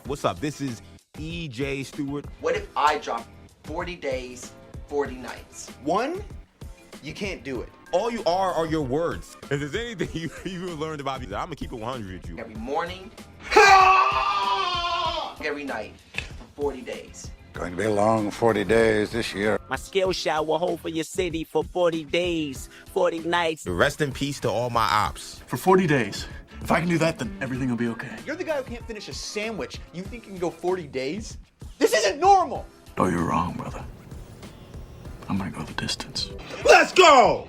What's up? This is EJ Stewart. What if I drop 40 days, 40 nights? One, you can't do it. All you are your words. If there's anything you learned about me, I'm gonna keep it 100 with you. Every morning, every night, for 40 days. Going to be a long 40 days this year. My skill shot will hold for your city for 40 days, 40 nights. Rest in peace to all my ops. For 40 days. If I can do that, then everything will be okay. You're the guy who can't finish a sandwich. You think you can go 40 days? This isn't normal! No, you're wrong, brother. I'm gonna go the distance. Let's go!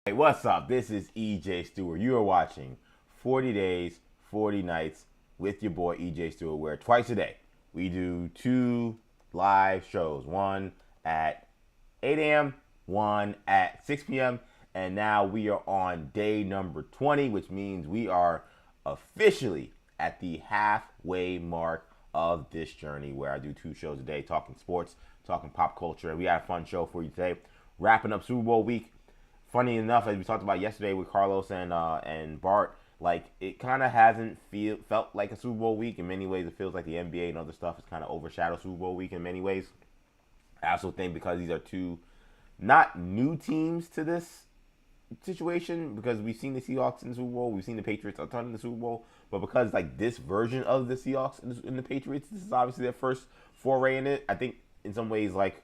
Hey, what's up? This is EJ Stewart. You are watching 40 Days, 40 Nights with your boy EJ Stewart, where twice a day we do 2 live shows. One at 8 a.m., one at 6 p.m., and now we are on day number 20, which means we are officially at the halfway mark of this journey where I do 2 shows a day, talking sports, talking pop culture, and we got a fun show for you today. Wrapping up Super Bowl week. Funny enough, as we talked about yesterday with Carlos and Bart, like it kind of hasn't felt like a Super Bowl week. In many ways, it feels like the NBA and other stuff has kind of overshadowed Super Bowl week in many ways. I also think because these are 2 not new teams to this situation, because we've seen the Seahawks in the Super Bowl, we've seen the Patriots a ton in the Super Bowl, but because like this version of the Seahawks and the Patriots, this is obviously their first foray in it. I think in some ways like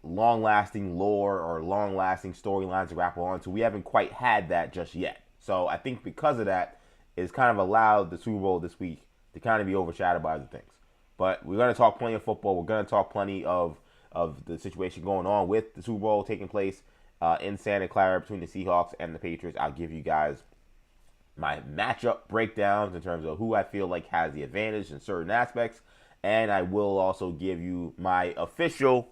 long-lasting lore or long-lasting storylines to grapple onto, we haven't quite had that just yet. So I think because of that, it's kind of allowed the Super Bowl this week to kind of be overshadowed by other things. But we're going to talk plenty of football. We're going to talk plenty of the situation going on with the Super Bowl taking place in Santa Clara between the Seahawks and the Patriots. I'll give you guys my matchup breakdowns in terms of who I feel like has the advantage in certain aspects. And I will also give you my official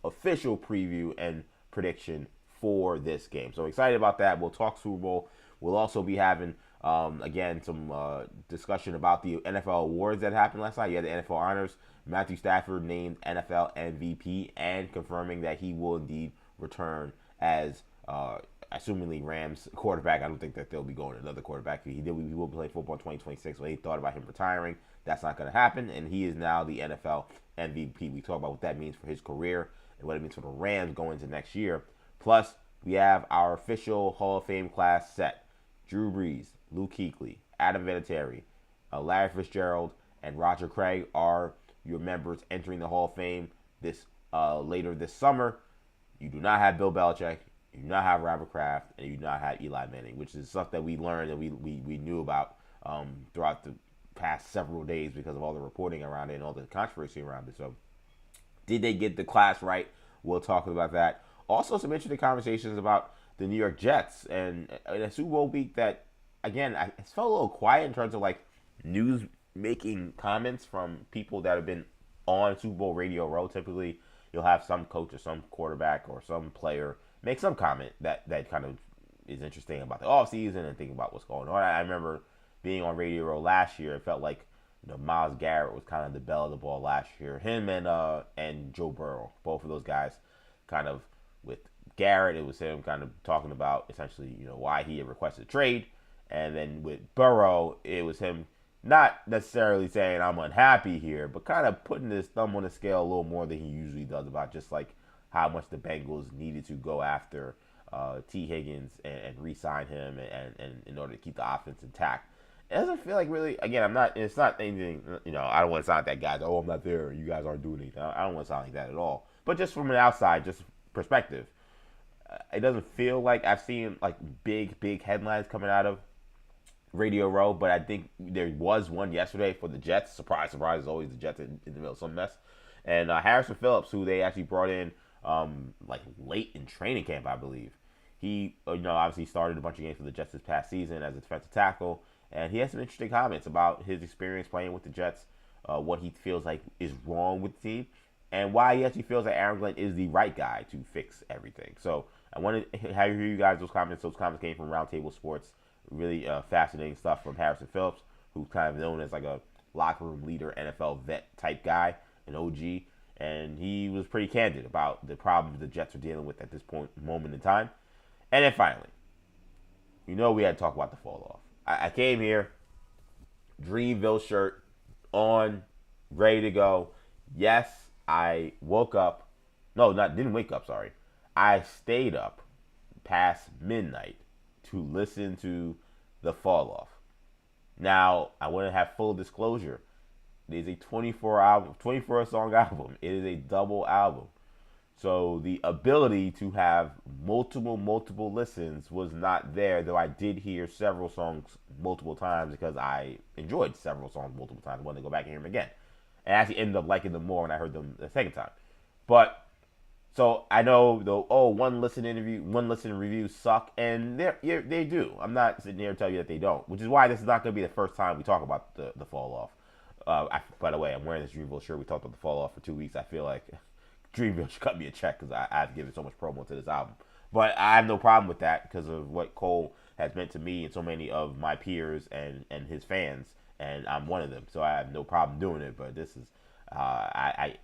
preview and prediction for this game. So excited about that. We'll talk Super Bowl. We'll also be having, again, some discussion about the NFL awards that happened last night. You had the NFL honors. Matthew Stafford named NFL MVP and confirming that he will indeed return as, assumingly, Rams quarterback. I don't think that they'll be going another quarterback. He will be playing football in 2026, so they thought about him retiring. That's not going to happen, and he is now the NFL MVP. We talk about what that means for his career and what it means for the Rams going into next year. Plus, we have our official Hall of Fame class set. Drew Brees, Luke Kuechly, Adam Vinatieri, Larry Fitzgerald, and Roger Craig are your members entering the Hall of Fame this later this summer. You do not have Bill Belichick, you do not have Robert Kraft, and you do not have Eli Manning, which is stuff that we learned and we knew about throughout the past several days because of all the reporting around it and all the controversy around it. So did they get the class right? We'll talk about that. Also, some interesting conversations about the New York Jets and a Super Bowl week that, again, I felt a little quiet in terms of like news making comments from people that have been on Super Bowl Radio Row. Typically, you'll have some coach or some quarterback or some player make some comment that kind of is interesting about the offseason and thinking about what's going on. I remember being on Radio Row last year. It felt like Myles Garrett was kind of the belle of the ball last year. Him and Joe Burrow, both of those guys, kind of with Garrett, it was him kind of talking about essentially why he had requested a trade, and then with Burrow, it was him not necessarily saying I'm unhappy here, but kind of putting his thumb on the scale a little more than he usually does about just like how much the Bengals needed to go after T. Higgins and re-sign him and in order to keep the offense intact. It doesn't feel like really, again, it's not anything, I don't want to sound like that guy, I'm not there, you guys aren't doing anything. I don't want to sound like that at all. But just from an outside, just perspective, it doesn't feel like I've seen like big headlines coming out of Radio Row, but I think there was one yesterday for the Jets. Surprise, surprise, is always the Jets in the middle of some mess. And Harrison Phillips, who they actually brought in like late in training camp, I believe. He, obviously started a bunch of games for the Jets this past season as a defensive tackle, and he has some interesting comments about his experience playing with the Jets, what he feels like is wrong with the team, and why he actually feels that Aaron Glenn is the right guy to fix everything. So I want to hear you guys those comments. Those comments came from Roundtable Sports. Really fascinating stuff from Harrison Phillips, who's kind of known as like a locker room leader, NFL vet type guy, an OG. and he was pretty candid about the problems the Jets are dealing with at this moment in time. And then finally, we had to talk about the fall off. I came here, Dreamville shirt on, ready to go. Yes, I woke up. No, didn't wake up, sorry. I stayed up past midnight to listen to the fall off. Now, I want to have full disclosure. It is a 24 song album. It is a double album. So the ability to have multiple listens was not there, though I did hear several songs multiple times because I enjoyed several songs multiple times. I wanted to go back and hear them again. And I actually ended up liking them more when I heard them the second time. But, so I know, one listen reviews suck, and they do. I'm not sitting here to tell you that they don't, which is why this is not going to be the first time we talk about the fall off. By the way, I'm wearing this Dreamville shirt. We talked about the fall off for 2 weeks. I feel like Dreamville should cut me a check because I have given so much promo to this album. But I have no problem with that because of what Cole has meant to me and so many of my peers and his fans, and I'm one of them. So I have no problem doing it. But this is,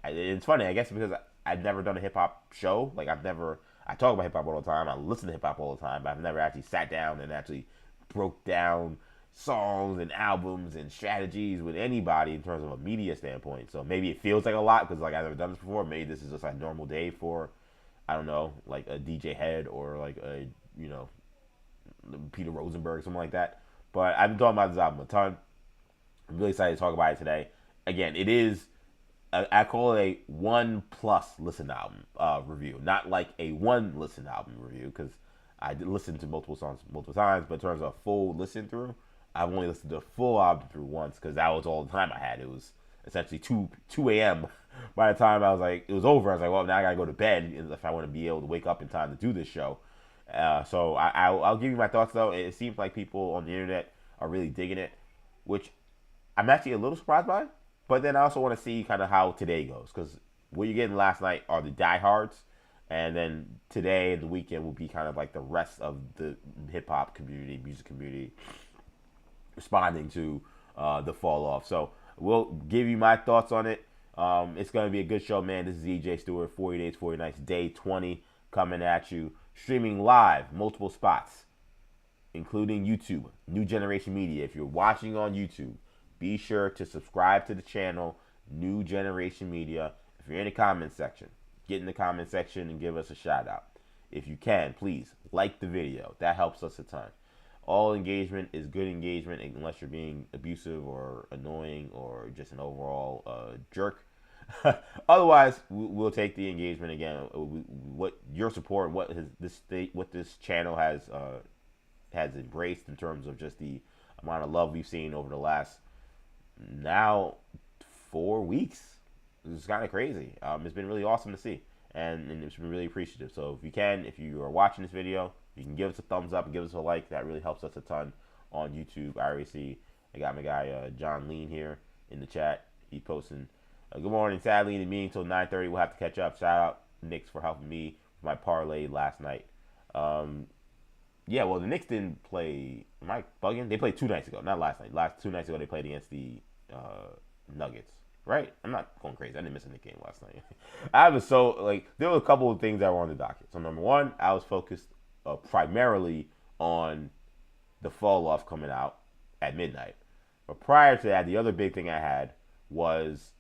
it's funny, I guess, because I've never done a hip hop show. Like I talk about hip hop all the time. I listen to hip hop all the time, but I've never actually sat down and actually broke down songs and albums and strategies with anybody in terms of a media standpoint. So maybe it feels like a lot because like I've never done this before. Maybe this is just a normal day for, I don't know, like a DJ Head or like a, Peter Rosenberg, something like that. But I've been talking about this album a ton. I'm really excited to talk about it today. Again, it is, I call it a 1+ listen album review, not like a 1 listen album review because I did listen to multiple songs multiple times. But in terms of full listen through, I've only listened to the full album through once because that was all the time I had. It was essentially 2 a.m. By the time it was over, I was like, well, now I got to go to bed if I want to be able to wake up in time to do this show. So I'll give you my thoughts, though. It seems like people on the internet are really digging it, which I'm actually a little surprised by. But then I also want to see kind of how today goes because what you're getting last night are the diehards. And then today and the weekend will be kind of like the rest of the hip-hop community, music community, responding to the fall off. So we'll give you my thoughts on it. It's going to be a good show, man. This is EJ Stewart, 40 Days, 40 Nights, Day 20, coming at you. Streaming live, multiple spots, including YouTube, New Generation Media. If you're watching on YouTube, be sure to subscribe to the channel, New Generation Media. If you're in the comment section, get in the comment section and give us a shout out. If you can, please like the video. That helps us a ton. All engagement is good engagement unless you're being abusive or annoying or just an overall jerk. Otherwise, we'll take the engagement again. What your support, what this channel has embraced in terms of just the amount of love we've seen over the last now 4 weeks. It's kind of crazy. It's been really awesome to see, and it's been really appreciative. So if you are watching this video, you can give us a thumbs up and give us a like. That really helps us a ton on YouTube. I already see I got my guy John Lean here in the chat. He's posting, good morning. Sadly, in the meeting until 9:30. We'll have to catch up. Shout out Knicks for helping me with my parlay last night. Yeah, well, the Knicks didn't play. Am I bugging? They played 2 nights ago, not last night. 2 nights ago, they played against the Nuggets. Right? I'm not going crazy. I didn't miss a Knicks game last night. There were a couple of things that were on the docket. So, number one, I was focused primarily on the fall off coming out at midnight. But prior to that, the other big thing I had was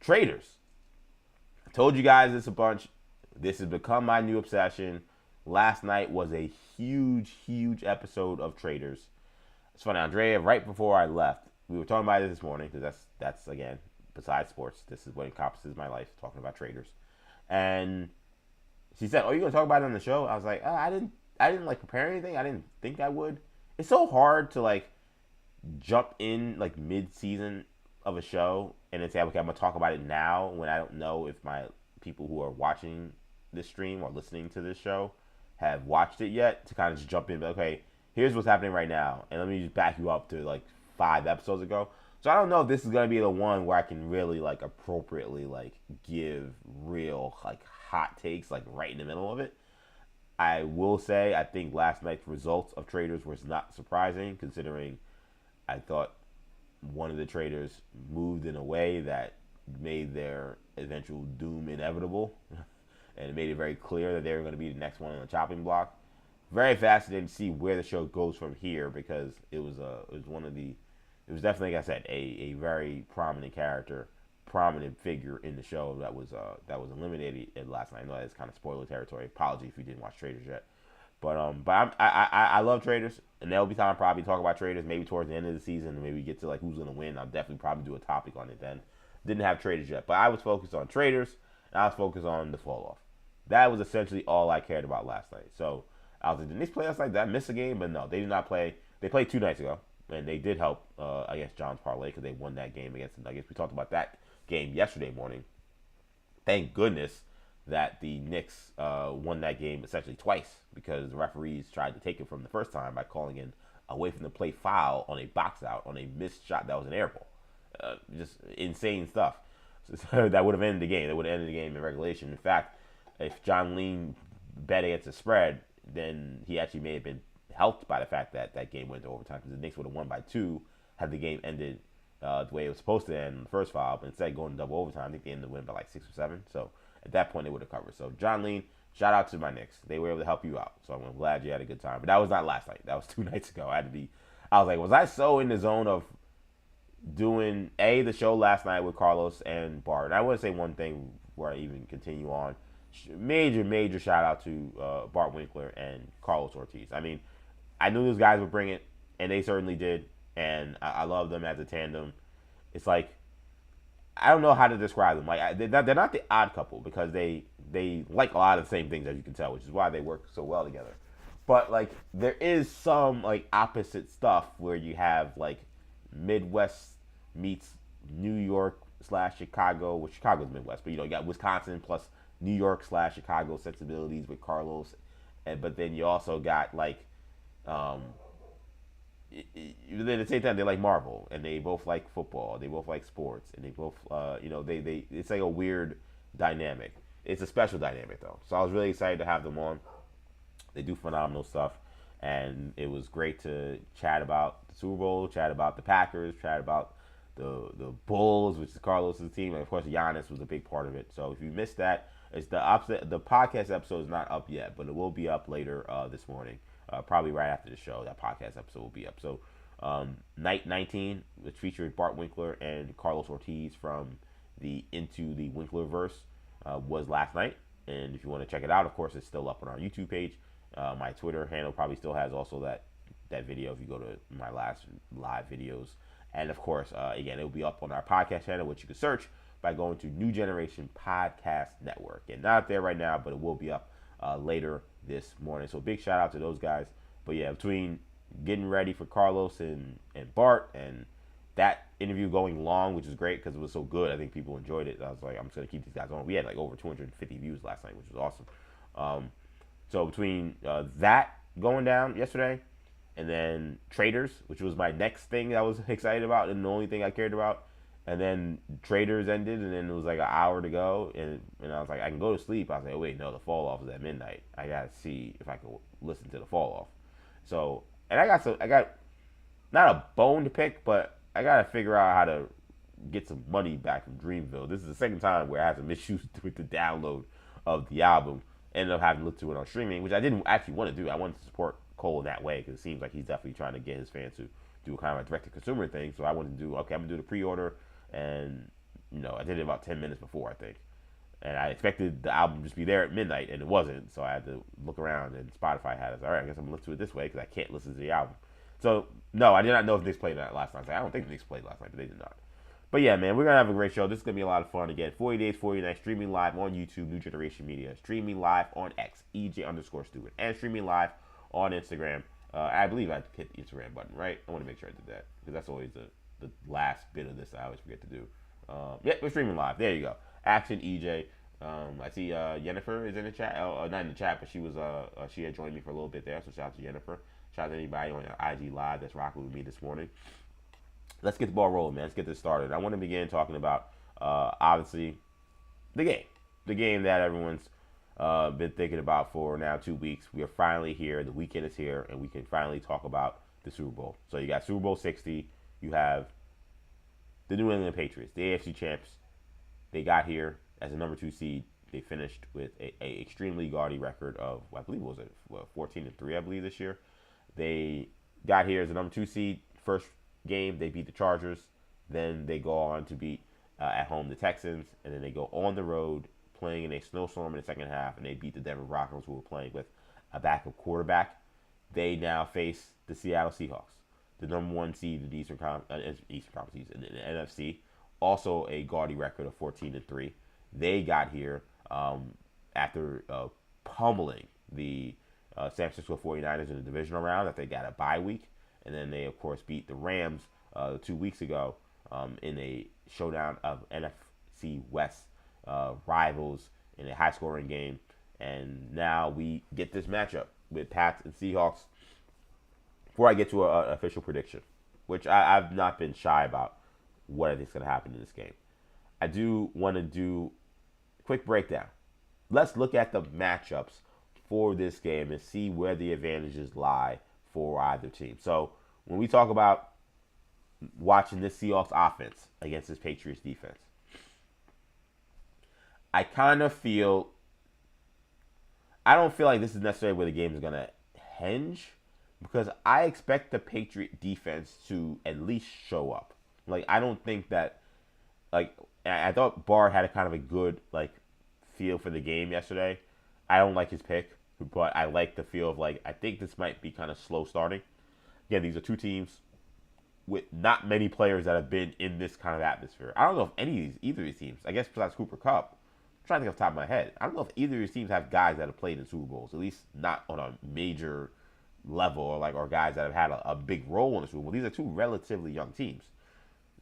Traders. I told you guys this a bunch. This has become my new obsession. Last night was a huge episode of Traders. It's funny, Andrea, right before I left, we were talking about it this morning because that's again, besides sports, this is what encompasses my life, talking about Traders. And she said, "Oh, you gonna talk about it on the show?" I was like, I didn't like prepare anything. I didn't think I would. It's so hard to like jump in like mid-season of a show and then say, okay, I'm gonna talk about it now when I don't know if my people who are watching this stream or listening to this show have watched it yet, to kind of just jump in and be like, okay, here's what's happening right now, and let me just back you up to like 5 episodes ago. So I don't know if this is gonna be the one where I can really like appropriately like give real like hot takes like right in the middle of it. I will say I think last night's results of Traders was not surprising, considering I thought one of the traders moved in a way that made their eventual doom inevitable, and it made it very clear that they were going to be the next one on the chopping block. Very fascinating to see where the show goes from here, because it was definitely, like I said, a very prominent character, prominent figure in the show that was eliminated last night. I know that's kind of spoiler territory. Apology if you didn't watch Traitors yet. But I love Traitors, and there'll be time probably to talk about Traitors maybe towards the end of the season, and maybe get to like who's gonna win. I'll definitely probably do a topic on it then. Didn't have Traitors yet, but I was focused on Traitors, and I was focused on the fall off. That was essentially all I cared about last night. So I was like, did they play last night? Did I miss a game? But no, they did not play. They played 2 nights ago, and they did help against John's parlay because they won that game against the Nuggets. We talked about that game yesterday morning. Thank goodness that the Knicks won that game essentially twice, because the referees tried to take it from the first time by calling in away from the play foul on a box out on a missed shot that was an air ball. Just insane stuff. So that would have ended the game. That would have ended the game in regulation. In fact, if John Lean bet against the spread, then he actually may have been helped by the fact that that game went to overtime, because the Knicks would have won by 2 had the game ended the way it was supposed to end in the first foul. But instead of going to double overtime, I think they ended up winning by like 6 or 7. So at that point, they would have covered. So John Lean, shout out to my Knicks. They were able to help you out. So I'm glad you had a good time. But that was not last night. That was 2 nights ago. I was like, was I so in the zone of doing the show last night with Carlos and Bart? And I want to say one thing before I even continue on. Major shout out to Bart Winkler and Carlos Ortiz. I mean, I knew those guys would bring it, and they certainly did. And I love them as a tandem. It's like, I don't know how to describe them. Like, they're not the odd couple, because they like a lot of the same things, as you can tell, which is why they work so well together. But like, there is some like opposite stuff where you have like Midwest meets New York / Chicago, which Chicago's Midwest, but you got Wisconsin plus New York / Chicago sensibilities with Carlos, but then you also got like, at the same time, they like Marvel, and they both like football, they both like sports, and they both, they it's like a weird dynamic. It's a special dynamic though, so I was really excited to have them on. They do phenomenal stuff, and it was great to chat about the Super Bowl, chat about the Packers, chat about the Bulls, which is Carlos' team, and of course Giannis was a big part of it. So if you missed that, it's the opposite. The podcast episode is not up yet, but it will be up later this morning. Probably right after the show, that podcast episode will be up. So, Night 19, which featured Bart Winkler and Carlos Ortiz from the Into the Winklerverse, was last night. And if you want to check it out, of course, it's still up on our YouTube page. My Twitter handle probably still has also that video if you go to my last live videos. And of course, again, it will be up on our podcast channel, which you can search by going to New Generation Podcast Network. And not there right now, but it will be up later this morning. So big shout out to those guys. But yeah, between getting ready for Carlos and Bart, and that interview going long, which is great because it was so good, I think people enjoyed it. I was like, I'm just going to keep these guys on. We had like over 250 views last night, which was awesome. So between that going down yesterday, and then Traitors, which was my next thing that I was excited about and the only thing I cared about, and then Traitors ended, and then it was like an hour to go, and I was like, I can go to sleep. I was like, oh, wait, no, the fall off is at midnight. I gotta see if I can listen to the fall off. So, and I got not a bone to pick, but I gotta figure out how to get some money back from Dreamville. This is the second time where I had some issues with the download of the album. Ended up having to look to it on streaming, which I didn't actually want to do. I wanted to support Cole in that way because it seems like he's definitely trying to get his fans to do kind of a direct-to-consumer thing. So I wanted to do, okay, I'm gonna do the pre-order. And, I did it about 10 minutes before, I think. And I expected the album to just be there at midnight, and it wasn't. So I had to look around, and Spotify had it. All right, I guess I'm going to listen to it this way because I can't listen to the album. So, no, I did not know if Knicks played that last night. I don't think the Knicks played last night, but they did not. But yeah, man, we're going to have a great show. This is going to be a lot of fun. Again, 40 Days, 40 Nights, streaming live on YouTube, New Generation Media. Streaming live on X, EJ_Stewart. And streaming live on Instagram. I believe I hit the Instagram button, right? I want to make sure I did that because that's always the last bit of this I always forget to do. We're streaming live. There you go. Action EJ. I see Jennifer is in the chat. Not in the chat, but she had joined me for a little bit there. So shout out to Jennifer. Shout out to anybody on IG Live that's rocking with me this morning. Let's get the ball rolling, man. Let's get this started. I want to begin talking about obviously the game that everyone's been thinking about for now 2 weeks. We are finally here. The weekend is here, and we can finally talk about the Super Bowl. So you got Super Bowl 60. You have the New England Patriots, the AFC champs, They got here as a number 2 seed. They finished with a extremely gaudy record of, I believe, 14-3, I believe, this year. They got here as a number 2 seed. First game, they beat the Chargers. Then they go on to beat at home the Texans, and then they go on the road playing in a snowstorm in the second half, and they beat the Denver Broncos, who were playing with a backup quarterback. They now face the Seattle Seahawks, the number 1 seed in the Eastern Conference, in the NFC. Also a gaudy record of 14-3. They got here after pummeling the San Francisco 49ers in the divisional round, that they got a bye week. And then they, of course, beat the Rams 2 weeks ago in a showdown of NFC West rivals in a high-scoring game. And now we get this matchup with Pats and Seahawks. Before I get to an official prediction, which I've not been shy about what I think is going to happen in this game, I do want to do a quick breakdown. Let's look at the matchups for this game and see where the advantages lie for either team. So when we talk about watching this Seahawks offense against this Patriots defense, I kind of feel, I don't feel like this is necessarily where the game is going to hinge, because I expect the Patriot defense to at least show up. Like, I don't think that, like, I thought Bard had a kind of a good, like, feel for the game yesterday. I don't like his pick, but I like the feel of, like, I think this might be kind of slow starting. Again, these are two teams with not many players that have been in this kind of atmosphere. I don't know if either of these teams, I guess besides Cooper Kupp, I'm trying to think off the top of my head, I don't know if either of these teams have guys that have played in Super Bowls, at least not on a major level, or guys that have had a big role in the Super Bowl. These are two relatively young teams.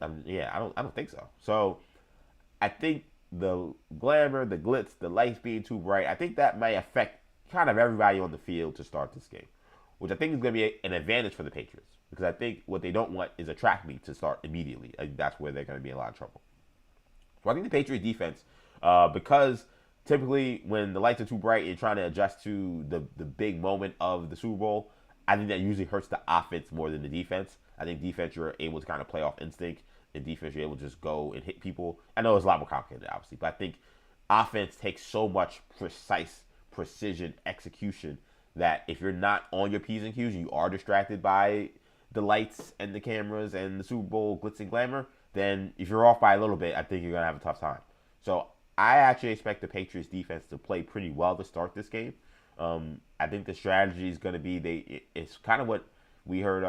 I don't think so. So I think the glamour, the glitz, the lights being too bright, I think that may affect kind of everybody on the field to start this game, which I think is going to be an advantage for the Patriots, because I think what they don't want is a track meet to start immediately. I think that's where they're going to be in a lot of trouble. So I think the Patriots defense, because typically when the lights are too bright and you're trying to adjust to the big moment of the Super Bowl, I think that usually hurts the offense more than the defense. I think defense, you're able to kind of play off instinct. In defense, you're able to just go and hit people. I know it's a lot more complicated, obviously, but I think offense takes so much precision execution that if you're not on your P's and Q's, you are distracted by the lights and the cameras and the Super Bowl glitz and glamour, then if you're off by a little bit, I think you're going to have a tough time. So I actually expect the Patriots defense to play pretty well to start this game. I think the strategy is going to be, it's kind of what we heard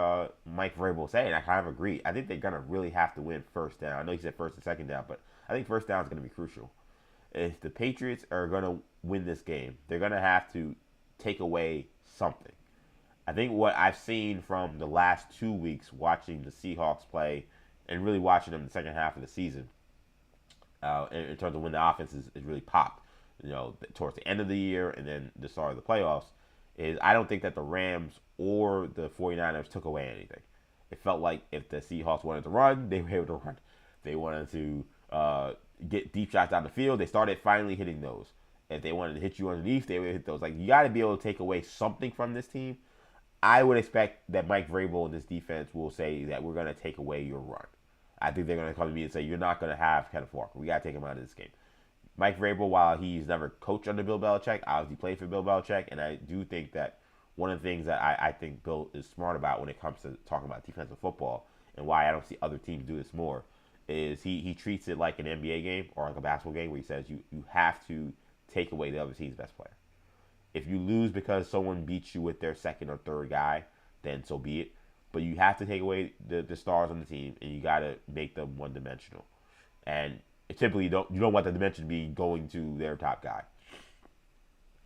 Mike Vrabel say, and I kind of agree. I think they're going to really have to win first down. I know he said first and second down, but I think first down is going to be crucial. If the Patriots are going to win this game, they're going to have to take away something. I think what I've seen from the last 2 weeks watching the Seahawks play and really watching them in the second half of the season, in terms of when the offense is really popped, towards the end of the year and then the start of the playoffs, is I don't think that the Rams or the 49ers took away anything. It felt like if the Seahawks wanted to run, they were able to run. They wanted to get deep shots down the field, they started finally hitting those. If they wanted to hit you underneath, they would hit those. Like, you got to be able to take away something from this team. I would expect that Mike Vrabel and this defense will say that we're going to take away your run. I think they're going to come to me and say, you're not going to have Kenneth Walker. We got to take him out of this game. Mike Vrabel, while he's never coached under Bill Belichick, obviously played for Bill Belichick, and I do think that one of the things that I think Bill is smart about when it comes to talking about defensive football, and why I don't see other teams do this more, is he treats it like an NBA game or like a basketball game, where he says you have to take away the other team's best player. If you lose because someone beats you with their second or third guy, then so be it. But you have to take away the stars on the team, and you got to make them one-dimensional. And typically, you don't want the dimension to be going to their top guy.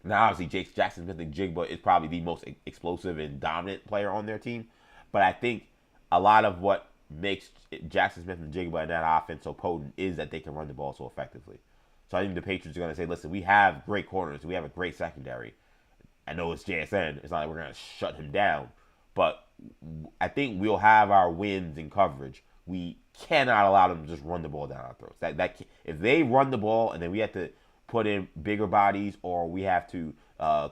Now, obviously, Jackson Smith and Jigba is probably the most explosive and dominant player on their team. But I think a lot of what makes Jackson Smith and Jigba and that offense so potent is that they can run the ball so effectively. So I think the Patriots are going to say, listen, we have great corners. We have a great secondary. I know it's JSN. It's not like we're going to shut him down. But I think we'll have our wins in coverage. We cannot allow them to just run the ball down our throats. If they run the ball and then we have to put in bigger bodies or we have to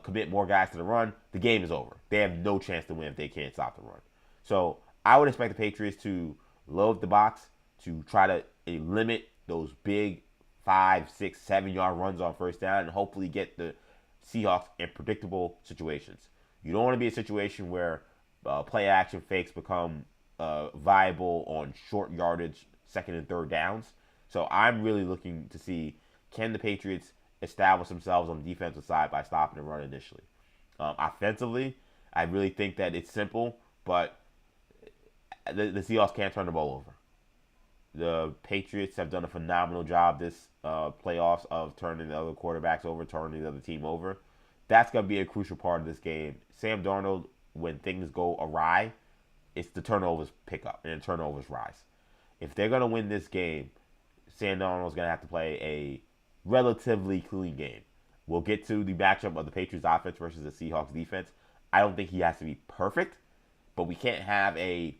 commit more guys to the run, the game is over. They have no chance to win if they can't stop the run. So I would expect the Patriots to load the box, to try to limit those big 5, 6, 7 yard runs on first down and hopefully get the Seahawks in predictable situations. You don't want to be a situation where play action fakes become viable on short yardage, second and third downs. So I'm really looking to see, can the Patriots establish themselves on the defensive side by stopping the run initially. Offensively, I really think that it's simple, but the Seahawks can't turn the ball over. The Patriots have done a phenomenal job this playoffs of turning the other quarterbacks over, turning the other team over. That's going to be a crucial part of this game. Sam Darnold, when things go awry, it's the turnovers pick up and the turnovers rise. If they're going to win this game, Sam Darnold's going to have to play a relatively clean game. We'll get to the matchup of the Patriots offense versus the Seahawks defense. I don't think he has to be perfect, but we can't have a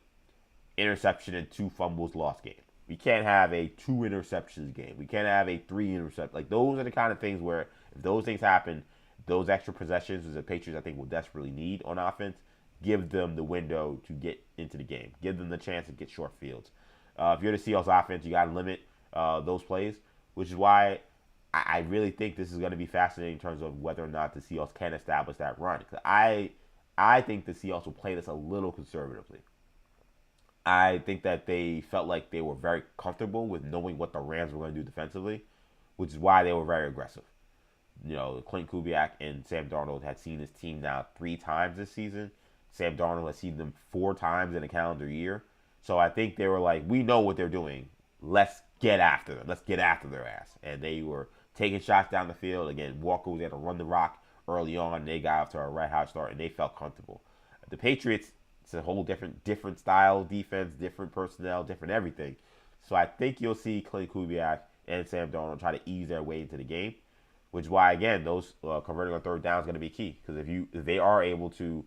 interception and 2 fumbles lost game. We can't have a 2 interceptions game. We can't have a 3 interceptions. Like, those are the kind of things where if those things happen, those extra possessions as the Patriots I think will desperately need on offense, give them the window to get into the game. Give them the chance to get short fields. If you're the Seahawks offense, you got to limit those plays, which is why I really think this is going to be fascinating in terms of whether or not the Seahawks can establish that run. I think the Seahawks will play this a little conservatively. I think that they felt like they were very comfortable with knowing what the Rams were going to do defensively, which is why they were very aggressive. You know, Clint Kubiak and Sam Darnold had seen his team now 3 times this season. Sam Darnold has seen them 4 times in a calendar year. So I think they were like, we know what they're doing. Let's get after them. Let's get after their ass. And they were taking shots down the field. Again, Walker was able to run the rock early on. They got off to a red hot start, and they felt comfortable. The Patriots, it's a whole different style defense, different personnel, different everything. So I think you'll see Clint Kubiak and Sam Darnold try to ease their way into the game, which is why, again, those converting on third down is going to be key. Because if they are able to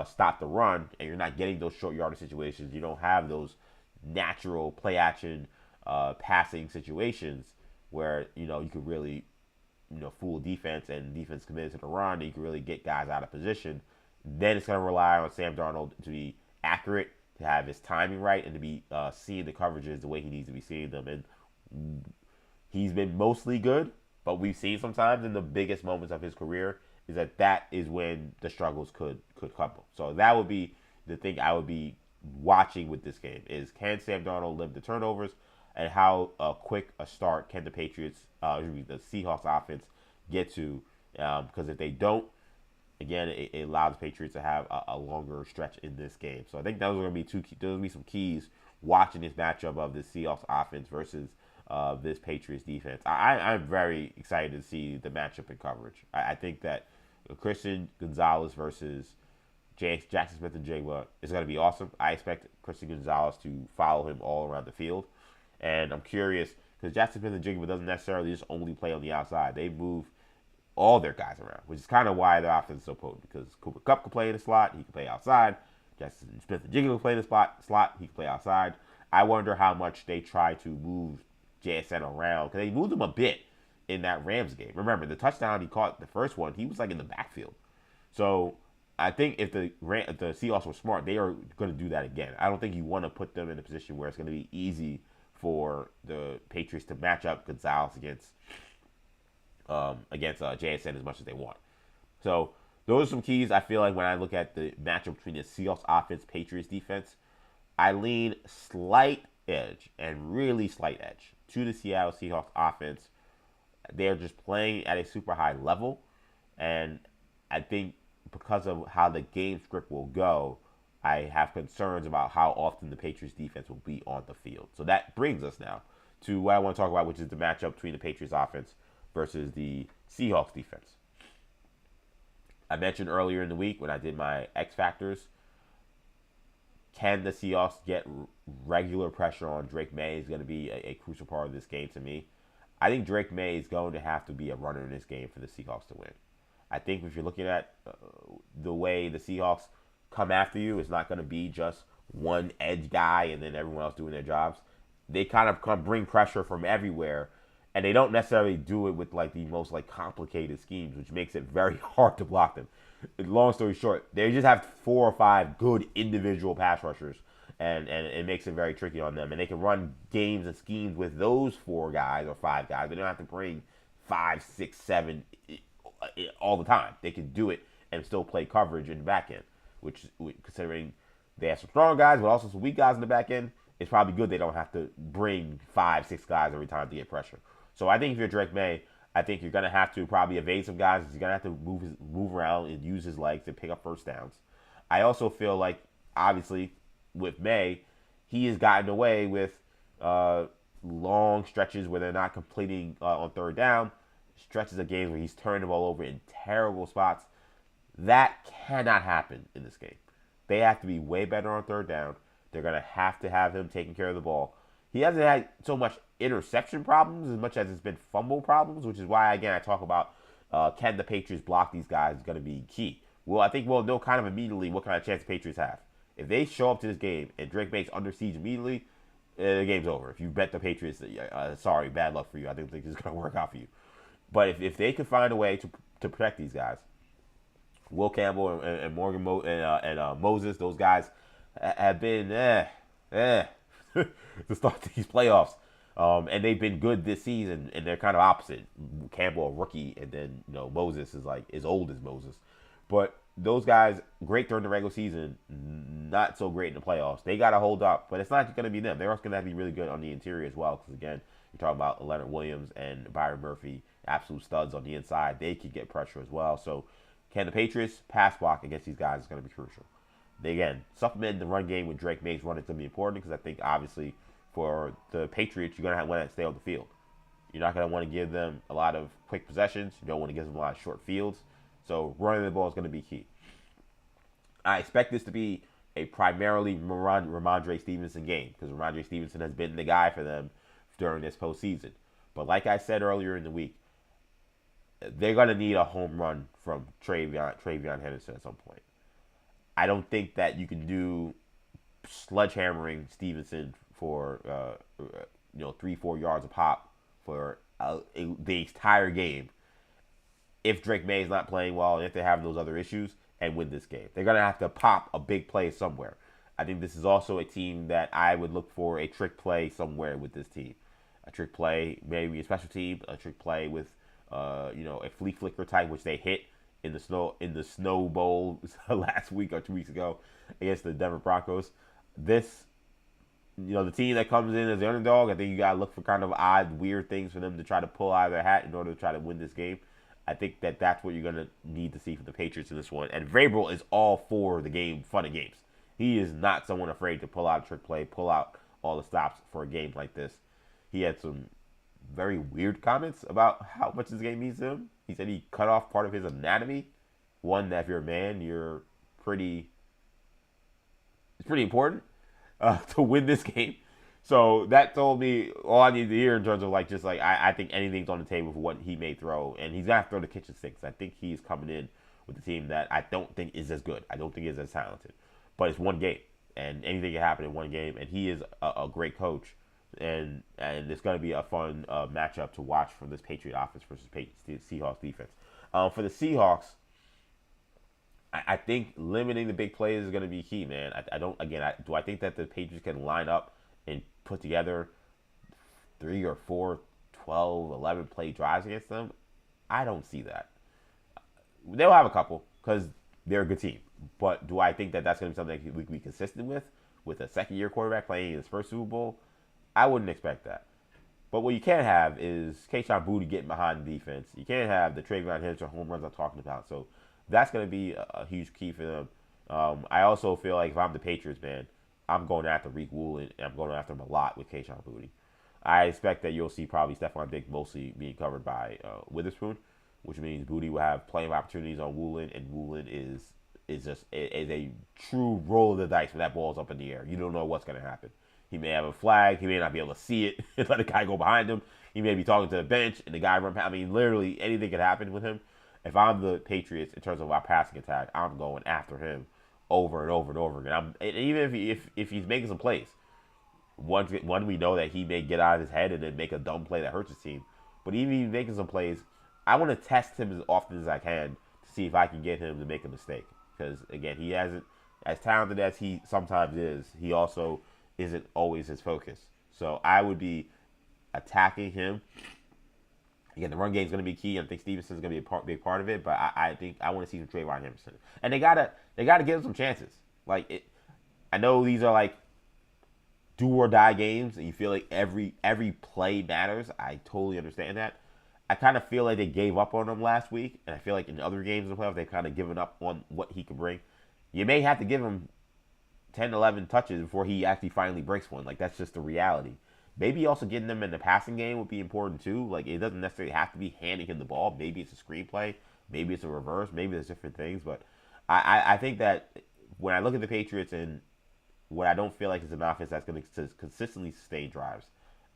stop the run and you're not getting those short yardage situations, you don't have those natural play action passing situations where, you know, you could really, you know, fool defense and defense committed to the run, and you can really get guys out of position. Then it's going to rely on Sam Darnold to be accurate, to have his timing right, and to be seeing the coverages the way he needs to be seeing them. And he's been mostly good, but we've seen sometimes in the biggest moments of his career is that is when the struggles could couple. So that would be the thing I would be watching with this game is, can Sam Darnold limit the turnovers, and how quick a start can the Patriots, the Seahawks offense get to? Because if they don't, again, it allows the Patriots to have a longer stretch in this game. So I think those are going to be those will be some keys watching this matchup of the Seahawks offense versus this Patriots defense. I'm very excited to see the matchup in coverage. I think that Christian Gonzalez versus Jackson Smith and Jigba is going to be awesome. I expect Christian Gonzalez to follow him all around the field. And I'm curious, because Jackson Smith and Jigba doesn't necessarily just only play on the outside. They move all their guys around, which is kind of why their offense is so potent. Because Cooper Kupp can play in the slot, he can play outside. Jackson Smith and Jigba can play in the slot, he can play outside. I wonder how much they try to move JSN around, because they moved him a bit in that Rams game. Remember, the touchdown he caught, the first one, he was like in the backfield. So I think if the Seahawks were smart, they are going to do that again. I don't think you want to put them in a position where it's going to be easy for the Patriots to match up Gonzalez against JSN as much as they want. So those are some keys. I feel like when I look at the matchup between the Seahawks offense, Patriots defense, I lean slight edge and really slight edge to the Seattle Seahawks offense. They're just playing at a super high level, and I think because of how the game script will go, I have concerns about how often the Patriots defense will be on the field. So that brings us now to what I want to talk about, which is the matchup between the Patriots offense versus the Seahawks defense. I mentioned earlier in the week when I did my X Factors, can the Seahawks get regular pressure on Drake May is going to be a crucial part of this game to me. I think Drake May is going to have to be a runner in this game for the Seahawks to win. I think if you're looking at the way the Seahawks come after you, it's not going to be just one edge guy and then everyone else doing their jobs. They kind of bring pressure from everywhere, and they don't necessarily do it with like the most like complicated schemes, which makes it very hard to block them. Long story short, they just have 4 or 5 good individual pass rushers, and it makes it very tricky on them. And they can run games and schemes with those 4 guys or 5 guys. They don't have to bring 5, 6, 7 all the time. They can do it and still play coverage in the back end, which considering they have some strong guys but also some weak guys in the back end, it's probably good they don't have to bring 5, 6 guys every time to get pressure. So I think if you're Drake May, I think you're going to have to probably evade some guys. He's going to have to move around and use his legs to pick up first downs. I also feel like, obviously, with May, he has gotten away with long stretches where they're not completing on third down, stretches of games where he's turning the ball over in terrible spots. That cannot happen in this game. They have to be way better on third down. They're going to have him taking care of the ball. He hasn't had so much interception problems as much as it's been fumble problems, which is why, again, I talk about can the Patriots block these guys is going to be key. Well, I think we'll know kind of immediately what kind of chance the Patriots have. If they show up to this game and Drake May's under siege immediately, the game's over. If you bet the Patriots, sorry, bad luck for you. I don't think this is going to work out for you. But if they can find a way to protect these guys, Will Campbell and Morgan Moses, those guys have been to start these playoffs. And they've been good this season, and they're kind of opposite. Campbell, a rookie, and then Moses is like as old as Moses. But those guys, great during the regular season, not so great in the playoffs. They got to hold up, but it's not going to be them. They're also going to have to be really good on the interior as well, because again, you're talking about Leonard Williams and Byron Murphy, absolute studs on the inside. They could get pressure as well. So can the Patriots pass block against these guys is going to be crucial. They, again, supplement the run game with Drake May's run is going to be important, because I think obviously for the Patriots, you're going to want to stay on the field. You're not going to want to give them a lot of quick possessions. You don't want to give them a lot of short fields. So running the ball is going to be key. I expect this to be a primarily Ramondre Stevenson game, because Ramondre Stevenson has been the guy for them during this postseason. But like I said earlier in the week, they're going to need a home run from Travion Henderson at some point. I don't think that you can do sledgehammering Stevenson for 3-4 yards a pop for the entire game if Drake May is not playing well and if they're having those other issues, and win this game. They're going to have to pop a big play somewhere. I think this is also a team that I would look for a trick play somewhere with this team. A trick play, maybe a special team, a trick play with a flea flicker type, which they hit in the Snow Bowl last week or 2 weeks ago against the Denver Broncos. This, the team that comes in as the underdog, I think you got to look for kind of odd, weird things for them to try to pull out of their hat in order to try to win this game. I think that's what you're going to need to see from the Patriots in this one. And Vrabel is all for the game, fun and games. He is not someone afraid to pull out a trick play, pull out all the stops for a game like this. He had some very weird comments about how much this game means to him. He said he cut off part of his anatomy. One, that if you're a man, it's pretty important to win this game. So that told me all I needed to hear in terms of I think anything's on the table for what he may throw. And he's going to have to throw the kitchen sinks. I think he's coming in with a team that I don't think is as good. I don't think is as talented. But it's one game. And anything can happen in one game. And he is a great coach. And it's going to be a fun matchup to watch from this Patriot offense versus Seahawks defense. For the Seahawks, I think limiting the big plays is going to be key, man. Do I think that the Patriots can line up and put together 3 or 4, 12, 11 play drives against them? I don't see that. They'll have a couple because they're a good team. But do I think that that's going to be something we can be consistent with a second-year quarterback playing his first Super Bowl? I wouldn't expect that. But what you can't have is Kayshon Boutte getting behind the defense. You can't have the Travion Henderson home runs I'm talking about. So that's going to be a huge key for them. I also feel like if I'm the Patriots, man, I'm going after Reek Woolen, and I'm going after him a lot with Kayshon Boutte. I expect that you'll see probably Stephon Diggs mostly being covered by Witherspoon, which means Boutte will have plenty of opportunities on Woolen, and Woolen is a true roll of the dice when that ball's up in the air. You don't know what's going to happen. He may have a flag. He may not be able to see it and let the guy go behind him. He may be talking to the bench, and the guy run past. I mean, literally anything could happen with him. If I'm the Patriots in terms of our passing attack, I'm going after him over and over and over again. And even if he's making some plays, one we know that he may get out of his head and then make a dumb play that hurts his team. But even if he's making some plays, I want to test him as often as I can to see if I can get him to make a mistake. Because again, he hasn't as talented as he sometimes is, he also isn't always his focus. So I would be attacking him. Again, the run game is going to be key. I think Stevenson's going to be a big part of it, but I think I want to see some Trayvon Henderson, and they gotta give him some chances. I know these are like do or die games, and you feel like every play matters. I totally understand that. I kind of feel like they gave up on him last week, and I feel like in other games in the playoffs they've kind of given up on what he can bring. You may have to give him 10, 11 touches before he actually finally breaks one. Like, that's just the reality. Maybe also getting them in the passing game would be important too. Like, it doesn't necessarily have to be handing him the ball. Maybe it's a screenplay. Maybe it's a reverse. Maybe there's different things. But I think that when I look at the Patriots and what I don't feel like is an offense that's going to consistently sustain drives,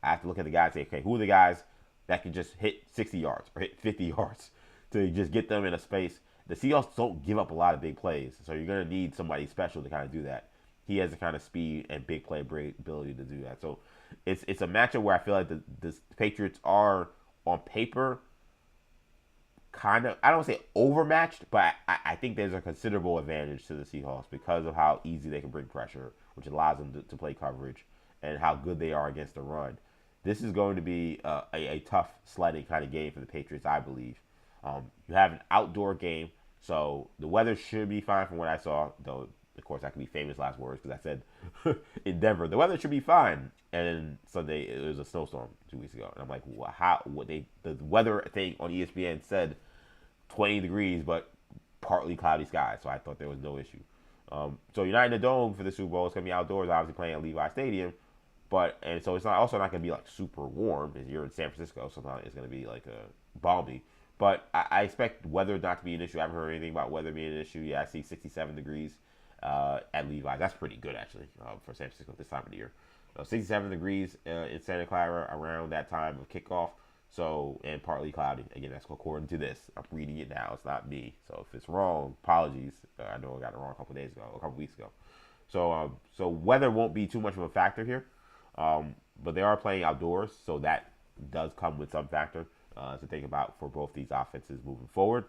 I have to look at the guys and say, okay, who are the guys that can just hit 60 yards or hit 50 yards to just get them in a space. The Seahawks don't give up a lot of big plays, so you're going to need somebody special to kind of do that. He has the kind of speed and big play ability to do that. So it's a matchup where I feel like the Patriots are, on paper, kind of, I don't want to say overmatched, but I think there's a considerable advantage to the Seahawks because of how easy they can bring pressure, which allows them to play coverage, and how good they are against the run. This is going to be a tough sledding kind of game for the Patriots, I believe. You have an outdoor game, so the weather should be fine from what I saw, though, of course, that could be famous last words because I said in Denver, the weather should be fine. And Sunday, it was a snowstorm 2 weeks ago. And I'm like, the weather thing on ESPN said 20 degrees, but partly cloudy skies. So I thought there was no issue. So United in the Dome for the Super Bowl. It's going to be outdoors, obviously playing at Levi Stadium. And so it's also not going to be like super warm. If you're in San Francisco, sometimes it's going to be like balmy. But I expect weather not to be an issue. I haven't heard anything about weather being an issue. Yeah, I see 67 degrees at Levi. That's pretty good, actually, for San Francisco this time of the year. 67 degrees in Santa Clara around that time of kickoff. So, and partly cloudy. Again, that's according to this. I'm reading it now. It's not me. So if it's wrong, apologies. I know I got it wrong a couple weeks ago. So weather won't be too much of a factor here. But they are playing outdoors, so that does come with some factor to think about for both these offenses moving forward.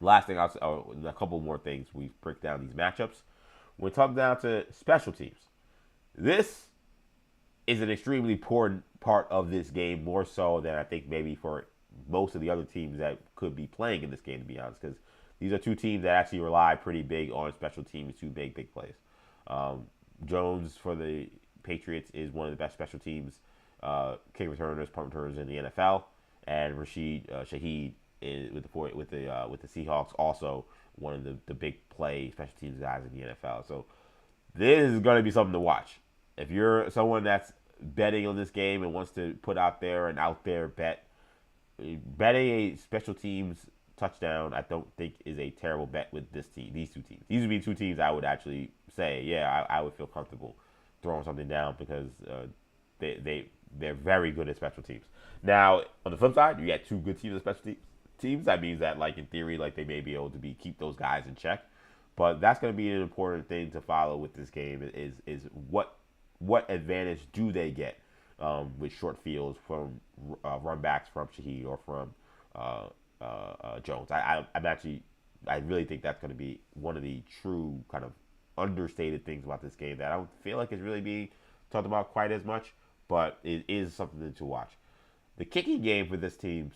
Last thing, a couple more things. We break down these matchups. When we talk down to special teams, this is an extremely important part of this game, more so than I think maybe for most of the other teams that could be playing in this game, to be honest, because these are two teams that actually rely pretty big on special teams to make big plays. Jones for the Patriots is one of the best special teams kick returners, punt returners in the NFL, and Rashid Shaheed with the Seahawks, also one of the big play special teams guys in the NFL. So this is going to be something to watch. If you're someone that's betting on this game and wants to put out there bet, betting a special teams touchdown, I don't think is a terrible bet with these two teams. These would be two teams I would actually say, yeah, I would feel comfortable throwing something down because they're very good at special teams. Now, on the flip side, you got two good teams at special teams. That means that, like, in theory, like, they may be able to keep those guys in check. But that's going to be an important thing to follow with this game is what advantage do they get with short fields from run backs from Shaheed or from Jones. I really think that's going to be one of the true kind of understated things about this game that I don't feel like is really being talked about quite as much, but it is something to watch. The kicking game for this team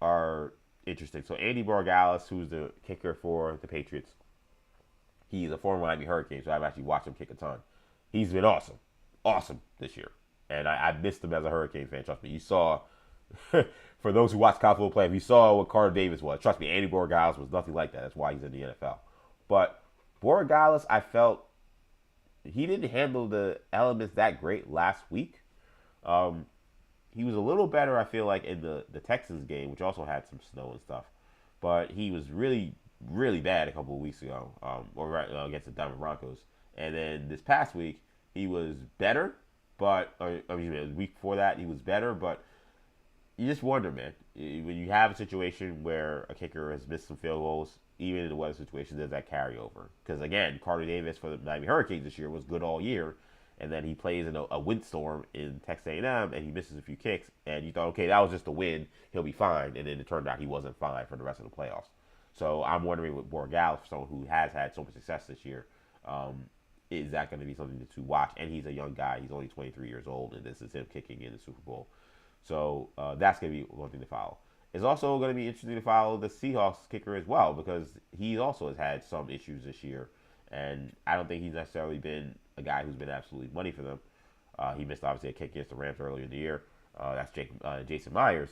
are interesting. So Andy Borregales, who's the kicker for the Patriots, he's a former Miami Hurricane, so I've actually watched him kick a ton. He's been awesome this year, and I missed him as a Hurricane fan. Trust me, you saw. For those who watch college football play, if you saw what Carter Davis was, trust me, Andy Borregales was nothing like that. That's why he's in the NFL. But Borregales, I felt he didn't handle the elements that great last week. He was a little better, I feel like, in the Texans game, which also had some snow and stuff. But he was really, really bad a couple of weeks ago, against the Denver Broncos. And then this past week, he was better, the week before that, he was better, but you just wonder, man, when you have a situation where a kicker has missed some field goals, even in the weather situation, does that carry over? Because, again, Carter Davis for the Miami Hurricanes this year was good all year, and then he plays in a windstorm in Texas A&M, and he misses a few kicks, and you thought, okay, that was just a win, he'll be fine, and then it turned out he wasn't fine for the rest of the playoffs. So I'm wondering with Borregales, for someone who has had so much success this year, Is that going to be something to watch? And he's a young guy. He's only 23 years old, and this is him kicking in the Super Bowl. So that's going to be one thing to follow. It's also going to be interesting to follow the Seahawks kicker as well, because he also has had some issues this year. And I don't think he's necessarily been a guy who's been absolutely money for them. He missed, obviously, a kick against the Rams earlier in the year. That's Jason Myers.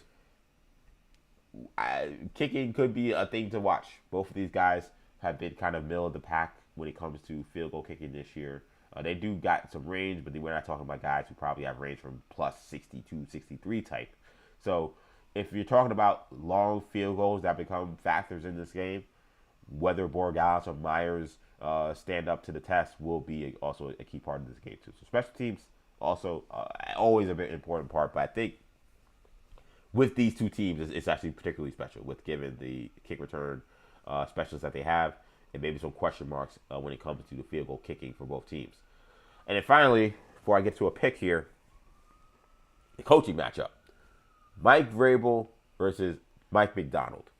Kicking could be a thing to watch. Both of these guys have been kind of middle of the pack when it comes to field goal kicking this year. They do got some range, but we're not talking about guys who probably have range from plus 62, 63 type. So if you're talking about long field goals that become factors in this game, whether Borregales or Myers stand up to the test will be also a key part of this game too. So special teams also always a very important part, but I think with these two teams, it's actually particularly special with given the kick return specialists that they have, and maybe some question marks when it comes to the field goal kicking for both teams. And then finally, before I get to a pick here, the coaching matchup. Mike Vrabel versus Mike Macdonald.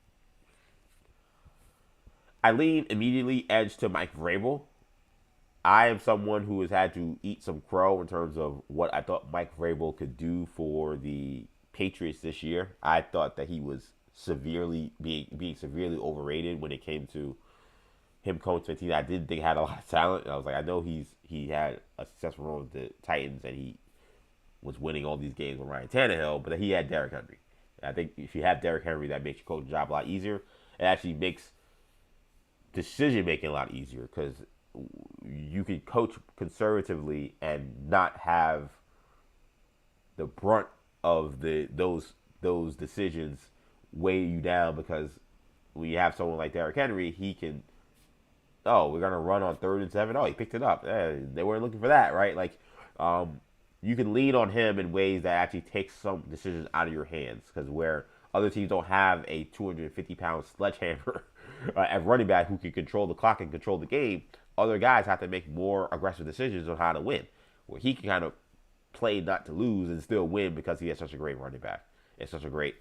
I lean immediately edge to Mike Vrabel. I am someone who has had to eat some crow in terms of what I thought Mike Vrabel could do for the Patriots this year. I thought that he was severely being severely overrated when it came to him coaching a team I didn't think had a lot of talent. And I was like, I know he had a successful role with the Titans and he was winning all these games with Ryan Tannehill, but he had Derrick Henry. And I think if you have Derrick Henry, that makes your coaching job a lot easier. It actually makes decision making a lot easier because you can coach conservatively and not have the brunt of those decisions weigh you down, because when you have someone like Derrick Henry, he can, we're gonna run on 3rd and 7. He picked it up. They weren't looking for that, right? Like, you can lean on him in ways that actually take some decisions out of your hands, because where other teams don't have a 250-pound sledgehammer at running back who can control the clock and control the game, other guys have to make more aggressive decisions on how to win. Where he can kind of play not to lose and still win because he has such a great running back. It's such a great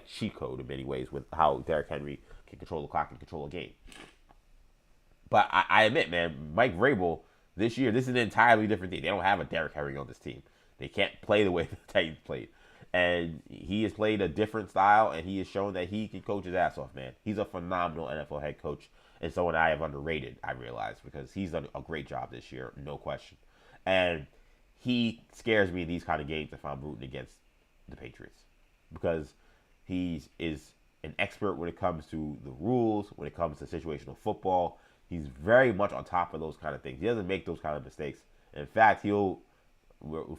cheat code in many ways with how Derrick Henry can control the clock and control a game. But I admit, man, Mike Vrabel this year, this is an entirely different team. They don't have a Derrick Henry on this team. They can't play the way the Titans played. And he has played a different style, and he has shown that he can coach his ass off, man. He's a phenomenal NFL head coach, and someone I have underrated, I realize, because he's done a great job this year, no question. And he scares me in these kind of games if I'm rooting against the Patriots, because he is an expert when it comes to the rules, when it comes to situational football. He's very much on top of those kind of things. He doesn't make those kind of mistakes. In fact, he'll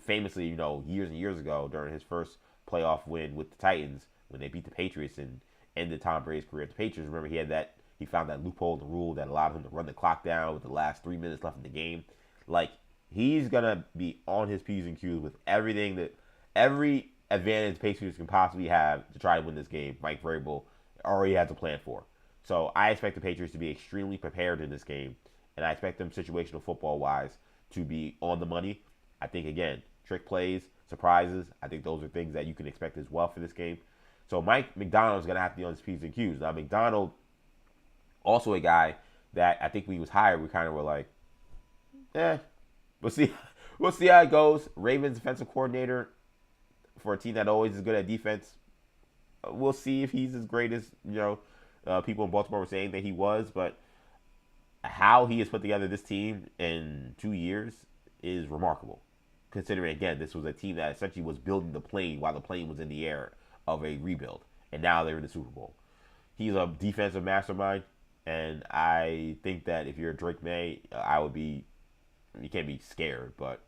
famously, years and years ago during his first playoff win with the Titans, when they beat the Patriots and ended Tom Brady's career at the Patriots, remember he found that loophole in the rule that allowed him to run the clock down with the last 3 minutes left in the game. Like, he's going to be on his P's and Q's with every advantage Patriots can possibly have to try to win this game. Mike Vrabel already has a plan for. So I expect the Patriots to be extremely prepared in this game, and I expect them situational football-wise to be on the money. I think, again, trick plays, surprises, I think those are things that you can expect as well for this game. So Mike Macdonald's going to have to be on his P's and Q's. Now, Macdonald, also a guy that I think when he was hired, we kind of were like, we'll see. We'll see how it goes. Ravens defensive coordinator for a team that always is good at defense. We'll see if he's as great as, people in Baltimore were saying that he was, but how he has put together this team in 2 years is remarkable. Considering, again, this was a team that essentially was building the plane while the plane was in the air of a rebuild, and now they're in the Super Bowl. He's a defensive mastermind, and I think that if you're Drake May, you can't be scared, but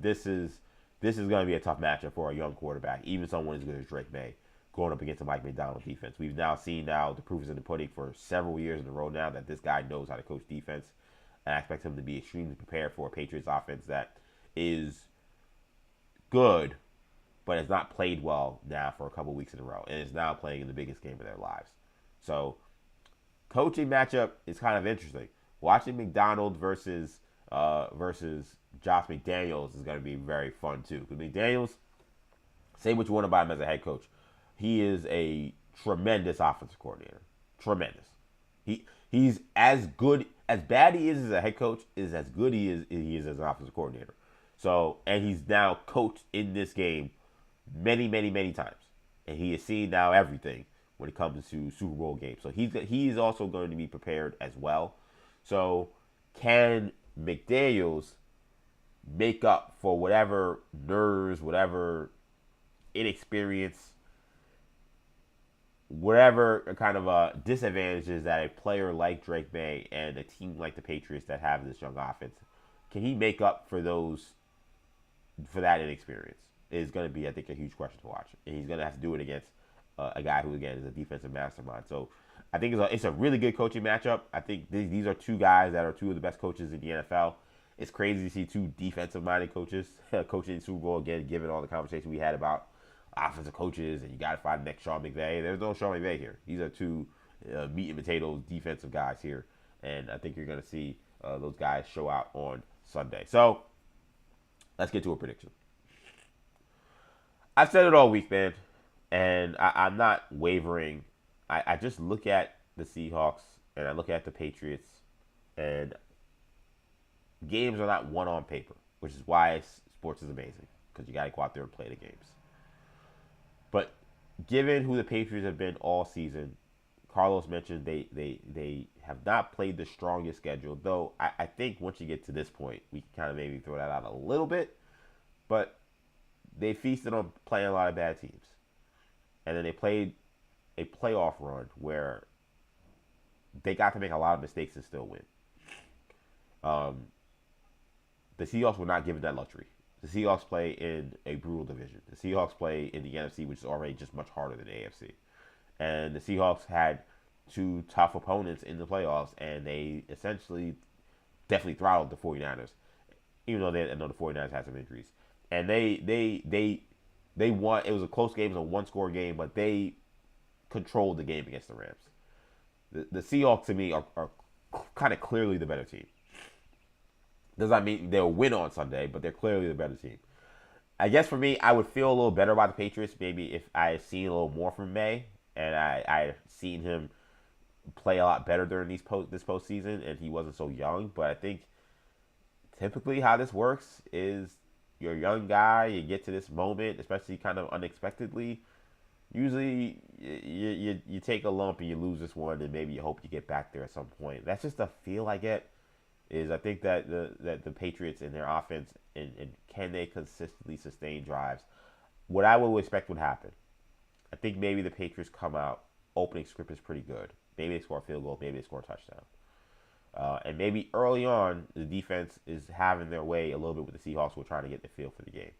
this is going to be a tough matchup for a young quarterback, even someone as good as Drake May, going up against a Mike Macdonald defense. We've now seen the proof is in the pudding for several years in a row now that this guy knows how to coach defense. And I expect him to be extremely prepared for a Patriots offense that is good, but has not played well now for a couple weeks in a row, and is now playing in the biggest game of their lives. So, coaching matchup is kind of interesting. Watching Macdonald versus Josh McDaniels is going to be very fun too. Because McDaniels, say what you want about him as a head coach, he is a tremendous offensive coordinator. Tremendous. He's as good. as bad he is as a head coach is as good he is as an offensive coordinator. So, and he's now coached in this game many, many, many times, and he has seen now everything when it comes to Super Bowl games. So he's also going to be prepared as well. So, can McDaniels make up for whatever nerves, whatever inexperience, whatever kind of disadvantages that a player like Drake May and a team like the Patriots that have this young offense, can he make up for that inexperience? Is going to be, I think, a huge question to watch, and he's going to have to do it against a guy who, again, is a defensive mastermind. So I think it's a really good coaching matchup. I think these are two guys that are two of the best coaches in the NFL. It's crazy to see two defensive-minded coaches coaching the Super Bowl again, given all the conversation we had about offensive coaches, and you got to find the next Sean McVay. There's no Sean McVay here. These are two meat and potatoes defensive guys here, and I think you're going to see those guys show out on Sunday. So let's get to a prediction. I've said it all week, man, and I'm not wavering. I just look at the Seahawks and I look at the Patriots, and games are not won on paper, which is why sports is amazing, because you got to go out there and play the games. But given who the Patriots have been all season, Carlos mentioned they have not played the strongest schedule, though I think once you get to this point, we can kind of maybe throw that out a little bit. But they feasted on playing a lot of bad teams. And then they played a playoff run where they got to make a lot of mistakes and still win. The Seahawks were not given that luxury. The Seahawks play in a brutal division. The Seahawks play in the NFC, which is already just much harder than the AFC. And the Seahawks had two tough opponents in the playoffs, and they essentially definitely throttled the 49ers, even though I know the 49ers had some injuries. And they won. It was a close game. It was a one-score game, but they controlled the game against the Rams. The Seahawks, to me, are kind of clearly the better team. Does not mean they'll win on Sunday, but they're clearly the better team. I guess for me, I would feel a little better about the Patriots maybe if I had seen a little more from May, and I had seen him play a lot better during this postseason, and he wasn't so young. But I think typically how this works is you're a young guy, you get to this moment, especially kind of unexpectedly. Usually you take a lump and you lose this one, and maybe you hope you get back there at some point. That's just the feel I get. I think that the Patriots and their offense and can they consistently sustain drives? What I would expect would happen. I think maybe the Patriots come out, opening script is pretty good. Maybe they score a field goal, maybe they score a touchdown. And maybe early on, the defense is having their way a little bit with the Seahawks who are trying to get the feel for the game.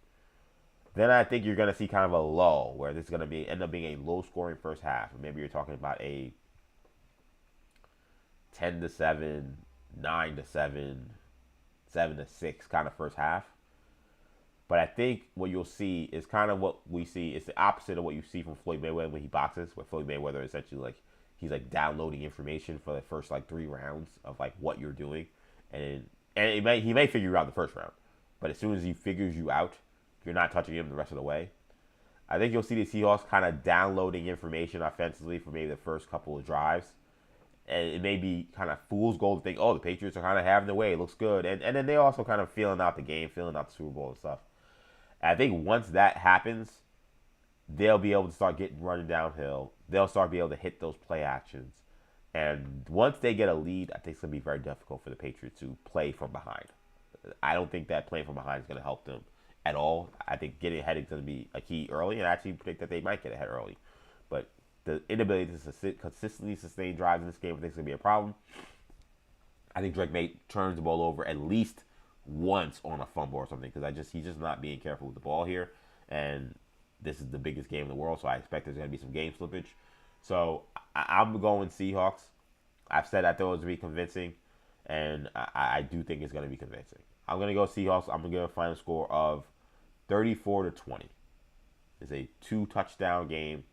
Then I think you're going to see kind of a lull where this is going to end up being a low-scoring first half. Maybe you're talking about a 10-7, 9-7, 7-6 kind of first half. But I think what you'll see is kind of what we see. It's the opposite of what you see from Floyd Mayweather when he boxes, where Floyd Mayweather essentially he's downloading information for the first 3 rounds of what you're doing, and he may figure you out the first round, but as soon as he figures you out, you're not touching him the rest of the way. I think you'll see the Seahawks kind of downloading information offensively for maybe the first couple of drives. And it may be kind of fool's gold to think, oh, the Patriots are kind of having their way. It looks good. And then they also kind of feeling out the game, feeling out the Super Bowl and stuff. And I think once that happens, they'll be able to start running downhill. They'll start being able to hit those play actions. And once they get a lead, I think it's going to be very difficult for the Patriots to play from behind. I don't think that playing from behind is going to help them at all. I think getting ahead is going to be a key early, and I actually predict that they might get ahead early. But the inability to consistently sustain drives in this game, I think, is going to be a problem. I think Drake May turns the ball over at least once on a fumble or something, because he's just not being careful with the ball here. And this is the biggest game in the world, so I expect there's going to be some game slippage. So I'm going Seahawks. I've said I thought it was going to be convincing, and I do think it's going to be convincing. I'm going to go Seahawks. I'm going to give a final score of 34-20. It's a 2-touchdown game.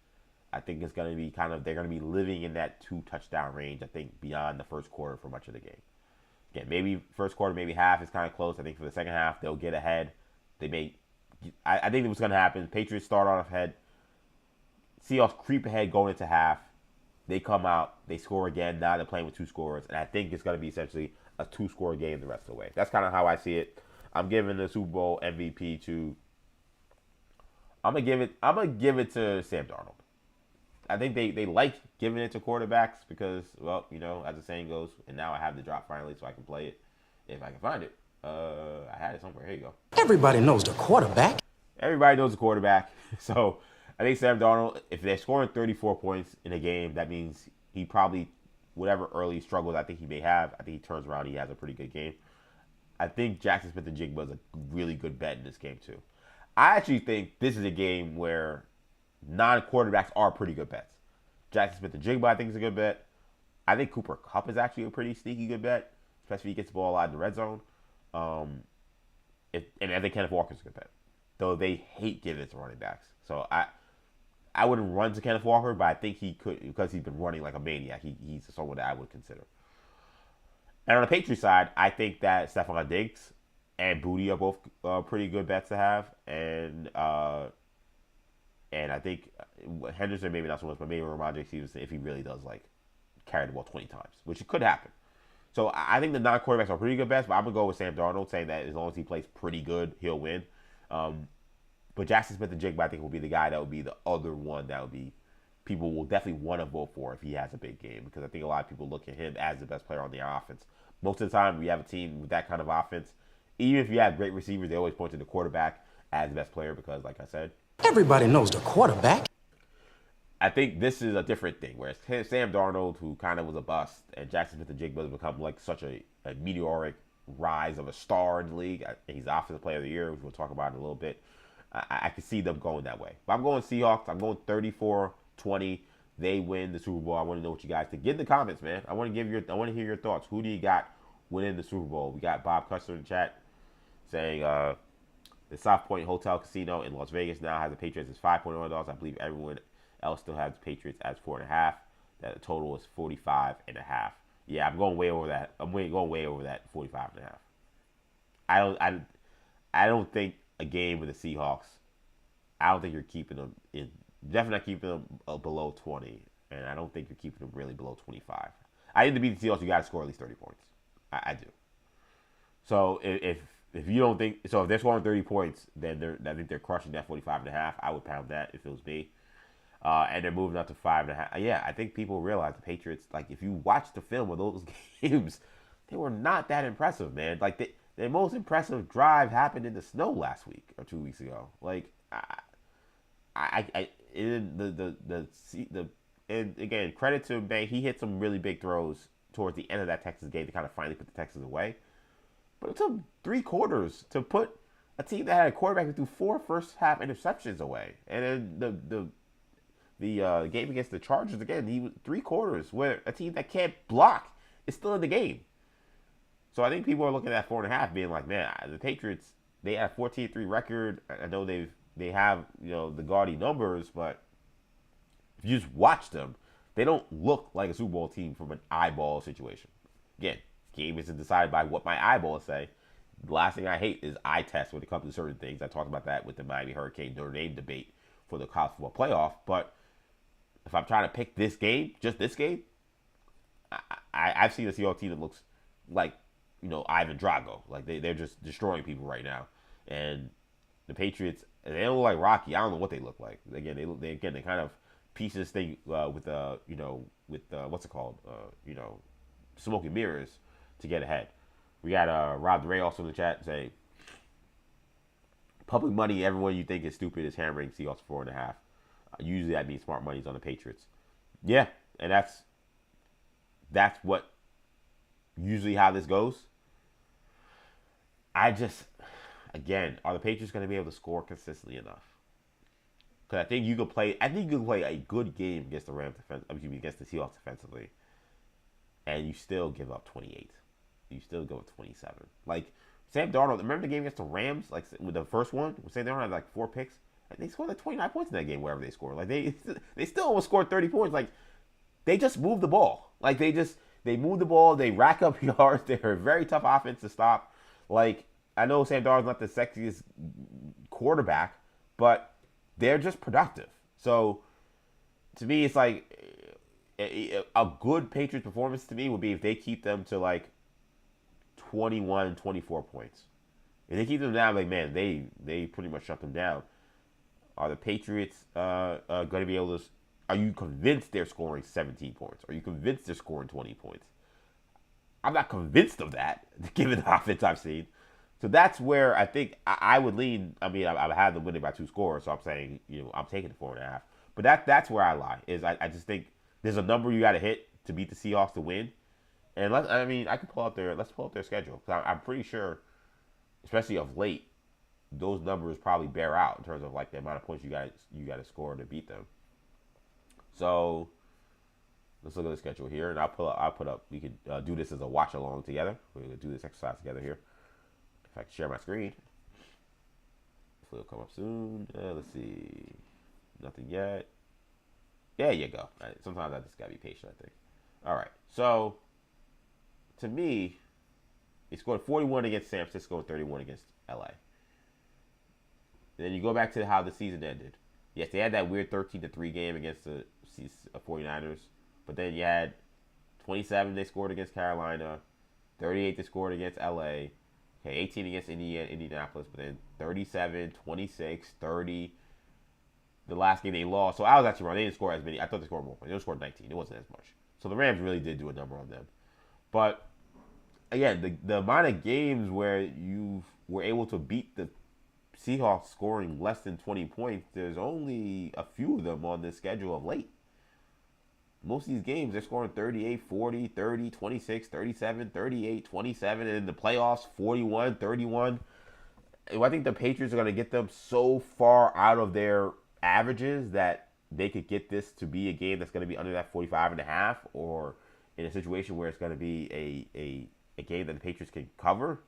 I think it's going to be they're going to be living in that 2-touchdown range, I think, beyond the first quarter for much of the game. Again, maybe first quarter, maybe half is kind of close. I think for the second half, they'll get ahead. I think what's going to happen, Patriots start off ahead. Seahawks creep ahead going into half. they come out, they score again. Now they're playing with two scorers, and I think it's going to be essentially a two-score game the rest of the way. That's kind of how I see it. I'm giving the Super Bowl MVP to. I'm gonna give it to Sam Darnold. I think they like giving it to quarterbacks because, well, as the saying goes, and now I have the drop finally, so I can play it if I can find it. I had it somewhere. Here you go. Everybody knows the quarterback. Everybody knows the quarterback. So I think Sam Darnold, if they're scoring 34 points in a game, that means he probably, whatever early struggles I think he may have, I think he turns around. He has a pretty good game. I think Jackson Smith-Njigba is a really good bet in this game too. I actually think this is a game where non-quarterbacks are pretty good bets. Jackson Smith-Njigba, I think, is a good bet. I think Cooper Kupp is actually a pretty sneaky good bet, especially if he gets the ball out in the red zone. And I think Kenneth Walker's a good bet, though they hate giving it to running backs. So I wouldn't run to Kenneth Walker, but I think he could because he's been running like a maniac. He's someone that I would consider. And on the Patriots side, I think that Stephon Diggs and Booty are both pretty good bets to have, and I think Henderson maybe not so much, but maybe Ramondre Stevenson if he really does like carry the ball 20 times, which could happen. So I think the non-quarterbacks are pretty good bets, but I'm gonna go with Sam Darnold, saying that as long as he plays pretty good, he'll win. But Jackson Smith-Njigba, I think, will be the guy that will be the other one that will be people will definitely want to vote for if he has a big game, because I think a lot of people look at him as the best player on the offense. Most of the time, we have a team with that kind of offense. Even if you have great receivers, they always point to the quarterback as the best player because, like I said, Everybody knows the quarterback. I think this is a different thing, where it's Sam Darnold, who kind of was a bust, and Jackson Smith-Njigba has become like such a meteoric rise of a star in the league. He's Offensive Player of the Year, which we'll talk about in a little bit. I can see them going that way. But I'm going Seahawks. I'm going 34-20. They win the Super Bowl. I want to know what you guys think. Get in the comments, man. I want to hear your thoughts. Who do you got winning the Super Bowl? We got Bob Custer in the chat saying the South Point Hotel Casino in Las Vegas now has the Patriots as $5.1. I believe everyone else still has the Patriots as 4.5. That the total is 45.5. Yeah, I'm going way over that. I'm going way over that 45.5. I don't think a game with the Seahawks. I don't think you're keeping them in. Definitely not keeping them below 20, and I don't think you're keeping them really below 25. I think to beat the Seahawks, you got to score at least 30 points. I do. So if you don't think so, if they're scoring 30 points, then I think they're crushing that 45.5. I would pound that if it was me. And they're moving up to 5.5. Yeah, I think people realize the Patriots. Like if you watch the film of those games, they were not that impressive, man. Like their most impressive drive happened in the snow last week or 2 weeks ago. Like and again, credit to Bay. He hit some really big throws towards the end of that Texas game to kind of finally put the Texans away. But it took 3 quarters to put a team that had a quarterback who threw 4 first-half interceptions away. And then the game against the Chargers, again, he was 3 quarters where a team that can't block is still in the game. So I think people are looking at 4.5 being like, man, the Patriots, they have a 14-3 record. I know they have, the gaudy numbers, but if you just watch them, they don't look like a Super Bowl team from an eyeball situation. Again, game isn't decided by what my eyeballs say. The last thing I hate is eye tests when it comes to certain things. I talked about that with the Miami Hurricane Notre Dame debate for the college football playoff. But if I'm trying to pick this game, just this game, I've seen a Seahawks team that looks like, Ivan Drago. Like they're just destroying people right now. And the Patriots, they don't look like Rocky. I don't know what they look like. Again, they kind of piece this thing with what's it called? Smoke and mirrors to get ahead. We got Rob DeRay also in the chat saying, public money, everyone you think is stupid is hammering Seahawks 4.5. Usually that means smart money's on the Patriots. Yeah, and that's what usually how this goes. Again, are the Patriots going to be able to score consistently enough? Because I think you could play a good game against the against the Seahawks defensively, and you still give up 28. You still go with 27. Like Sam Darnold, remember the game against the Rams? Like with the first one, Sam Darnold had like 4 picks. And they scored like 29 points in that game, wherever they scored. Like they still almost scored 30 points. Like they just moved the ball. Like they moved the ball. They rack up yards. They're a very tough offense to stop. Like I know Sam Darnold's not the sexiest quarterback, but they're just productive. So to me, it's like a good Patriots performance to me would be if they keep them to like 21, 24 points. If they keep them down, like, man, they pretty much shut them down. Are the Patriots going to be able to? Are you convinced they're scoring 17 points? Are you convinced they're scoring 20 points? I'm not convinced of that, given the offense I've seen. So that's where I think I would lean. I mean, I've had them winning by 2 scores, so I'm saying, I'm taking the 4.5. But that's where I lie. Is I just think there's a number you got to hit to beat the Seahawks to win. And I can pull out let's pull up their schedule. Because I'm pretty sure, especially of late, those numbers probably bear out in terms of like the amount of points you got to score to beat them. So let's look at the schedule here, and I'll put up. We could do this as a watch along together. We're gonna do this exercise together here. If I can share my screen, hopefully it'll come up soon. Let's see, nothing yet. There you go. Right. Sometimes I just gotta be patient, I think. All right, so to me, he scored 41 against San Francisco and 31 against LA. And then you go back to how the season ended. Yes, they had that weird 13-3 game against the 49ers. But then you had 27 they scored against Carolina, 38 they scored against LA, 18 against Indianapolis, but then 37, 26, 30. The last game they lost. So I was actually wrong. They didn't score as many. I thought they scored more points. They scored 19. It wasn't as much. So the Rams really did do a number on them. But again, the amount of games where you were able to beat the Seahawks scoring less than 20 points, there's only a few of them on this schedule of late. Most of these games, they're scoring 38, 40, 30, 26, 37, 38, 27, and in the playoffs, 41, 31. I think the Patriots are going to get them so far out of their averages that they could get this to be a game that's going to be under that 45.5, or in a situation where it's going to be a game that the Patriots can cover.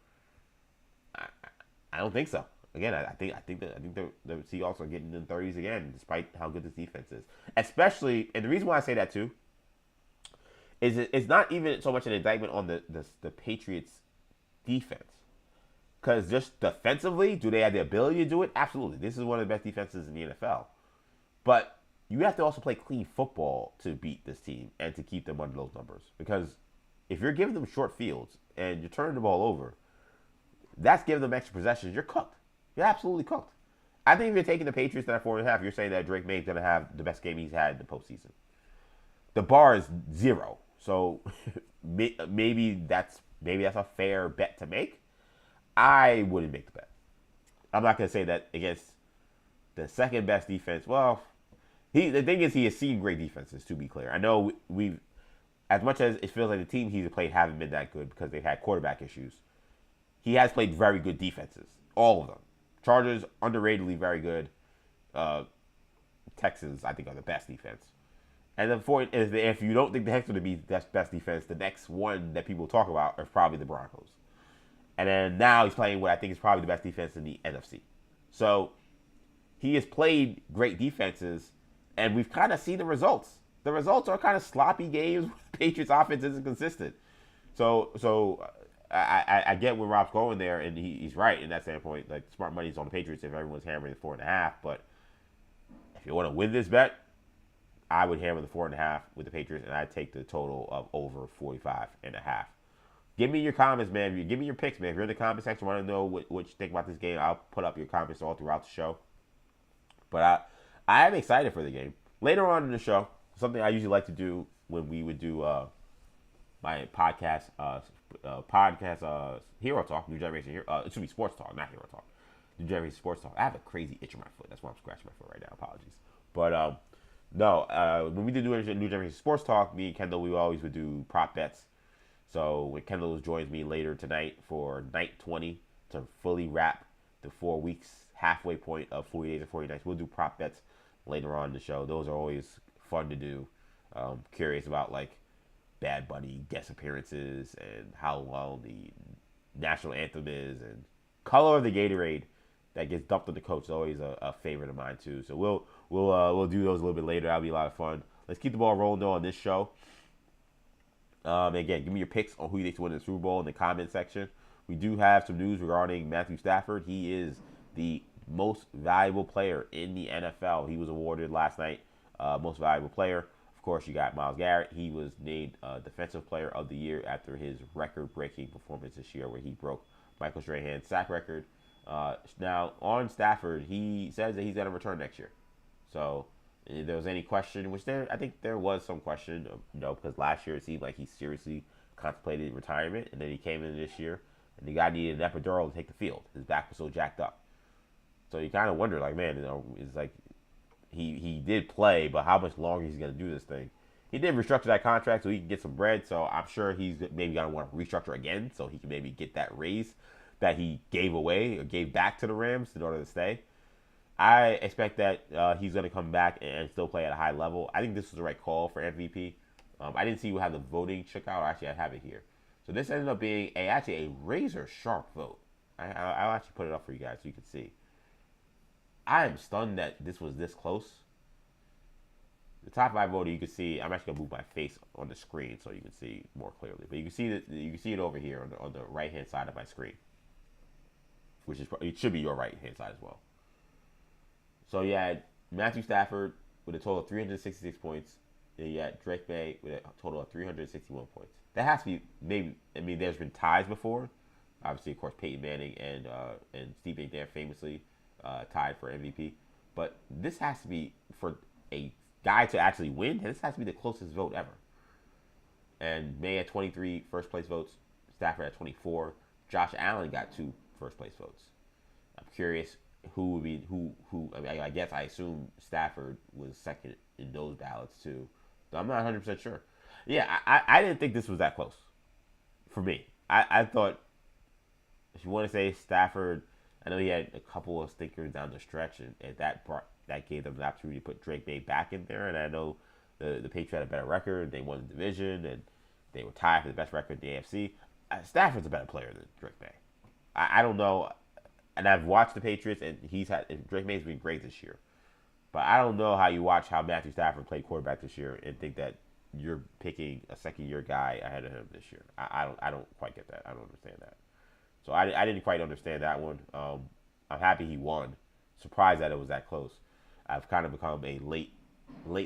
I don't think so. Again, I think the Seahawks are getting in the 30s again, despite how good this defense is. Especially, and the reason why I say that too is it's not even so much an indictment on the Patriots defense, because just defensively, do they have the ability to do it? Absolutely. This is one of the best defenses in the NFL. But you have to also play clean football to beat this team and to keep them under those numbers. Because if you're giving them short fields and you're turning the ball over, that's giving them extra possessions. You're cooked. You're absolutely cooked. I think if you're taking the Patriots at 4.5, you're saying that Drake May's going to have the best game he's had in the postseason. The bar is 0, so maybe that's a fair bet to make. I wouldn't make the bet. I'm not going to say that against the second best defense. Well, the thing is, he has seen great defenses. To be clear, I know we've, as much as it feels like the team he's played haven't been that good because they've had quarterback issues. He has played very good defenses, all of them. Chargers, underratedly very good. Texans, I think, are the best defense. And if you don't think the Texans are the best defense, the next one that people talk about are probably the Broncos. And then now he's playing what I think is probably the best defense in the NFC. So he has played great defenses, and we've kind of seen the results. The results are kind of sloppy games. Patriots offense isn't consistent. So I get where Rob's going there, and he's right in that standpoint. Like, smart money's on the Patriots if everyone's hammering the 4.5. But if you want to win this bet, I would hammer the 4.5 with the Patriots, and I'd take the total of over 45.5. Give me your comments, man. Give me your picks, man. If you're in the comment section, want to know what you think about this game, I'll put up your comments all throughout the show. But I am excited for the game. Later on in the show, something I usually like to do when we would do my podcast, Hero Talk, New Generation Hero. It should be Sports Talk, not Hero Talk. New Generation Sports Talk. I have a crazy itch in my foot. That's why I'm scratching my foot right now. Apologies. But when we did New Generation Sports Talk, me and Kendall, we always would do prop bets. So when Kendall joins me later tonight for night 20 to fully wrap the 4 weeks halfway point of 40 days and 40 nights, we'll do prop bets later on in the show. Those are always fun to do. Curious about like Bad Bunny guest appearances and how long the national anthem is, and color of the Gatorade that gets dumped on the coach is always a favorite of mine too. So we'll do those a little bit later. That'll be a lot of fun. Let's keep the ball rolling though on this show. Again, give me your picks on who you think to win the Super Bowl in the comment section. We do have some news regarding Matthew Stafford. He is the most valuable player in the NFL. He was awarded last night most valuable player. Of Of course, you got Myles Garrett. He was named Defensive Player of the Year after his record-breaking performance this year, where he broke Michael Strahan's sack record. Now, on Stafford, he says that he's going to return next year. So, if there was any question, I think there was some question, because last year it seemed like he seriously contemplated retirement, and then he came in this year, and the guy needed an epidural to take the field. His back was so jacked up. So you kind of wonder, like, man, it's like he did play, but how much longer he's going to do this thing? He did restructure that contract so he can get some bread, so I'm sure he's maybe going to want to restructure again so he can maybe get that raise that he gave away or gave back to the Rams in order to stay. I expect that he's going to come back and still play at a high level. I think this was the right call for MVP. I didn't see how the voting shook out. Actually, I have it here. So this ended up being actually a razor sharp vote. I'll actually put it up for you guys so you can see. I am stunned that this was this close. The top 5 voter, you can see. I'm actually gonna move my face on the screen so you can see more clearly. But you can see it over here on the right hand side of my screen, which is it should be your right hand side as well. So you had Matthew Stafford with a total of 366 points. And you had Drake May with a total of 361 points. That has to be maybe. I mean, there's been ties before. Obviously, of course, Peyton Manning and Steve McNair famously tied for MVP. But this has to be for a guy to actually win. This has to be the closest vote ever. And May had 23 first place votes. Stafford had 24. Josh Allen got 2 first place votes. I'm curious who would be who. I mean, I guess I assume Stafford was second in those ballots too. So I'm not 100% sure. Yeah, I didn't think this was that close for me. I thought, if you want to say Stafford, I know he had a couple of stinkers down the stretch, and that gave them the opportunity to put Drake May back in there. And I know the Patriots had a better record. They won the division, and they were tied for the best record in the AFC. Stafford's a better player than Drake May. I don't know. And I've watched the Patriots, and Drake May's been great this year. But I don't know how you watch how Matthew Stafford played quarterback this year and think that you're picking a second-year guy ahead of him this year. I don't quite get that. I don't understand that. So I didn't quite understand that one. I'm happy he won. Surprised that it was that close. I've kind of become a late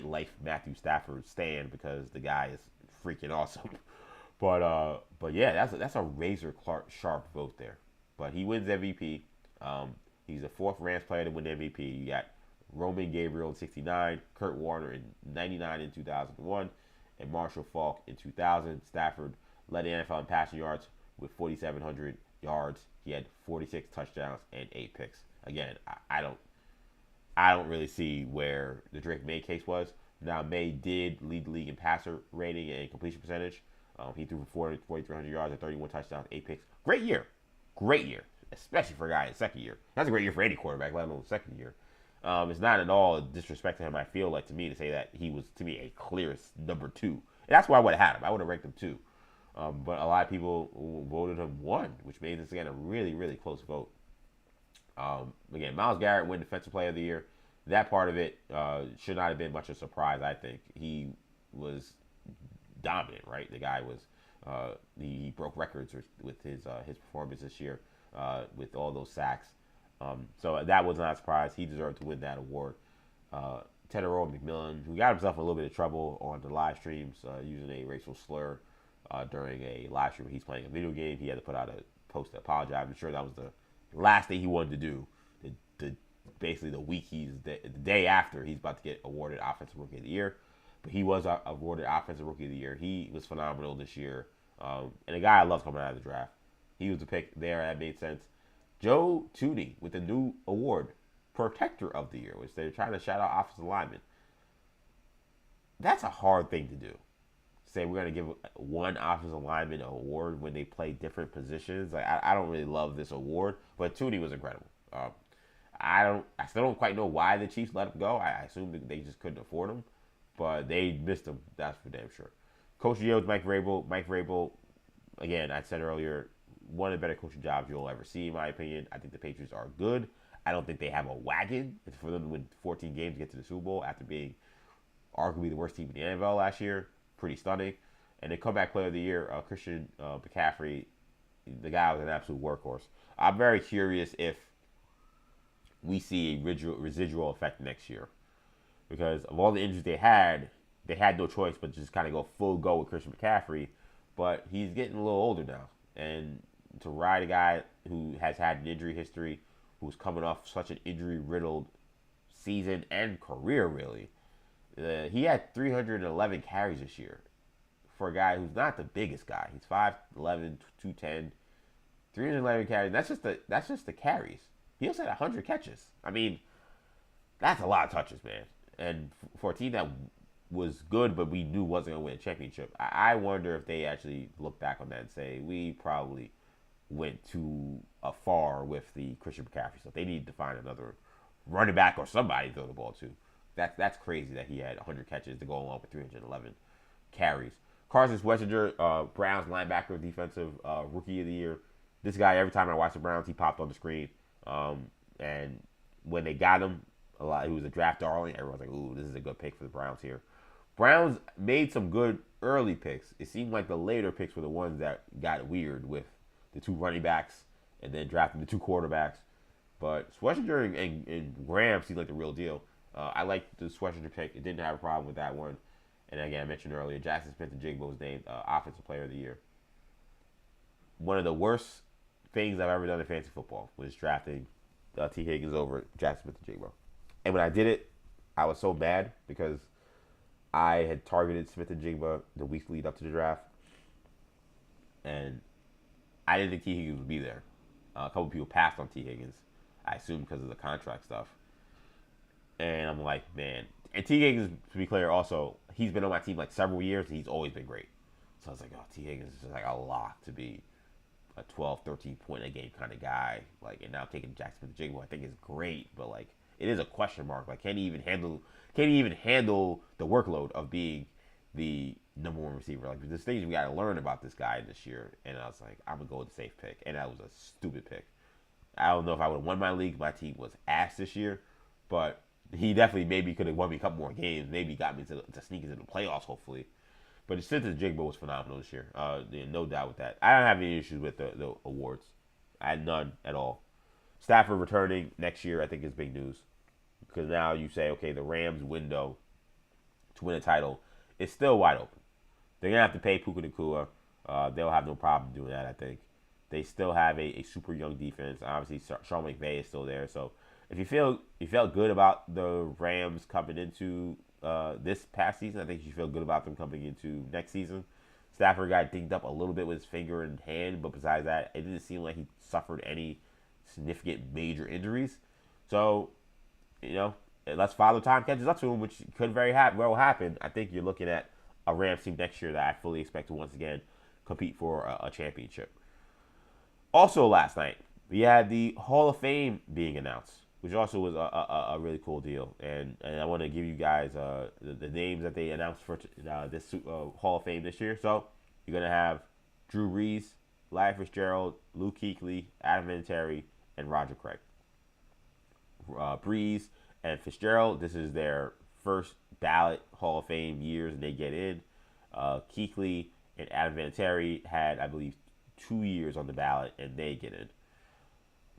life Matthew Stafford stan because the guy is freaking awesome. But yeah, that's a razor sharp vote there. But he wins MVP. He's the 4th Rams player to win MVP. You got Roman Gabriel in 69, Kurt Warner in 99 in 2001, and Marshall Faulk in 2000. Stafford led the NFL in passing yards with 4,700 yards. He had 46 touchdowns and 8 picks. Again, I don't really see where the Drake May case was. Now, May did lead the league in passer rating and completion percentage. He threw for 4,300 yards and 31 touchdowns, 8 picks. Great year, especially for a guy in second year. That's a great year for any quarterback, let alone second year. It's not at all a disrespect to him, I feel like, to me, to say that he was, to me, a clear number 2. And that's why I would have had him. I would have ranked him 2. But a lot of people voted him 1, which made this, again, a really, really close vote. Again, Myles Garrett won Defensive Player of the Year. That part of it should not have been much of a surprise, I think. He was dominant, right? The guy was, he broke records with his performance this year with all those sacks. So that was not a surprise. He deserved to win that award. Tedero McMillan, who got himself in a little bit of trouble on the live streams using a racial slur during a live stream. He's playing a video game. He had to put out a post to apologize. I'm sure that was the last thing he wanted to do. Basically, the day after he's about to get awarded Offensive Rookie of the Year. But he was awarded Offensive Rookie of the Year. He was phenomenal this year. And a guy I love coming out of the draft. He was the pick there. That made sense. Joe Tooney with a new award, Protector of the Year, which they're trying to shout out offensive linemen. That's a hard thing to do. Say we're going to give one offensive lineman an award when they play different positions. Like I don't really love this award, but Tooney was incredible. I still don't quite know why the Chiefs let him go. I assume that they just couldn't afford him, but they missed him. That's for damn sure. Coach of the Year was Mike Vrabel. Mike Vrabel, again, I said earlier, one of the better coaching jobs you'll ever see, in my opinion. I think the Patriots are good. I don't think they have a wagon. It's for them to win 14 games to get to the Super Bowl after being arguably the worst team in the NFL last year. Pretty stunning. And the comeback player of the year, Christian McCaffrey, the guy was an absolute workhorse. I'm very curious if we see a residual effect next year. Because of all the injuries they had, they had no choice but just kind of go full go with Christian McCaffrey. But he's getting a little older now, and to ride a guy who has had an injury history, who's coming off such an injury-riddled season and career, really. He had 311 carries this year for a guy who's not the biggest guy. He's 5'11", 210, 311 carries. That's just the carries. He also had 100 catches. I mean, that's a lot of touches, man. And for a team that was good, but we knew wasn't going to win a championship, I wonder if they actually look back on that and say, we probably went too far with the Christian McCaffrey stuff. They need to find another running back or somebody to throw the ball to. That's crazy that he had 100 catches to go along with 311 carries. Carson Schwarzenegger, Browns linebacker, defensive rookie of the year. This guy, every time I watch the Browns, he popped on the screen. And when they got him, he was a draft darling. Everyone's like, ooh, this is a good pick for the Browns here. Browns made some good early picks. It seemed like the later picks were the ones that got weird with the 2 running backs and then drafting the 2 quarterbacks. But Schwarzenegger and Graham seemed like the real deal. I liked the Schwarzenegger pick. It didn't have a problem with that one. And again, I mentioned earlier, Jackson Smith-Njigba was named Offensive Player of the Year. One of the worst things I've ever done in fantasy football was drafting T. Higgins over Jackson Smith-Njigba. And when I did it, I was so mad because I had targeted Smith-Njigba the weeks lead up to the draft. And I didn't think T. Higgins would be there. A couple people passed on T. Higgins, I assume because of the contract stuff. And I'm like, man. And T. Higgins, to be clear, also, he's been on my team like several years, and he's always been great. So I was like, oh, T. Higgins is just like a lock to be a 12, 13 point a game kind of guy. Like, and now taking Jackson Smith-Njigba, I think is great, but like, it is a question mark. Like, can he even handle the workload of being the number 1 receiver? Like, there's things we got to learn about this guy this year. And I was like, I'm gonna go with the safe pick, and that was a stupid pick. I don't know if I would have won my league. My team was ass this year, but he definitely maybe could have won me a couple more games. Maybe got me to sneak into the playoffs, hopefully. But Smith-Njigba was phenomenal this year. No doubt with that. I don't have any issues with the awards. I had none at all. Stafford returning next year, I think, is big news. Because now you say, okay, the Rams' window to win a title is still wide open. They're going to have to pay Puka Nacua. They'll have no problem doing that, I think. They still have a super young defense. Obviously, Sean McVay is still there. So if you felt good about the Rams coming into this past season, I think you feel good about them coming into next season. Stafford got dinged up a little bit with his finger and hand, but besides that, it didn't seem like he suffered any significant major injuries. So, unless Father Time catches up to him, which could very well happen, I think you're looking at a Rams team next year that I fully expect to once again compete for a championship. Also last night, we had the Hall of Fame being announced, which also was a really cool deal. And I want to give you guys the names that they announced for this Hall of Fame this year. So you're going to have Drew Brees, Larry Fitzgerald, Luke Kuechly, Adam Vinatieri, and Roger Craig. Brees and Fitzgerald, this is their first ballot Hall of Fame years, and they get in. Kuechly and Adam Vinatieri had, I believe, 2 years on the ballot, and they get in.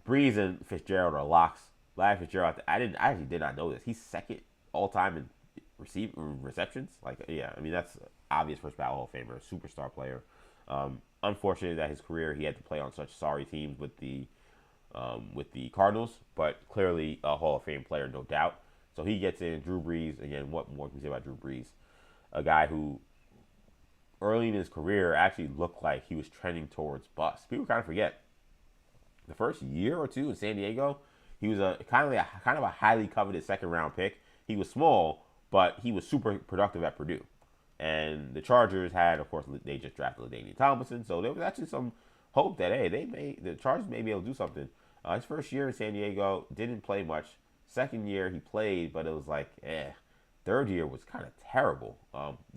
Brees and Fitzgerald are locks. Larry Fitzgerald, I actually did not know this. He's second all time in receptions. Like, yeah, I mean that's obvious first ballot Hall of Famer, superstar player. Unfortunately, that his career he had to play on such sorry teams with the Cardinals, but clearly a Hall of Fame player, no doubt. So he gets in. Drew Brees, again, what more can you say about Drew Brees? A guy who early in his career actually looked like he was trending towards bust. People kind of forget. The first year or two in San Diego, he was a kind of a highly coveted second round pick. He was small, but he was super productive at Purdue. And the Chargers had, of course, they just drafted LaDainian Tomlinson, so there was actually some hope that the Chargers may be able to do something. His first year in San Diego didn't play much. Second year he played, but it was like Third year was kind of terrible.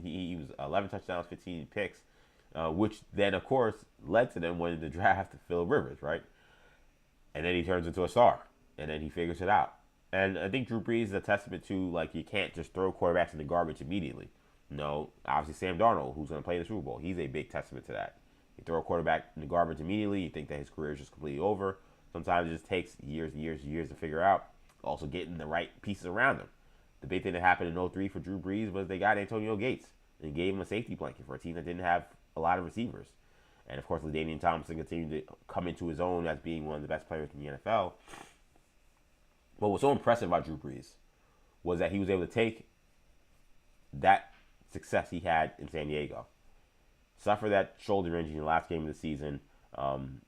He was 11 touchdowns, 15 picks, which then, of course, led to them winning the draft to Phillip Rivers, right? And then he turns into a star, and then he figures it out. And I think Drew Brees is a testament to, like, you can't just throw quarterbacks in the garbage immediately. No, obviously Sam Darnold, who's going to play the Super Bowl, he's a big testament to that. You throw a quarterback in the garbage immediately, you think that his career is just completely over. Sometimes it just takes years and years and years to figure out. Also getting the right pieces around him. The big thing that happened in 03 for Drew Brees was they got Antonio Gates and gave him a safety blanket for a team that didn't have a lot of receivers. And, of course, LaDainian Tomlinson continued to come into his own as being one of the best players in the NFL. What was so impressive about Drew Brees was that he was able to take that success he had in San Diego, suffer that shoulder injury in the last game of the season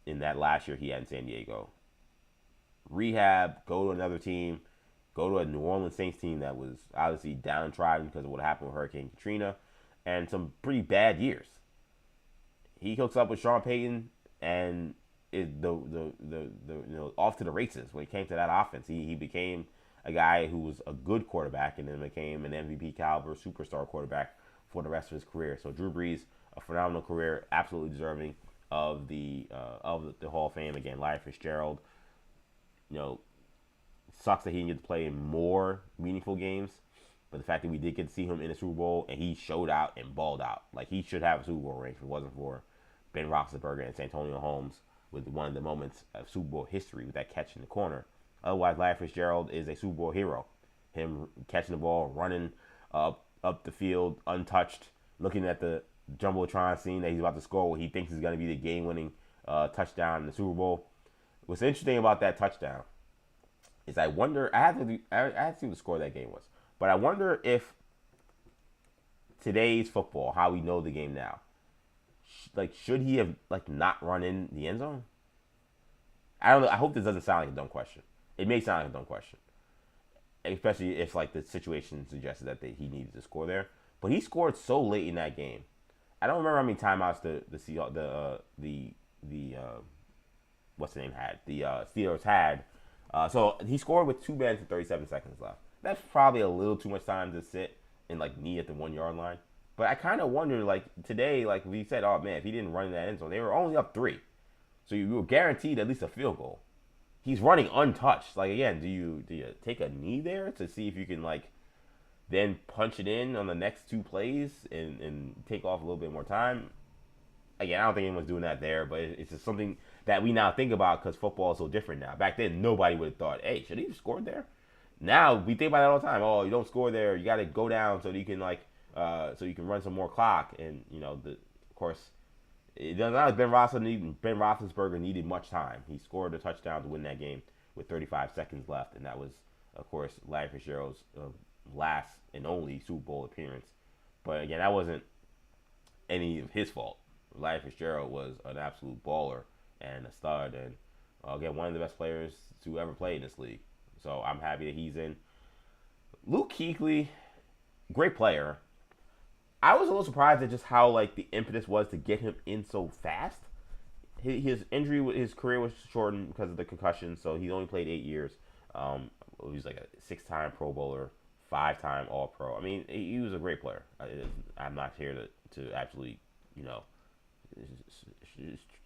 in that last year he had in San Diego, rehab, go to another team, go to a New Orleans Saints team that was obviously downtrodden because of what happened with Hurricane Katrina, and some pretty bad years. He hooks up with Sean Payton and is off to the races when it came to that offense. He became a guy who was a good quarterback and then became an MVP caliber superstar quarterback for the rest of his career. So Drew Brees, a phenomenal career, absolutely deserving of the Hall of Fame. Again, Larry Fitzgerald, sucks that he didn't get to play in more meaningful games, but the fact that we did get to see him in a Super Bowl and he showed out and balled out, like he should have a Super Bowl ring if it wasn't for Ben Roethlisberger and Santonio Holmes with one of the moments of Super Bowl history with that catch in the corner. Otherwise, Larry Fitzgerald is a Super Bowl hero. Him catching the ball, running up the field untouched, looking at the Jumbotron scene that he's about to score, what he thinks is going to be the game-winning touchdown in the Super Bowl. What's interesting about that touchdown is I wonder, I had to see what the score of that game was, but I wonder if today's football, how we know the game now, should he have not run in the end zone? I don't know. I hope this doesn't sound like a dumb question. It may sound like a dumb question, especially if the situation suggested that he needed to score there. But he scored so late in that game. I don't remember how many timeouts the what's the name had, the Steelers had. So he scored with 2 minutes and 37 seconds left. That's probably a little too much time to sit and knee at the 1 yard line. But I kind of wonder, today, we said, oh man, if he didn't run in that end zone, they were only up 3, so you were guaranteed at least a field goal. He's running untouched. Again, do you take a knee there to see if you can then punch it in on the next 2 plays and take off a little bit more time? Again, I don't think anyone's doing that there, but it's just something that we now think about because football is so different now. Back then, nobody would have thought, hey, should he have scored there? Now we think about it all the time. Oh, you don't score there, you got to go down so that you can so you can run some more clock. And of course, it doesn't like Ben Roethlisberger needed much time. He scored a touchdown to win that game with 35 seconds left, and that was, of course, Larry Fitzgerald's last and only Super Bowl appearance. But again, that wasn't any of his fault. Larry Fitzgerald was an absolute baller and a stud, and again, one of the best players to ever play in this league. So I'm happy that he's in. Luke Kuechly, great player. I was a little surprised at just how the impetus was to get him in so fast. His career was shortened because of the concussion, so he only played 8 years. He was a 6-time Pro Bowler, 5-time All-Pro. I mean, he was a great player. I'm not here to absolutely,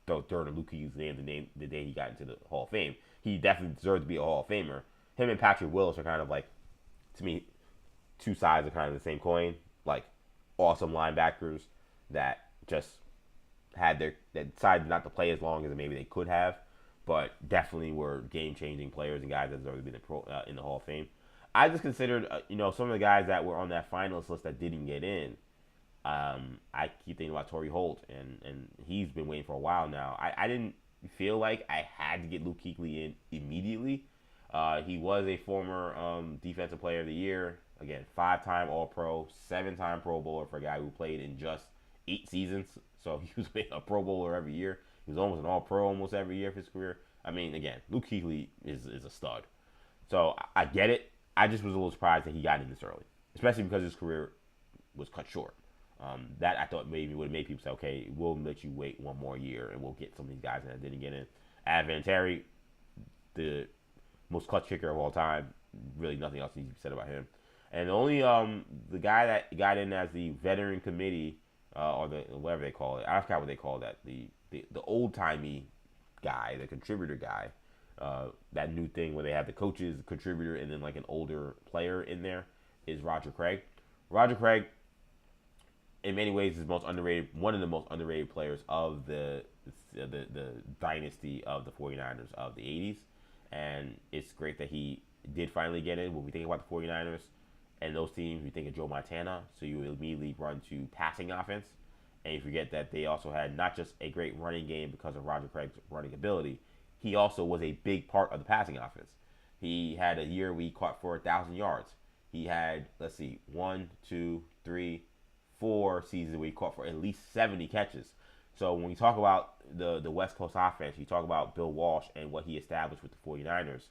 throw Luke Kuechly's name the day he got into the Hall of Fame. He definitely deserved to be a Hall of Famer. Him and Patrick Willis are kind of to me, 2 sides of kind of the same coin. Awesome linebackers that just that decided not to play as long as maybe they could have, but definitely were game-changing players and guys that deserve to be in the Hall of Fame. I just considered, some of the guys that were on that finalist list that didn't get in. I keep thinking about Torrey Holt, and he's been waiting for a while now. I didn't feel like I had to get Luke Kuechly in immediately. He was a former Defensive Player of the Year. Again, 5-time All-Pro, 7-time Pro Bowler for a guy who played in just 8 seasons. So he was a Pro Bowler every year. He was almost an All-Pro almost every year of his career. I mean, again, Luke Kuechly is a stud. So I get it. I just was a little surprised that he got in this early, especially because his career was cut short. That I thought maybe would have made people say, okay, we'll let you wait 1 more year and we'll get some of these guys that didn't get in. Adam Vinatieri, the most clutch kicker of all time. Really nothing else needs to be said about him. And the only the guy that got in as the veteran committee or the whatever they call it, I forgot what they call that, the old timey guy, the contributor guy, that new thing where they have the coaches, the contributor, and then an older player in there, is Roger Craig. Roger Craig, in many ways, is one of the most underrated players of the dynasty of the 49ers of the 80s. And it's great that he did finally get in. When we think about the 49ers, And those teams, you think of Joe Montana, so you immediately run to passing offense. And you forget that they also had not just a great running game because of Roger Craig's running ability, he also was a big part of the passing offense. He had a year where he caught for 1,000 yards. He had, let's see, 1, 2, 3, 4 seasons where he caught for at least 70 catches. So when we talk about the West Coast offense, you talk about Bill Walsh and what he established with the 49ers.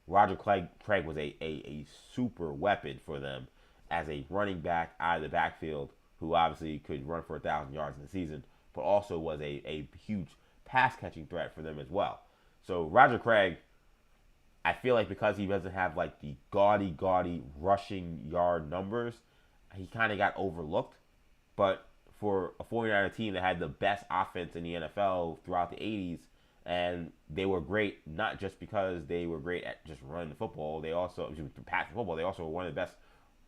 Roger Craig was a super weapon for them as a running back out of the backfield who obviously could run for 1,000 yards in the season, but also was a huge pass catching threat for them as well. So Roger Craig, I feel like because he doesn't have like the gaudy rushing yard numbers, he kind of got overlooked. But for a 49er team that had the best offense in the NFL throughout the 80s, and they were great not just because they were great at just running the football, they also passing football. They also were one of the best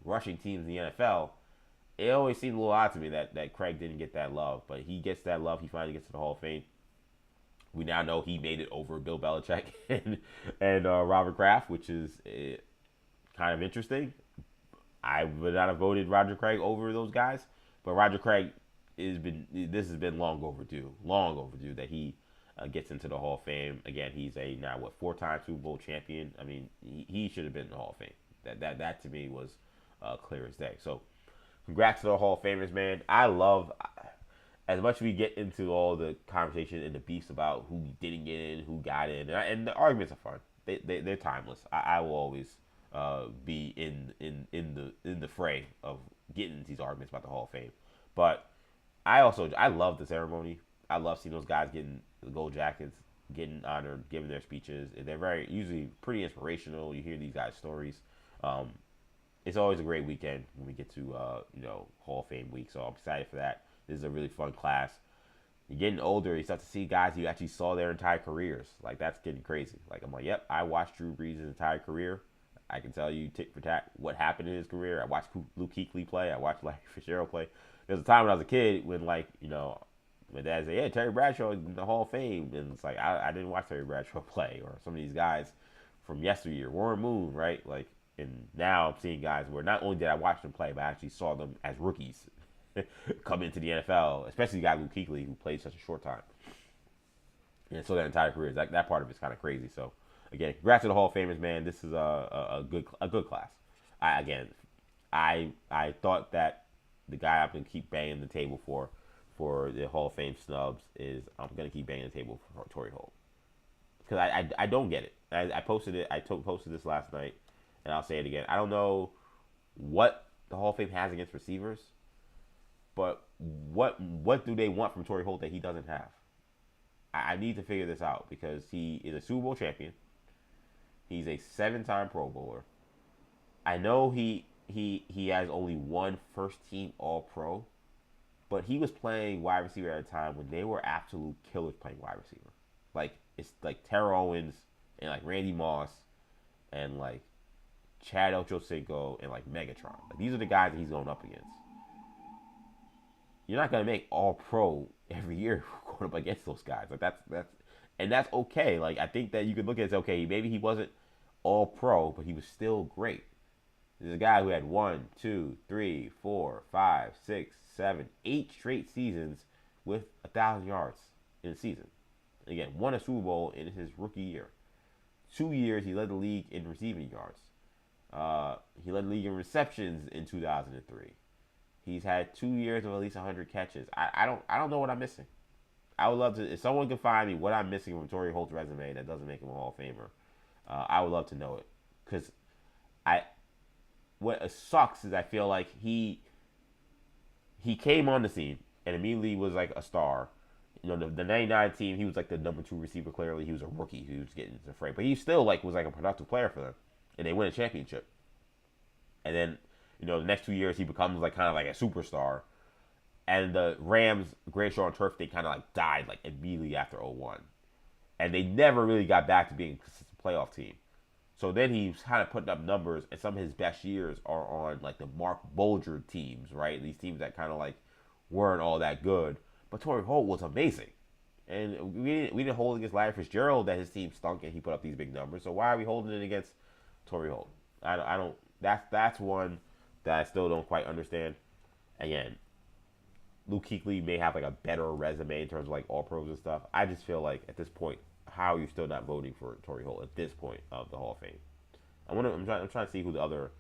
rushing teams in the NFL. It always seemed a little odd to me that Craig didn't get that love, but he gets that love. He finally gets to the Hall of Fame. We now know he made it over Bill Belichick and Robert Kraft, which is kind of interesting. I would not have voted Roger Craig over those guys, but Roger Craig this has been long overdue that he gets into the Hall of Fame. Again, he's a now 4-time Super Bowl champion. I mean, he should have been in the Hall of Fame. That to me was clear as day. So, congrats to the Hall of Famers, man. I love, as much as we get into all the conversation and the beefs about who didn't get in, who got in, and the arguments are fun. They're timeless. I will always be in the fray of getting into these arguments about the Hall of Fame. But I love the ceremony. I love seeing those guys getting the gold jackets, getting honored, giving their speeches. They're usually pretty inspirational. You hear these guys' stories. It's always a great weekend when we get to Hall of Fame week. So I'm excited for that. This is a really fun class. You're getting older. You start to see guys you actually saw their entire careers. Like, that's getting crazy. Like, I'm like, yep, I watched Drew Brees' entire career. I can tell you tick for tack what happened in his career. I watched Luke Kuechly play. I watched Larry Fitzgerald play. There was a time when I was a kid when, my dad said, yeah, Terry Bradshaw is in the Hall of Fame. And it's like, I didn't watch Terry Bradshaw play. Or some of these guys from yesteryear. Warren Moon, right? Like, and now I'm seeing guys where not only did I watch them play, but I actually saw them as rookies come into the NFL, especially the guy Luke Kuechly, who played such a short time. And so that entire career, that part of it's kind of crazy. So, again, congrats to the Hall of Famers, man. This is a good class. I thought that the guy I'm going to keep banging the table for the Hall of Fame snubs is I'm going to keep banging the table for Torrey Holt. Because I don't get it. I posted it. I posted this last night, and I'll say it again. I don't know what the Hall of Fame has against receivers, but what do they want from Torrey Holt that he doesn't have? I need to figure this out because he is a Super Bowl champion. He's a 7-time Pro Bowler. I know he has only one first-team All-Pro, but he was playing wide receiver at a time when they were absolute killers playing wide receiver. Like, it's like Terrell Owens and like Randy Moss and like Chad Ochocinco and like Megatron. Like, these are the guys that he's going up against. You're not gonna make All-Pro every year going up against those guys. Like, that's okay. Like, I think that you could look at it and say, okay, maybe he wasn't All-Pro, but he was still great. There's a guy who had 1, 2, 3, 4, 5, 6, 7, 8 straight seasons with 1,000 yards in a season. Again, won a Super Bowl in his rookie year. 2 years he led the league in receiving yards. He led the league in receptions in 2003. He's had 2 years of at least 100 catches. I don't know what I'm missing. I would love to, if someone can find me what I'm missing from Torrey Holt's resume that doesn't make him a Hall of Famer, I would love to know it. Because what sucks is I feel like he came on the scene and immediately was like a star. You know, the 99 team, he was like the number 2 receiver clearly. He was a rookie who was getting into the fray. But he still was like a productive player for them. And they win a championship. And then, the next 2 years he becomes like kind of like a superstar. And the Rams, Great on Turf, they kind of like died like immediately after 01. And they never really got back to being a consistent playoff team. So then he's kind of putting up numbers, and some of his best years are on like the Mark Bulger teams, right? These teams that kind of like weren't all that good. But Torrey Holt was amazing. And we didn't hold against Larry Fitzgerald that his team stunk and he put up these big numbers. So why are we holding it against Torrey Holt? I don't. That's one that I still don't quite understand. Again, Luke Kuechly may have like a better resume in terms of like all pros and stuff. I just feel like at this point, how are you still not voting for Torrey Holt at this point of the Hall of Fame? I'm trying to see who the other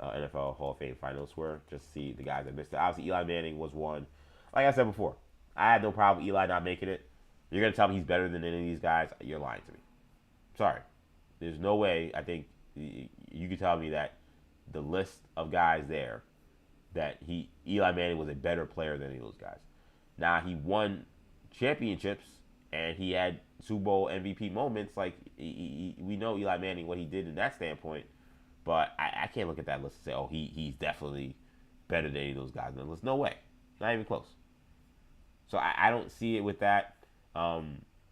NFL Hall of Fame finalists were. Just see the guys that missed it. Obviously, Eli Manning was one. Like I said before, I had no problem with Eli not making it. You're gonna tell me he's better than any of these guys? You're lying to me. Sorry. There's no way. I think you could tell me that the list of guys there, that Eli Manning was a better player than any of those guys. Now, he won championships and he had Super Bowl MVP moments. Like, we know Eli Manning, what he did in that standpoint, but I can't look at that list and say, oh, he's definitely better than any of those guys on the list. No way. Not even close. So I don't see it with that.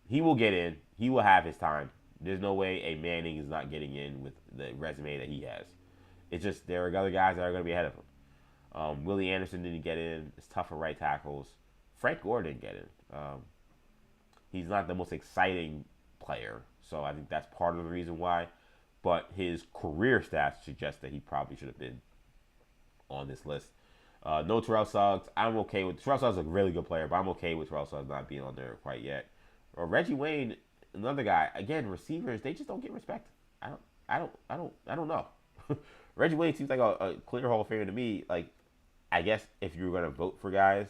He will get in. He will have his time. There's no way a Manning is not getting in with the resume that he has. It's just there are other guys that are going to be ahead of him. Willie Anderson didn't get in. It's tough for right tackles. Frank Gore didn't get in. He's not the most exciting player, so I think that's part of the reason why. But his career stats suggest that he probably should have been on this list. No Terrell Suggs. I'm okay with Terrell Suggs. Is a really good player, but I'm okay with Terrell Suggs not being on there quite yet. Reggie Wayne, another guy. Again, receivers, they just don't get respect. I don't know. Reggie Wayne seems like a clear Hall of Famer to me. Like, I guess if you were gonna vote for guys,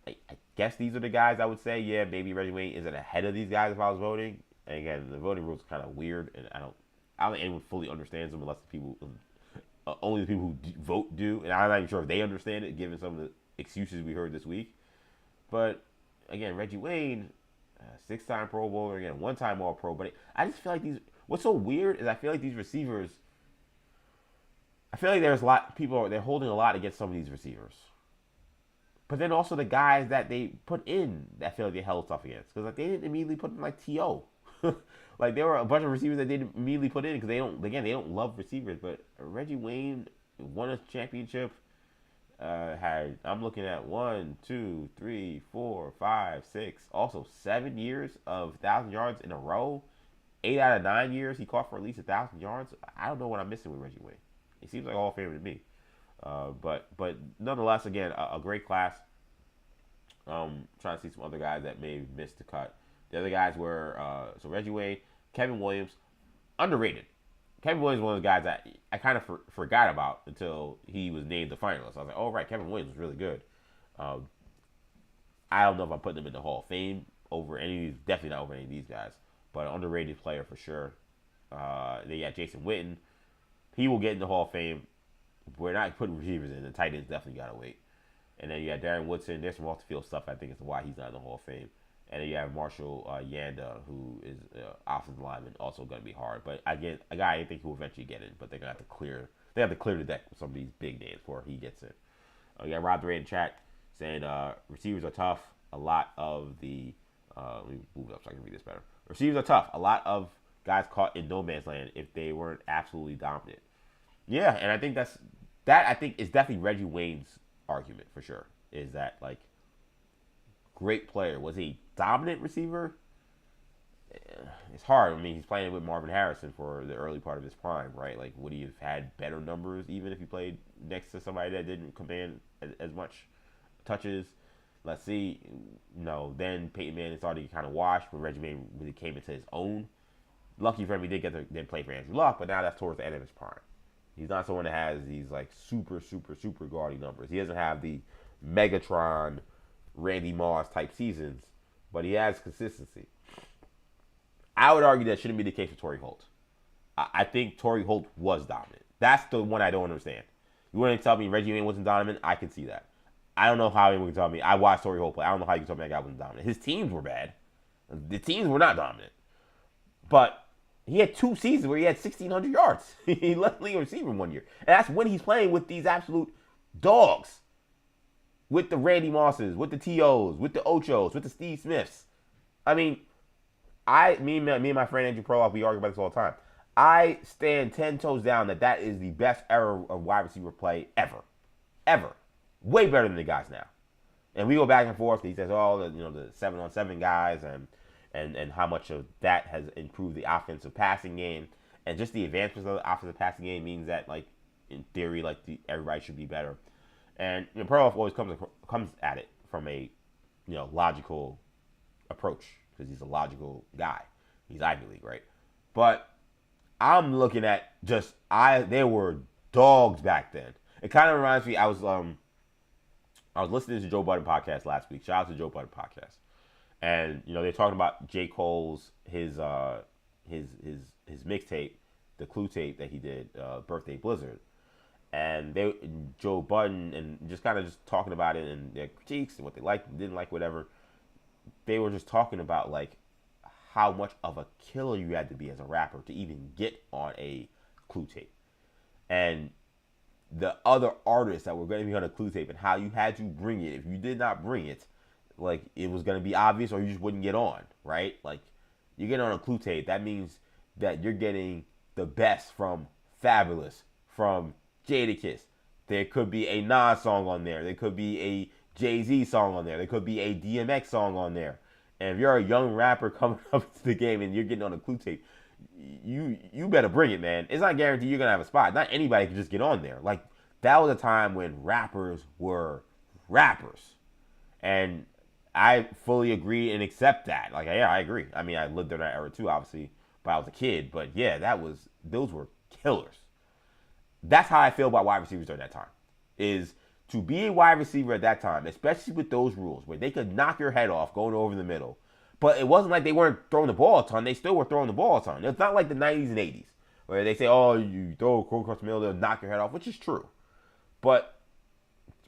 I guess these are the guys I would say. Yeah, maybe Reggie Wayne isn't ahead of these guys if I was voting. And again, the voting rules are kind of weird, and I don't think anyone fully understands them unless the people, only the people who vote do. And I'm not even sure if they understand it, given some of the excuses we heard this week. But again, Reggie Wayne, 6-time Pro Bowler, again, 1-time All Pro. But I just feel like these. What's so weird is I feel like these receivers. I feel like there's a lot people they're holding a lot against some of these receivers. But then also the guys that they put in that feel like they held stuff against, because like they didn't immediately put in like T.O. Like there were a bunch of receivers that they didn't immediately put in because they don't love receivers. But Reggie Wayne won a championship. I'm looking at 1, 2, 3, 4, 5, 6, also 7 years of 1,000 yards in a row. 8 out of 9 years he caught for at least 1,000 yards. I don't know what I'm missing with Reggie Wayne. He seems like a Hall of Famer to me. But nonetheless, again, a great class. Trying to see some other guys that may have missed the cut. The other guys were so Reggie Wayne, Kevin Williams, underrated. Kevin Williams was one of the guys that I kind of forgot about until he was named the finalist. I was like, oh, right, Kevin Williams was really good. I don't know if I'm putting him in the Hall of Fame over any of these, definitely not over any of these guys, but an underrated player for sure. Then you got Jason Witten. He will get in the Hall of Fame. We're not putting receivers in. The tight ends definitely got to wait. And then you got Darren Woodson. There's some off-the-field stuff, I think, is why he's not in the Hall of Fame. And then you have Marshall Yanda, who is offensive lineman, also going to be hard. But again, a guy I think who will eventually get in, but they're going to have to clear. They have to clear the deck with some of these big names before he gets in. You got Rob Ray in chat saying receivers are tough. A lot of the let me move it up so I can read this better. Receivers are tough. A lot of guys caught in no man's land if they weren't absolutely dominant. Yeah, and I think I think is definitely Reggie Wayne's argument for sure. Is that like great player? Was he dominant receiver? It's hard. I mean, he's playing with Marvin Harrison for the early part of his prime, right? Like, would he have had better numbers even if he played next to somebody that didn't command as much touches? Let's see. No, then Peyton Manning started to kind of wash when Reggie Wayne really came into his own. Lucky for him, he did get to play for Andrew Luck, but now that's towards the end of his prime. He's not someone that has these like super gaudy numbers. He doesn't have the Megatron, Randy Moss type seasons, but he has consistency. I would argue that shouldn't be the case with Torrey Holt. I think Torrey Holt was dominant. That's the one I don't understand. You want to tell me Reggie Wayne wasn't dominant? I can see that. I don't know how anyone can tell me. I watched Torrey Holt play. I don't know how you can tell me that guy wasn't dominant. His teams were bad. The teams were not dominant. But he had 2 seasons where he had 1,600 yards. He led the league receiver 1 year. And that's when he's playing with these absolute dogs. With the Randy Mosses, with the T.O.s, with the Ochos, with the Steve Smiths. I mean, me and my friend Andrew Proloff, we argue about this all the time. I stand 10 toes down that is the best era of wide receiver play ever. Ever. Way better than the guys now. And we go back and forth. He says, the 7-on-7 guys and how much of that has improved the offensive passing game. And just the advancements of the offensive passing game means that, like, in theory, like everybody should be better. And Perloff always comes at it from a logical approach because he's a logical guy. He's Ivy League, right? But I'm looking at they were dogs back then. It kind of reminds me. I was listening to Joe Budden podcast last week. Shout out to Joe Budden podcast, and they're talking about J. Cole's his mixtape, the Clue tape that he did, Birthday Blizzard, and Joe Budden and just talking about it and their critiques and what they liked and didn't like, whatever. They were just talking about like how much of a killer you had to be as a rapper to even get on a Clue tape, and the other artists that were going to be on a Clue tape and how you had to bring it. If you did not bring it, like it was going to be obvious or you just wouldn't get on, right? Like you get on a Clue tape, that means that you're getting the best from Fabulous, from Jadakiss. There could be a Nas song on there. There could be a Jay-Z song on there. There could be a DMX song on there. And if you're a young rapper coming up into the game and you're getting on a Clue tape, you better bring it, man. It's not guaranteed you're gonna have a spot. Not anybody can just get on there. Like that was a time when rappers were rappers, and I fully agree and accept that. Like, yeah, I agree. I mean, I lived during that era too, obviously, but I was a kid. But yeah, those were killers. That's how I feel about wide receivers during that time. Is to be a wide receiver at that time, especially with those rules where they could knock your head off going over the middle. But it wasn't like they weren't throwing the ball a ton. They still were throwing the ball a ton. It's not like the 90s and 80s where they say, oh, you throw a across the middle, they'll knock your head off, which is true. But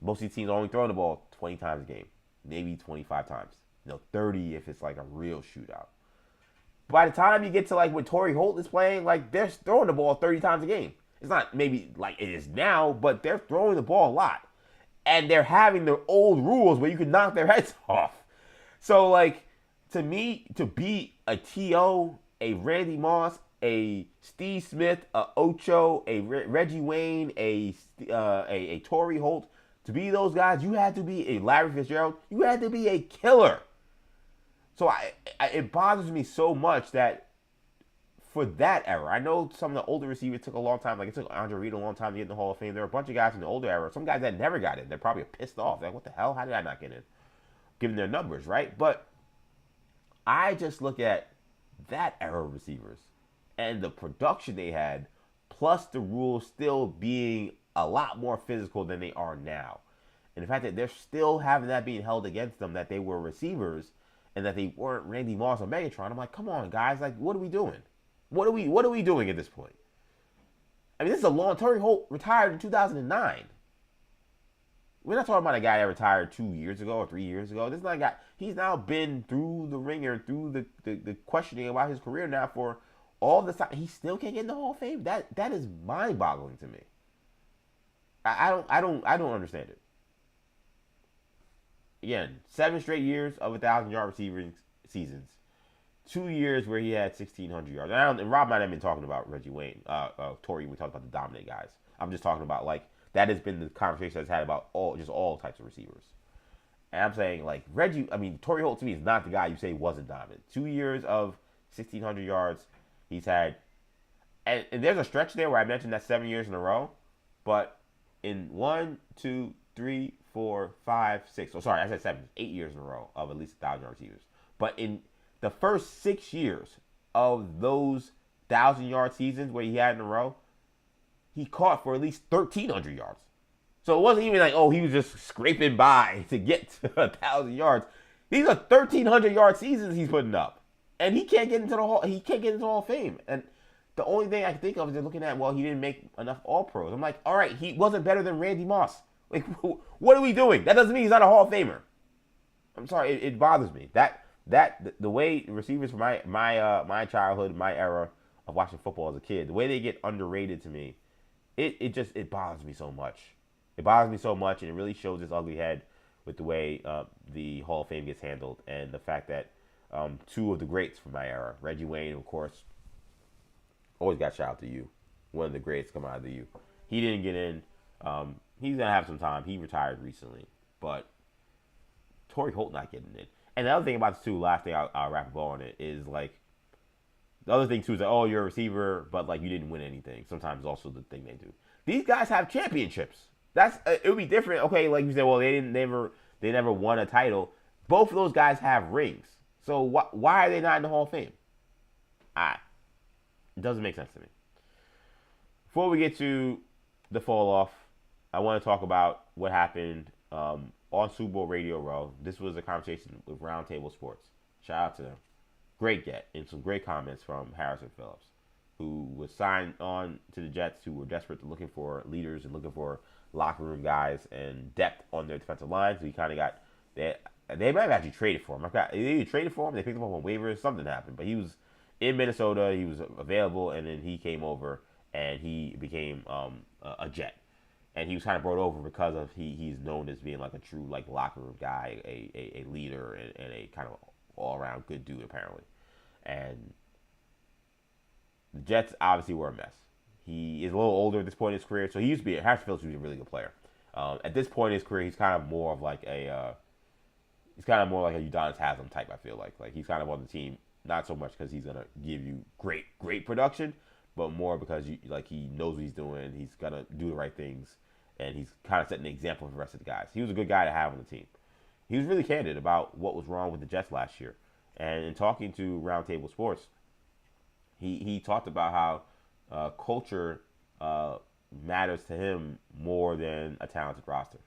most of these teams are only throwing the ball 20 times a game, maybe 25 times. 30 if it's like a real shootout. By the time you get to like when Torrey Holt is playing, like they're throwing the ball 30 times a game. It's not maybe like it is now, but they're throwing the ball a lot. And they're having their old rules where you can knock their heads off. So like, to me, to be a T.O., a Randy Moss, a Steve Smith, a Ocho, a Reggie Wayne, a Torrey Holt, to be those guys, you had to be a Larry Fitzgerald. You had to be a killer. So it bothers me so much that for that era, I know some of the older receivers took a long time. Like it took Andre Reed a long time to get in the Hall of Fame. There were a bunch of guys in the older era. Some guys that never got in. They're probably pissed off. Like, what the hell? How did I not get in? Given their numbers, right? But I just look at that era of receivers and the production they had, plus the rules still being a lot more physical than they are now. And the fact that they're still having that being held against them, that they were receivers and that they weren't Randy Moss or Megatron. I'm like, come on, guys. Like, what are we doing? What are we doing at this point? I mean, this is a long. Torrey Holt retired in 2009. We're not talking about a guy that retired 2 years ago or 3 years ago. This is not a guy. He's now been through the ringer, through the questioning about his career now for all this time. He still can't get in the Hall of Fame. That is mind-boggling to me. I don't understand it. Again, 7 straight years of 1,000-yard receiving seasons. 2 years where he had 1,600 yards. And Rob might have been talking about Reggie Wayne, Torrey. We talked about the dominant guys. I'm just talking about like that has been the conversation that's had about all types of receivers. And I'm saying like Torrey Holt to me is not the guy you say wasn't dominant. 2 years of 1,600 yards. He's had, and there's a stretch there where I mentioned that 7 years in a row, but in 1, 2, 3, 4, 5, 6. Oh, sorry, I said 7. 8 years in a row of at least 1,000-yard receivers. But in the first 6 years of those 1,000-yard seasons where he had in a row, he caught for at least 1,300 yards. So it wasn't even like, oh, he was just scraping by to get to 1,000 yards. These are 1,300-yard seasons he's putting up, and he can't get into the Hall. He can't get into the Hall of Fame. And the only thing I can think of is they're looking at, well, he didn't make enough All-Pros. I'm like, all right, he wasn't better than Randy Moss. Like, what are we doing? That doesn't mean he's not a Hall of Famer. I'm sorry, it bothers me that the way receivers from my childhood, my era of watching football as a kid, the way they get underrated to me, it bothers me so much. It bothers me so much, and it really shows its ugly head with the way the Hall of Fame gets handled, and the fact that two of the greats from my era, Reggie Wayne, of course, always got shout out to you, one of the greats come out of the U. He didn't get in. He's gonna have some time. He retired recently, but Torrey Holt not getting in. And the other thing about this too, last thing I'll wrap up on it is like the other thing too is like, oh, you're a receiver, but like you didn't win anything. Sometimes also the thing they do. These guys have championships. It would be different. Okay, like you said, well, they never won a title. Both of those guys have rings. So why are they not in the Hall of Fame? It doesn't make sense to me. Before we get to the fall off, I want to talk about what happened on Super Bowl Radio Row. This was a conversation with Roundtable Sports. Shout out to them. Great get and some great comments from Harrison Phillips, who was signed on to the Jets, who were desperate to looking for leaders and looking for locker room guys and depth on their defensive line. So he kind of got that. They might have actually traded for him. They either traded for him, they picked him up on waivers, something happened. But he was in Minnesota, he was available, and then he came over and he became a Jet. And he was kind of brought over because of he's known as being like a true like locker room guy, a leader, and a kind of all around good dude apparently. And the Jets obviously were a mess. He is a little older at this point in his career, so Harrison Phillips used to be a really good player. At this point in his career, he's kind of more of like a Udonis Haslam type. I feel like he's kind of on the team, not so much because he's gonna give you great production, but more because he knows what he's doing. He's gonna do the right things, and he's kind of setting an example for the rest of the guys. He was a good guy to have on the team. He was really candid about what was wrong with the Jets last year, and in talking to Roundtable Sports, he talked about how culture matters to him more than a talented roster.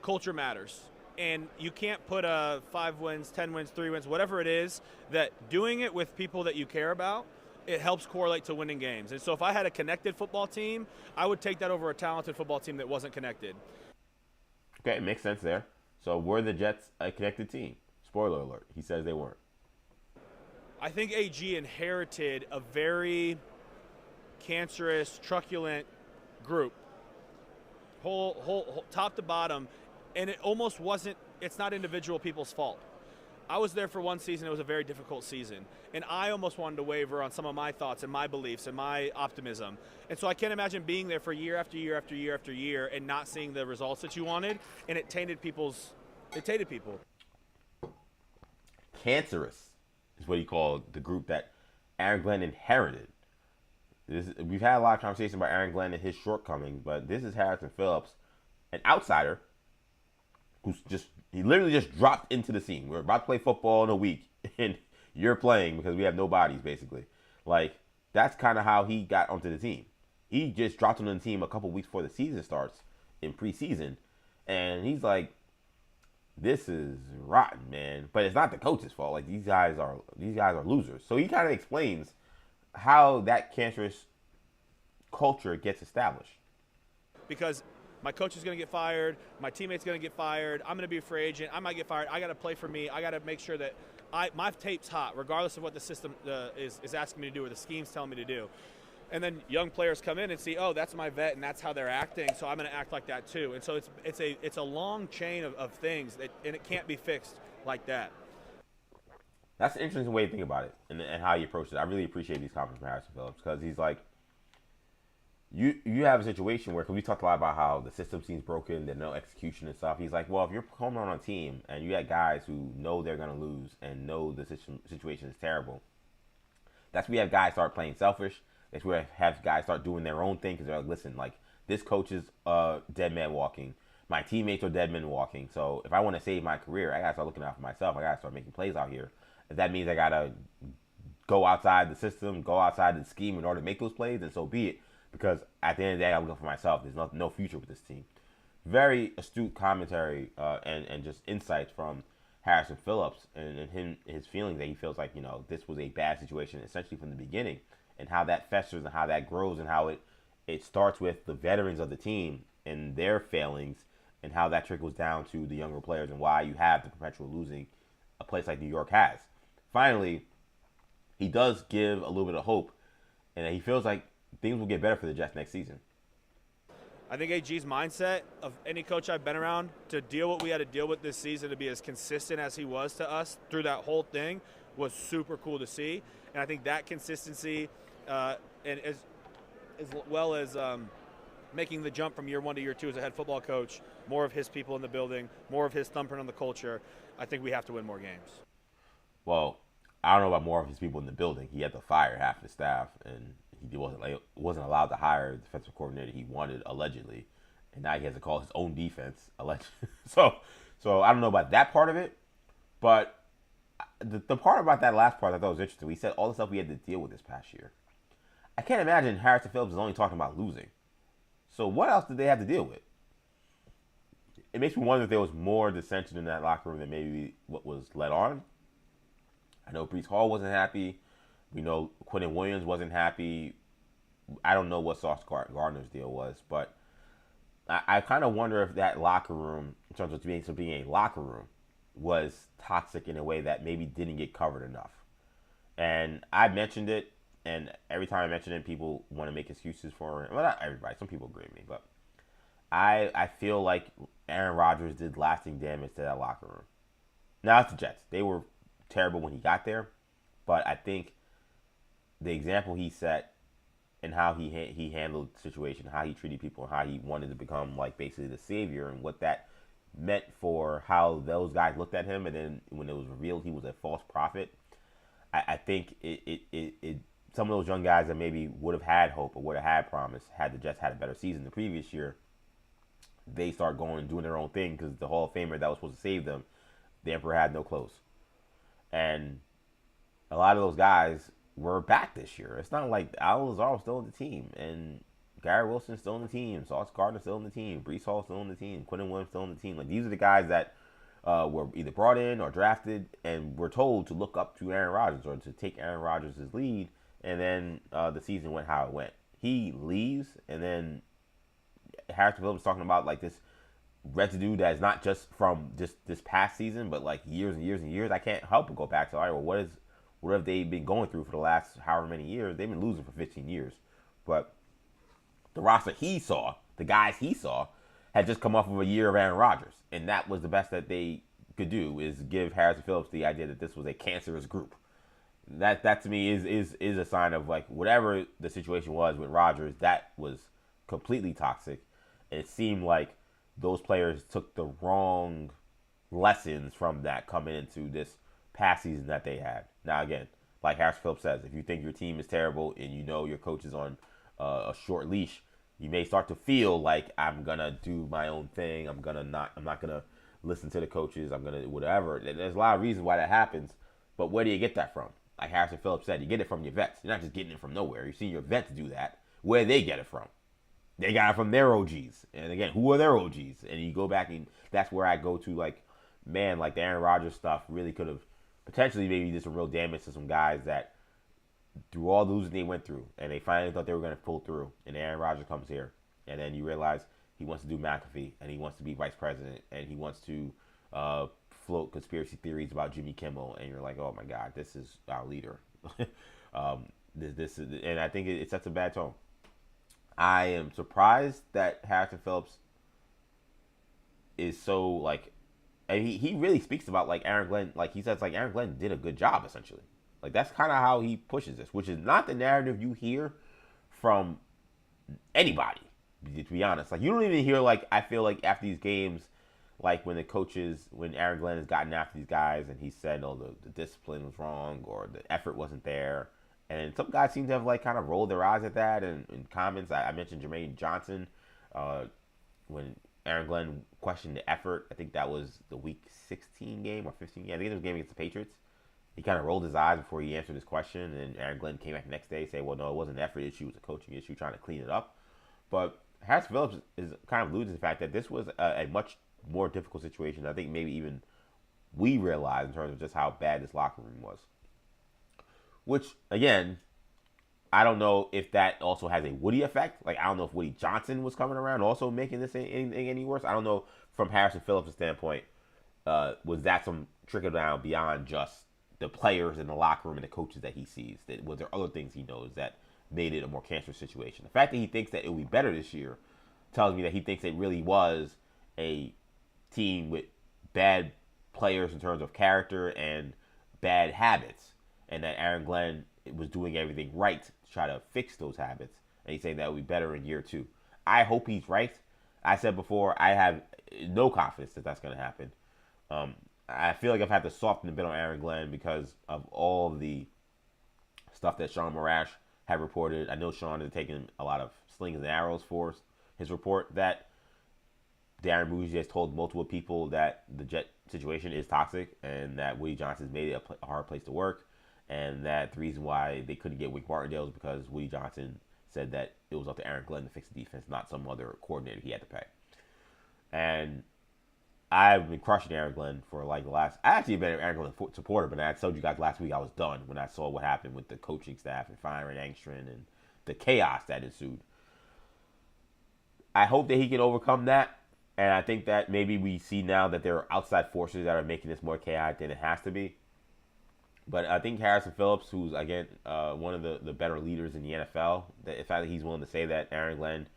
Culture matters. And you can't put 5 wins, 10 wins, 3 wins, whatever it is, that doing it with people that you care about, it helps correlate to winning games. And so if I had a connected football team, I would take that over a talented football team that wasn't connected. Okay, it makes sense there. So were the Jets a connected team? Spoiler alert, he says they weren't. I think AG inherited a very cancerous, truculent group, whole top to bottom. And it almost wasn't, it's not individual people's fault. I was there for one season, it was a very difficult season. And I almost wanted to waver on some of my thoughts and my beliefs and my optimism. And so I can't imagine being there for year after year after year after year and not seeing the results that you wanted. And it tainted people. Cancerous is what he called the group that Aaron Glenn inherited. We've had a lot of conversation about Aaron Glenn and his shortcomings, but this is Harrison Phillips, an outsider, he literally just dropped into the scene. We're about to play football in a week, and you're playing because we have no bodies, basically. Like, that's kind of how he got onto the team. He just dropped onto the team a couple weeks before the season starts in preseason, and he's like, this is rotten, man. But it's not the coach's fault. Like, these guys are losers. So he kind of explains how that cancerous culture gets established. Because my coach is going to get fired. My teammate's going to get fired. I'm going to be a free agent. I might get fired. I got to play for me. I got to make sure that my tape's hot, regardless of what the system is asking me to do or the scheme's telling me to do. And then young players come in and see, oh, that's my vet, and that's how they're acting, so I'm going to act like that too. And so it's a long chain of things, and it can't be fixed like that. That's an interesting way to think about it and how you approach it. I really appreciate these comments from Harrison Phillips because he's like, You have a situation where, because we talked a lot about how the system seems broken, there's no execution and stuff. He's like, well, if you're coming on a team and you got guys who know they're going to lose and know the situation is terrible, that's where you have guys start playing selfish. That's where you have guys start doing their own thing because they're like, listen, like, this coach is dead man walking. My teammates are dead men walking. So if I want to save my career, I got to start looking out for myself. I got to start making plays out here. If that means I got to go outside the system, go outside the scheme in order to make those plays, then so be it. Because at the end of the day, I'm looking for myself. There's no future with this team. Very astute commentary and just insights from Harrison Phillips and his feelings that he feels like, this was a bad situation essentially from the beginning, and how that festers and how that grows and how it starts with the veterans of the team and their failings and how that trickles down to the younger players and why you have the perpetual losing a place like New York has. Finally, he does give a little bit of hope, and he feels like things will get better for the Jets next season. I think AG's mindset of any coach I've been around to deal what we had to deal with this season, to be as consistent as he was to us through that whole thing, was super cool to see. And I think that consistency, and as well as making the jump from year 1 to year 2 as a head football coach, more of his people in the building, more of his thumbprint on the culture, I think we have to win more games. Well, I don't know about more of his people in the building. He had to fire half his staff, and he wasn't allowed to hire the defensive coordinator he wanted allegedly, and now he has to call his own defense allegedly. So I don't know about that part of it, but the part about that last part I thought was interesting. We said all the stuff we had to deal with this past year. I can't imagine Harrison Phillips is only talking about losing. So what else did they have to deal with? It makes me wonder if there was more dissension in that locker room than maybe what was let on. I know Breece Hall wasn't happy. We know Quentin Williams wasn't happy. I don't know what Sauce Gardner's deal was, but I kind of wonder if that locker room, in terms of being a locker room, was toxic in a way that maybe didn't get covered enough. And I mentioned it, and every time I mention it, people want to make excuses for it. Well, not everybody. Some people agree with me, but I feel like Aaron Rodgers did lasting damage to that locker room. Now, it's the Jets. They were terrible when he got there, but I think the example he set and how he handled the situation, how he treated people, how he wanted to become like basically the savior, and what that meant for how those guys looked at him, and then when it was revealed he was a false prophet, I think it some of those young guys that maybe would have had hope or would have had promise had the Jets had a better season the previous year, they start going and doing their own thing because the Hall of Famer that was supposed to save them, the Emperor had no clothes. And a lot of those guys were back this year. It's not like Al Lazar's still on the team, and Garrett Wilson's still on the team, Sauce Gardner's still on the team, Breece Hall's still on the team, Quentin Williams still on the team. Like, these are the guys that were either brought in or drafted and were told to look up to Aaron Rodgers or to take Aaron Rodgers' lead, and then the season went how it went. He leaves, and then Harrison Phillips talking about like this residue that is not just from just this past season, but like years and years and years. I can't help but go back to, all right, well, what have they been going through for the last however many years? They've been losing for 15 years. But the roster he saw, the guys he saw, had just come off of a year of Aaron Rodgers. And that was the best that they could do, is give Harrison Phillips the idea that this was a cancerous group. That to me is a sign of, like, whatever the situation was with Rodgers, that was completely toxic. And it seemed like those players took the wrong lessons from that coming into this past season that they had. Now, again, like Harrison Phillips says, if you think your team is terrible and you know your coach is on a short leash, you may start to feel like, I'm gonna do my own thing. I'm not gonna listen to the coaches. I'm gonna whatever. There's a lot of reasons why that happens, but where do you get that from? Like Harrison Phillips said, you get it from your vets. You're not just getting it from nowhere. You see your vets do that. Where they get it from? They got it from their OGs. And again, who are their OGs? And you go back, and that's where I go to, like, man, like the Aaron Rodgers stuff really could have potentially maybe did some real damage to some guys that through all the losing they went through, and they finally thought they were going to pull through, and Aaron Rodgers comes here, and then you realize he wants to do McAfee, and he wants to be vice president, and he wants to float conspiracy theories about Jimmy Kimmel, and you're like, oh my God, this is our leader. This is, and I think it sets a bad tone. I am surprised that Harrison Phillips is so, like, and he really speaks about, like, Aaron Glenn, like, he says, like, Aaron Glenn did a good job, essentially. Like, that's kind of how he pushes this, which is not the narrative you hear from anybody, to be honest. Like, you don't even hear, like, I feel like after these games, like, when Aaron Glenn has gotten after these guys and he said, oh, the discipline was wrong or the effort wasn't there. And some guys seem to have, like, kind of rolled their eyes at that. And in comments, I mentioned Jermaine Johnson when Aaron Glenn questioned the effort. I think that was the Week 16 game or 15 game. I think it was a game against the Patriots. He kind of rolled his eyes before he answered his question. And Aaron Glenn came back the next day and said, well, no, it wasn't an effort issue. It was a coaching issue, trying to clean it up. But Harrison Phillips is kind of alluding to the fact that this was a much more difficult situation than I think maybe even we realized in terms of just how bad this locker room was. Which, again, I don't know if that also has a Woody effect. Like, I don't know if Woody Johnson was coming around also making this anything any worse. I don't know from Harrison Phillips' standpoint, was that some trickle down beyond just the players in the locker room and the coaches that he sees? That was there other things he knows that made it a more cancerous situation? The fact that he thinks that it will be better this year tells me that he thinks it really was a team with bad players in terms of character and bad habits, and that Aaron Glenn was doing everything right to try to fix those habits, and he's saying that will be better in year 2. I hope he's right. I said before, I have no confidence that that's going to happen. I feel like I've had to soften a bit on Aaron Glenn because of all of the stuff that Sean Morash had reported, I know Sean has taken a lot of slings and arrows for his report, that Darren Bougie has told multiple people that the Jet situation is toxic and that Woody Johnson's made it a hard place to work, and that the reason why they couldn't get Wink Martindale is because Woody Johnson said that it was up to Aaron Glenn to fix the defense, not some other coordinator he had to pay. And I've been crushing Aaron Glenn for like the last. I actually been an Aaron Glenn supporter, but I told you guys last week I was done when I saw what happened with the coaching staff and firing Angstrom and the chaos that ensued. I hope that he can overcome that, and I think that maybe we see now that there are outside forces that are making this more chaotic than it has to be. But I think Harrison Phillips, who's again one of the better leaders in the NFL, the fact that he's willing to say that Aaron Glenn,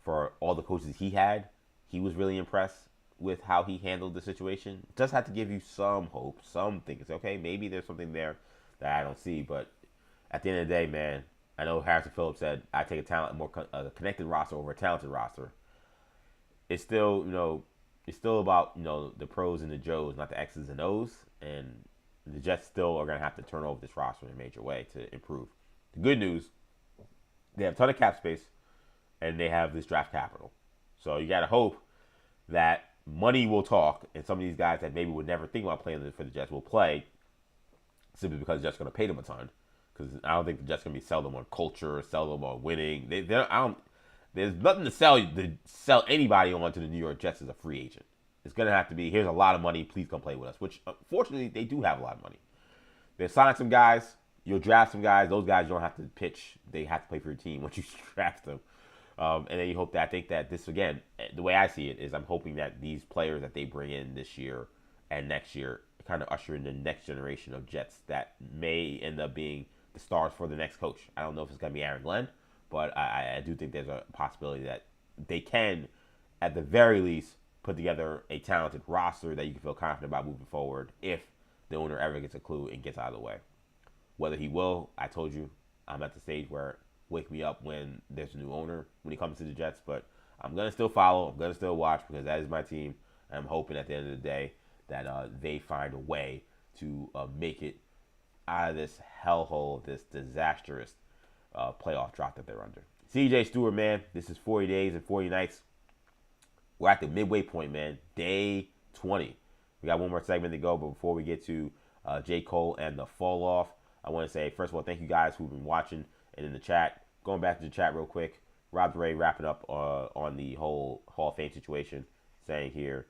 for all the coaches he had, he was really impressed with how he handled the situation. It does have to give you some hope, some things. Okay, maybe there's something there that I don't see. But at the end of the day, man, I know Harrison Phillips said, I take a connected roster over a talented roster. It's still, it's still about, the pros and the Joes, not the X's and O's. And the Jets still are going to have to turn over this roster in a major way to improve. The good news, they have a ton of cap space, and they have this draft capital. So you got to hope that money will talk, and some of these guys that maybe would never think about playing for the Jets will play simply because the Jets are going to pay them a ton. Because I don't think the Jets are going to be sell them on culture, sell them on winning. There's nothing to sell anybody on to the New York Jets as a free agent. It's going to have to be, here's a lot of money, please come play with us, which, unfortunately, they do have a lot of money. They sign some guys, you'll draft some guys. Those guys you don't have to pitch. They have to play for your team once you draft them. And then you hope that, I think that this, again, the way I see it is I'm hoping that these players that they bring in this year and next year kind of usher in the next generation of Jets that may end up being the stars for the next coach. I don't know if it's going to be Aaron Glenn, but I do think there's a possibility that they can, at the very least, put together a talented roster that you can feel confident about moving forward if the owner ever gets a clue and gets out of the way. Whether he will, I told you, I'm at the stage where wake me up when there's a new owner when he comes to the Jets, but I'm going to still follow, I'm going to still watch because that is my team. And I'm hoping at the end of the day that they find a way to make it out of this hellhole, this disastrous playoff drought that they're under. CJ Stewart, man, this is 40 days and 40 nights. We're at the midway point, man. Day 20. We got one more segment to go, but before we get to J. Cole and the fall off, I want to say, first of all, thank you guys who've been watching and in the chat. Going back to the chat real quick, Rob Ray wrapping up on the whole Hall of Fame situation, saying here,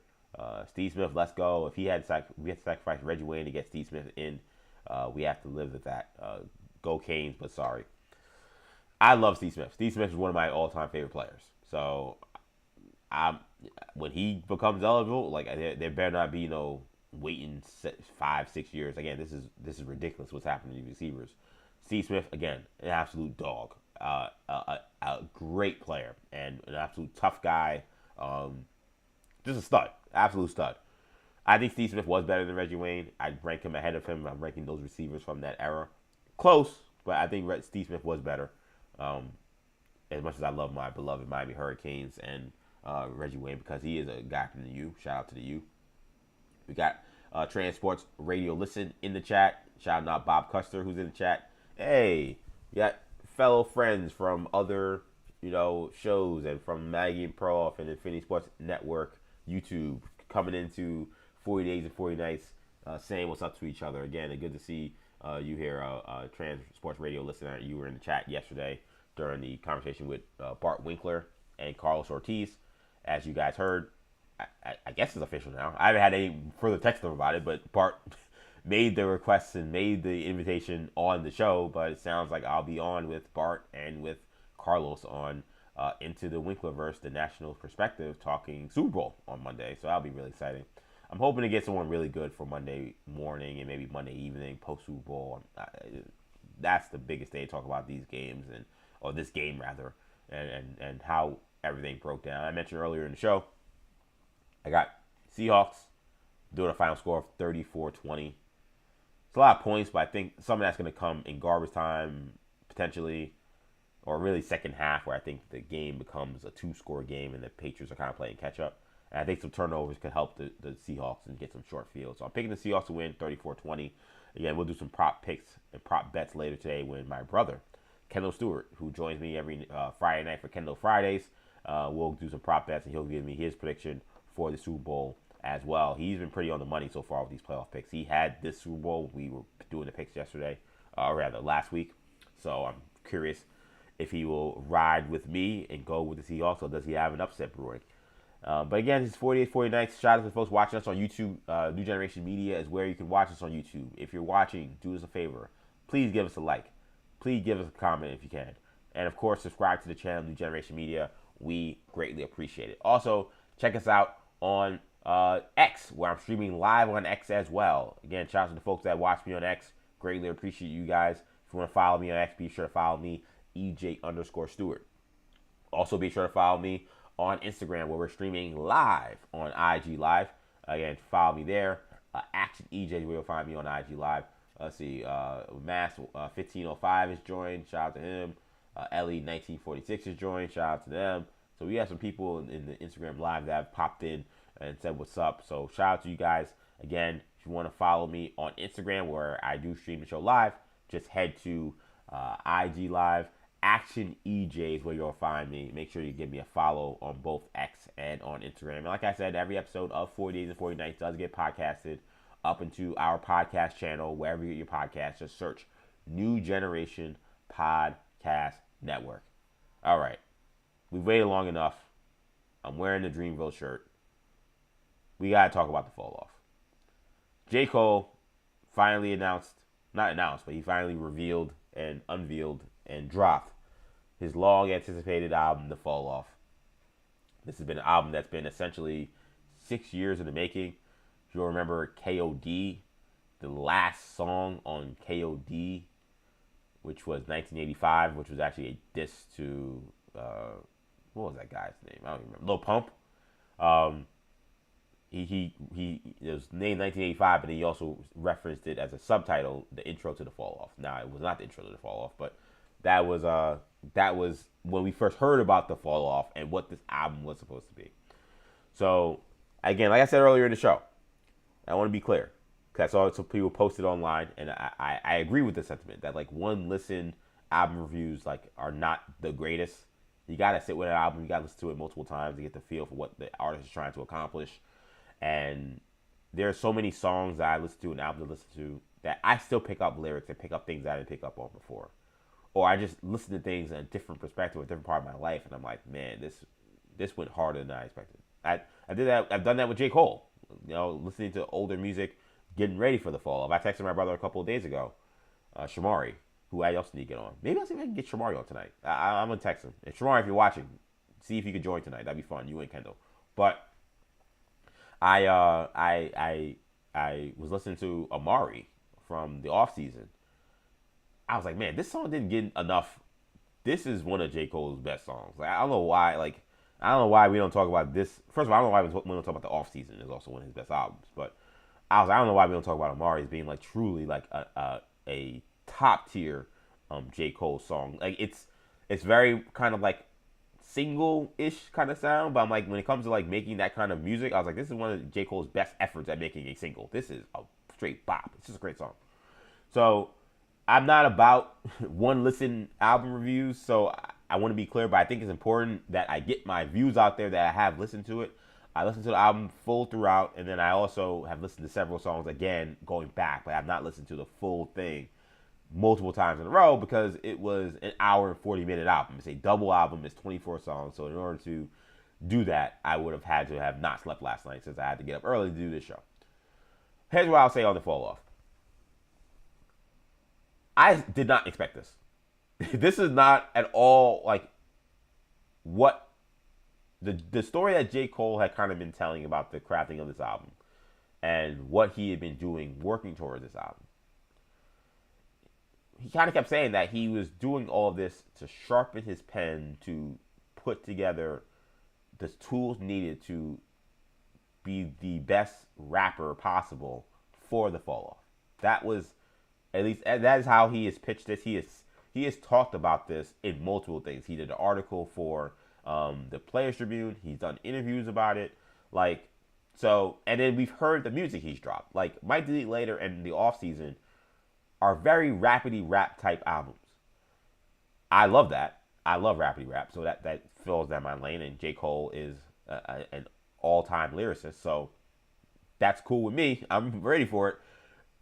Steve Smith, let's go. If we had to sacrifice Reggie Wayne to get Steve Smith in, we have to live with that. Go Canes, but sorry. I love Steve Smith. Steve Smith is one of my all-time favorite players. So when he becomes eligible, like there better not be no waiting 5-6 years. Again, this is ridiculous what's happening to the receivers. Steve Smith, again, an absolute dog, a great player and an absolute tough guy, just a stud, absolute stud. I think Steve Smith was better than Reggie Wayne. I'd rank him ahead of him. I'm ranking those receivers from that era. Close, but I think Steve Smith was better. As much as I love my beloved Miami Hurricanes and Reggie Wayne, because he is a guy from the U. Shout out to the U. We got Transports Radio Listen in the chat. Shout out Bob Custer, who's in the chat. Hey, we got fellow friends from other, shows and from Maggie and Prof and Infinity Sports Network, YouTube, coming into 40 Days and 40 Nights, saying what's up to each other. Again, good to see you here, Transports Radio Listener. You were in the chat yesterday during the conversation with Bart Winkler and Carlos Ortiz. As you guys heard, I guess it's official now. I haven't had any further text them about it, but Bart made the requests and made the invitation on the show. But it sounds like I'll be on with Bart and with Carlos on Into the Winklerverse, the national perspective, talking Super Bowl on Monday. So that'll be really exciting. I'm hoping to get someone really good for Monday morning and maybe Monday evening post Super Bowl. That's the biggest day to talk about these games or this game rather, and how everything broke down. I mentioned earlier in the show, I got Seahawks doing a final score of 34-20. It's a lot of points, but I think some of that's going to come in garbage time potentially, or really second half, where I think the game becomes a 2-score game and the Patriots are kind of playing catch up. And I think some turnovers could help the Seahawks and get some short field. So I'm picking the Seahawks to win 34-20. Again, we'll do some prop picks and prop bets later today when my brother, Kendall Stewart, who joins me every Friday night for Kendall Fridays. We'll do some prop bets, and he'll give me his prediction for the Super Bowl as well. He's been pretty on the money so far with these playoff picks. He had this Super Bowl. We were doing the picks yesterday, or rather last week. So I'm curious if he will ride with me and go with the Seahawks, or does he have an upset brewing? But again, it's 48-49. Shout out to the folks watching us on YouTube. New Generation Media is where you can watch us on YouTube. If you're watching, do us a favor. Please give us a like. Please give us a comment if you can. And of course, subscribe to the channel, New Generation Media. We greatly appreciate it. Also, check us out on X, where I'm streaming live on X as well. Again, shout out to the folks that watch me on X. Greatly appreciate you guys. If you want to follow me on X, be sure to follow me, EJ_Stewart. Also, be sure to follow me on Instagram, where we're streaming live on IG Live. Again, follow me there. Action EJ, where you'll find me on IG Live. Let's see, Mass 1505 is joined. Shout out to him. Ellie 1946 is joined. Shout out to them. So we have some people in the Instagram Live that have popped in and said what's up. So shout out to you guys. Again, if you want to follow me on Instagram, where I do stream the show live, just head to IG Live. Action EJ is where you'll find me. Make sure you give me a follow on both X and on Instagram. And like I said, every episode of 40 Days and 40 Nights does get podcasted up into our podcast channel, wherever you get your podcast. Just search New Generation Podcast Network. All right. We've waited long enough. I'm wearing the Dreamville shirt. We got to talk about the fall off. J. Cole finally but he finally revealed and unveiled and dropped his long-anticipated album, The Fall Off. This has been an album that's been essentially 6 years in the making. If you'll remember KOD, the last song on KOD, which was 1985, which was actually a diss to, what was that guy's name? I don't even remember. Lil Pump. It was named 1985, but he also referenced it as a subtitle, the intro to The Fall Off. Now, it was not the intro to The Fall Off, but that was when we first heard about The Fall Off and what this album was supposed to be. So, again, like I said earlier in the show, I want to be clear, because I saw some people posted online, and I agree with the sentiment that like one listen album reviews like are not the greatest. You gotta sit with an album, you gotta listen to it multiple times to get the feel for what the artist is trying to accomplish. And there are so many songs that I listen to and albums I listen to that I still pick up lyrics and pick up things that I didn't pick up on before. Or I just listen to things in a different perspective, a different part of my life, and I'm like, man, this went harder than I expected. I did that. I've done that with J. Cole. You know, listening to older music, getting ready for the fall off. I texted my brother a couple of days ago, Shamari, who I also need to get on. Maybe I'll see if I can get Shamari on tonight. I'm gonna text him. And Shamari, if you're watching, see if you could join tonight. That'd be fun. You and Kendall. But I was listening to Amari from the off season. I was like, man, this song didn't get enough. This is one of J. Cole's best songs. Like, I don't know why. Like, I don't know why we don't talk about this. First of all, I don't know why we don't talk about the off season. It's also one of his best albums. But I don't know why we don't talk about Amari as being like truly like a top tier J. Cole song. Like it's very kind of like single-ish kind of sound. But I'm like, when it comes to like making that kind of music, I was like, this is one of J. Cole's best efforts at making a single. This is a straight bop. It's just a great song. So I'm not about one listen album reviews, so I want to be clear, but I think it's important that I get my views out there that I have listened to it. I listened to the album full throughout, and then I also have listened to several songs again going back, but I've not listened to the full thing multiple times in a row because it was an hour and 40-minute album. It's a double album. It's 24 songs, so in order to do that, I would have had to have not slept last night since I had to get up early to do this show. Here's what I'll say on the fall off. I did not expect this. This is not at all like what the story that J. Cole had kind of been telling about the crafting of this album and what he had been doing working towards this album. He kind of kept saying that he was doing all of this to sharpen his pen, to put together the tools needed to be the best rapper possible for the fall off. That was, at least that is how he has pitched this. He has talked about this in multiple things. He did an article for the Players Tribune. He's done interviews about it. Like, so, and then we've heard the music he's dropped. Like, Might Delete Later and The Offseason are very rapidy rap type albums. I love that. I love rappity rap, so that fills down my lane. And J. Cole is an all-time lyricist, so that's cool with me. I'm ready for it.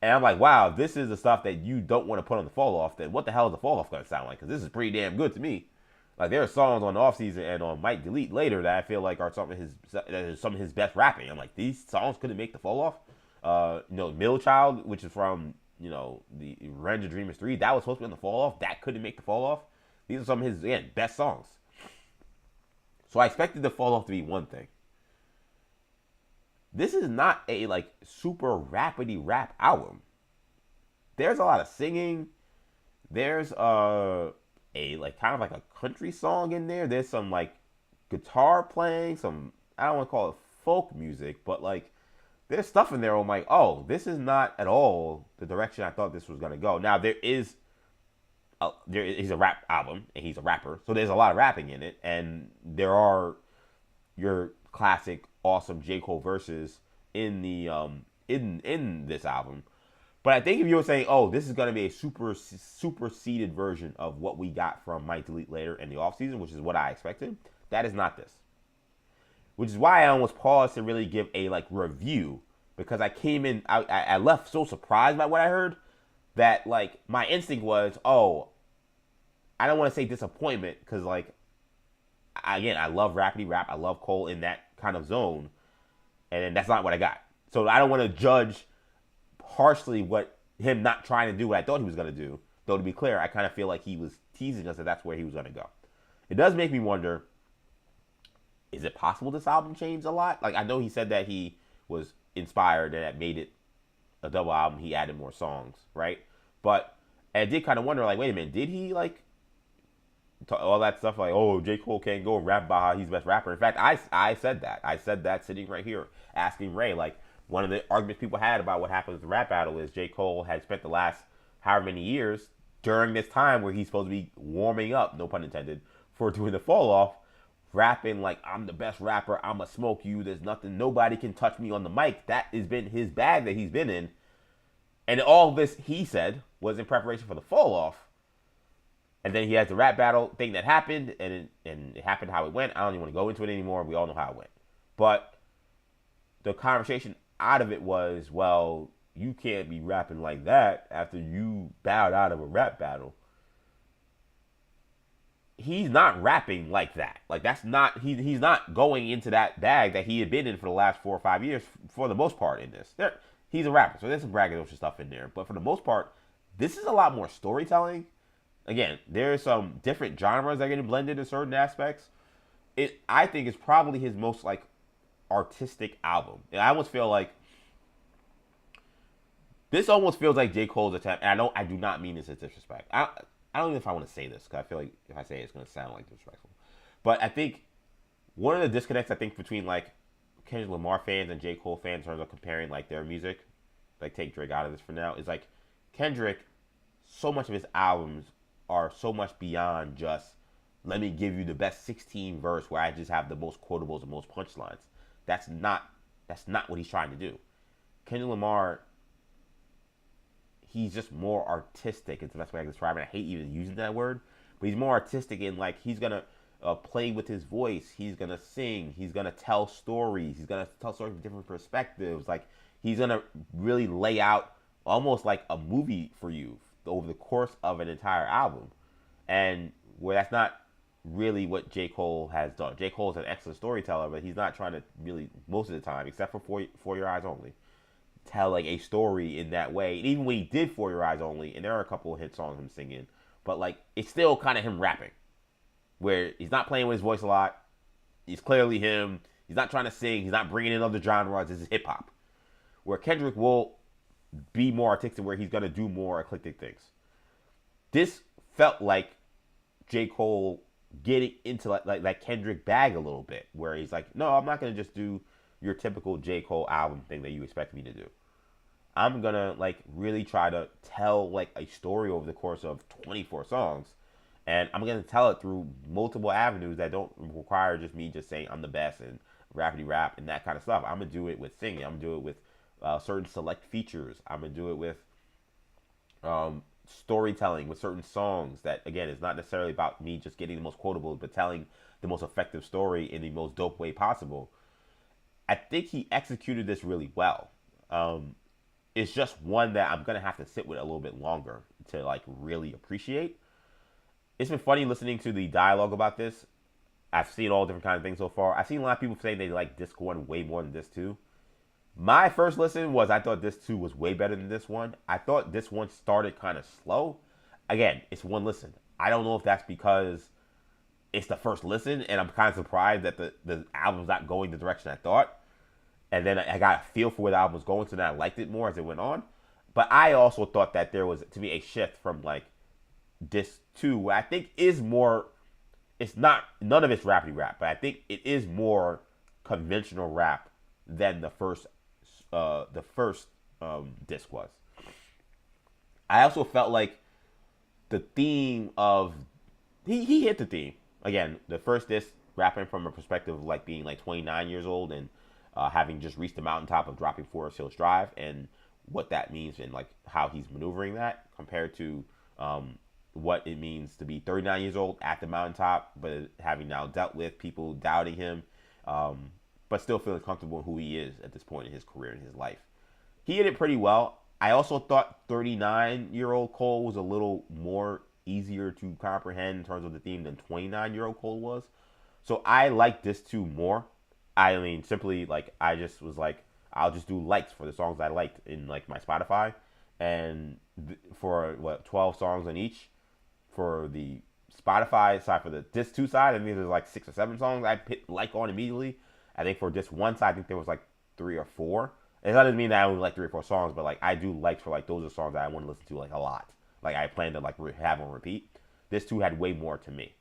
And I'm like, wow, if this is the stuff that you don't want to put on the fall off, then what the hell is the fall off going to sound like? Because this is pretty damn good to me. Like, there are songs on the off season and on Might Delete Later that I feel like are some of his best rapping. I'm like, these songs couldn't make the fall off. Mill Child, which is from the Revenge of Dreamers 3, that was supposed to be on the fall off. That couldn't make the fall off. These are some of his best songs. So I expected the fall off to be one thing. This is not a super rapidy rap album. There's a lot of singing. There's kind of like a country song in there. There's some guitar playing, some, I don't want to call it folk music, but there's stuff in there. I'm like, oh, this is not at all the direction I thought this was gonna go. Now he's a rap album and he's a rapper, so there's a lot of rapping in it, and there are your classic awesome J. Cole verses in the in this album. But I think if you were saying, oh, this is going to be a superseded version of what we got from Might Delete Later in the offseason, which is what I expected, that is not this. Which is why I almost paused to really give a review, because I came in, I left so surprised by what I heard that my instinct was, oh, I don't want to say disappointment, because again, I love rapidy rap, I love Cole in that kind of zone, and that's not what I got. So I don't want to judge harshly what him not trying to do what I thought he was going to do. Though to be clear, I kind of feel like he was teasing us that that's where he was going to go. It does make me wonder, is it possible this album changed a lot? I know he said that he was inspired and that made it a double album. He added more songs, right? But I did kind of wonder, wait a minute, did he all that stuff oh, J. Cole can't go and rap about how he's the best rapper? In fact, I said that. I said that sitting right here asking Ray, one of the arguments people had about what happened with the rap battle is J. Cole had spent the last however many years during this time where he's supposed to be warming up, no pun intended, for doing the fall off, rapping I'm the best rapper, I'ma smoke you, there's nothing, nobody can touch me on the mic. That has been his bag that he's been in. And all this, he said, was in preparation for the fall off. And then he has the rap battle thing that happened, and it happened how it went. I don't even want to go into it anymore. We all know how it went. But the conversation out of it was, well, you can't be rapping like that after you bowed out of a rap battle. He's not rapping like that. That's not, he's not going into that bag that he had been in for the last 4 or 5 years for the most part in this. He's a rapper, so there's some braggadocious stuff in there. But for the most part, this is a lot more storytelling. Again, there's some different genres that are getting blended in certain aspects. I think it's probably his most artistic album. And I almost feel this almost feels like J. Cole's attempt, and I do not mean this as disrespect. I don't even know if I want to say this, because I feel like if I say it, it's going to sound disrespectful. But I think one of the disconnects, between Kendrick Lamar fans and J. Cole fans in terms of comparing their music, take Drake out of this for now, is Kendrick, so much of his albums are so much beyond just, let me give you the best 16 verse where I just have the most quotables and most punchlines. That's not what he's trying to do. Kendrick Lamar, he's just more artistic. It's the best way I can describe it. I hate even using that word, but he's more artistic in he's gonna play with his voice. He's gonna sing. He's gonna tell stories. He's gonna tell stories from different perspectives. He's gonna really lay out almost like a movie for you over the course of an entire album, and where that's not really what J. Cole has done. J. Cole is an excellent storyteller, but he's not trying to really, most of the time, except for Your Eyes Only, tell a story in that way. And even when he did For Your Eyes Only, and there are a couple of hit songs him singing, but it's still kind of him rapping, where he's not playing with his voice a lot. He's clearly him. He's not trying to sing. He's not bringing in other genres. This is hip hop. Where Kendrick will be more artistic, where he's gonna do more eclectic things. This felt like J. Cole getting into like Kendrick bag a little bit, where he's no, I'm not gonna just do your typical J. Cole album thing that you expect me to do. I'm gonna really try to tell a story over the course of 24 songs, and I'm gonna tell it through multiple avenues that don't require just me just saying I'm the best and rapidy rap and that kind of stuff. I'm gonna do it with singing. I'm gonna do it with certain select features. I'm gonna do it with storytelling with certain songs that, again, is not necessarily about me just getting the most quotable, but telling the most effective story in the most dope way possible. I think he executed this really well. It's just one that I'm gonna have to sit with a little bit longer to like really appreciate. It's been funny listening to the dialogue about this. I've seen all different kinds of things so far. I've seen a lot of people say they like Disc 1 way more than Disc 2. My first listen was I thought Disc 2 was way better than this one. I thought this one started kind of slow. Again, it's one listen. I don't know if that's because it's the first listen and I'm kind of surprised that the album's not going the direction I thought. And then I got a feel for where the album was going, so then I liked it more as it went on. But I also thought that there was, to me, a shift from like Disc 2, where I think is more, it's not, none of it's rappity rap, but I think it is more conventional rap than the first disc was. I also felt like the theme of, he hit the theme. Again, the first disc, rapping from a perspective of like being like 29 years old and having just reached the mountaintop of dropping Forest Hills Drive, and what that means and like how he's maneuvering that compared to what it means to be 39 years old at the mountaintop, but having now dealt with people doubting him, but still feeling comfortable in who he is at this point in his career and his life. He did it pretty well. I also thought 39-year-old Cole was a little more easier to comprehend in terms of the theme than 29-year-old Cole was. So I like this two more. I mean, simply like I just was like, I'll just do likes for the songs I liked in like my Spotify, and for 12 songs on each. For the Spotify side, for the disc 2 side, I mean there's like 6 or 7 songs I hit like on immediately. I think for disc 1 side, I think there was like 3 or 4. It doesn't mean that I only like 3 or 4 songs, but like I do likes for like those are songs that I want to listen to like a lot. Like I plan to like have on repeat. This 2 had way more to me.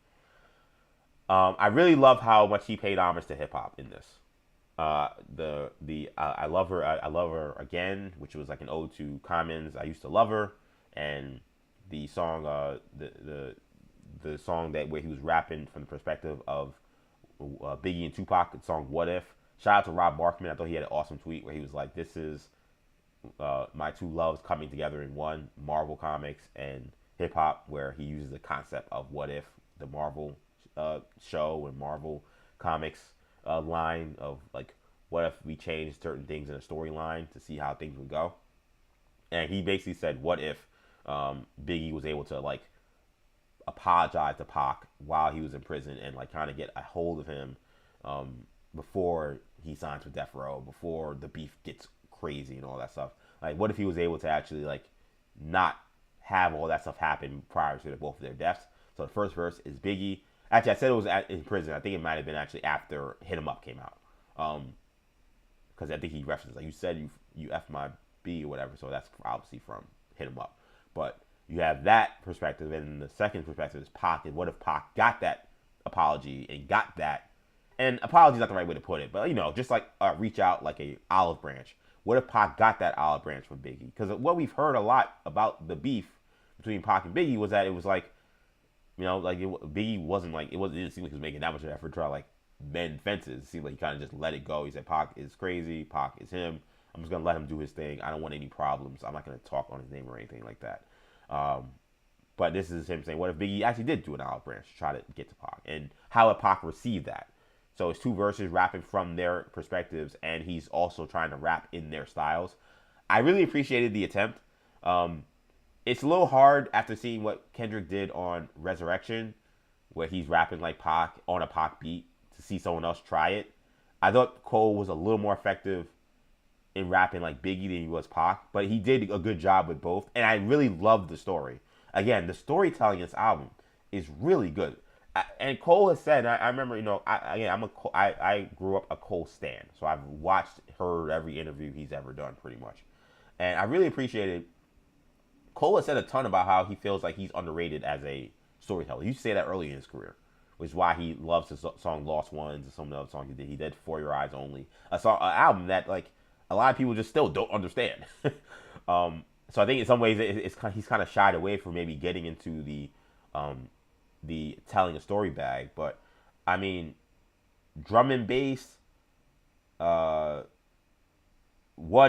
I really love how much he paid homage to hip hop in this. I love her again, which was like an ode to Common's I Used to Love Her, and the song the song that where he was rapping from the perspective of Biggie and Tupac, the song What If. Shout out to Rob Barkman. I thought he had an awesome tweet where he was like, this is my two loves coming together in one, Marvel Comics and hip hop, where he uses the concept of what if, the Marvel show and Marvel Comics line of like, what if we changed certain things in a storyline to see how things would go. And he basically said, what if Biggie was able to like apologize to Pac while he was in prison and like kind of get a hold of him before he signs with Death Row, before the beef gets crazy and all that stuff. Like, what if he was able to actually like not have all that stuff happen prior to both of their deaths? So the first verse is Biggie. Actually, I said it was in prison. I think it might have been actually after Hit 'Em Up came out, because I think he references like, you said you effed my B or whatever. So that's obviously from Hit 'Em Up. But you have that perspective, and the second perspective is Pac. And what if Pac got that apology and got that? And apology is not the right way to put it, but you know, just like reach out like a olive branch. What if Pac got that olive branch from Biggie? Because what we've heard a lot about the beef between Pac and Biggie was that it was like, you know, like Biggie wasn't like, it didn't seem like he was making that much of an effort to try to like mend fences. It seemed like he kind of just let it go. He said Pac is crazy, Pac is him. I'm just gonna let him do his thing. I don't want any problems. I'm not gonna talk on his name or anything like that. But this is him saying, what if Biggie actually did do an olive branch to try to get to Pac, and how would Pac receive that? So it's 2 verses rapping from their perspectives, and he's also trying to rap in their styles. I really appreciated the attempt. It's a little hard after seeing what Kendrick did on Resurrection, where he's rapping like Pac on a Pac beat, to see someone else try it. I thought Cole was a little more effective in rapping like Biggie than he was Pac, but he did a good job with both, and I really loved the story. Again, the storytelling in this album is really good. And Cole has said, I remember, you know, I grew up a Cole stan, so I've heard every interview he's ever done pretty much, and I really appreciated. Cole has said a ton about how he feels like he's underrated as a storyteller. He used to say that early in his career, which is why he loves his song Lost Ones and some of the other songs he did. He did For Your Eyes Only, an album that like a lot of people just still don't understand. So I think in some ways he's kind of shied away from maybe getting into the telling a story bag. But I mean, drum and bass, What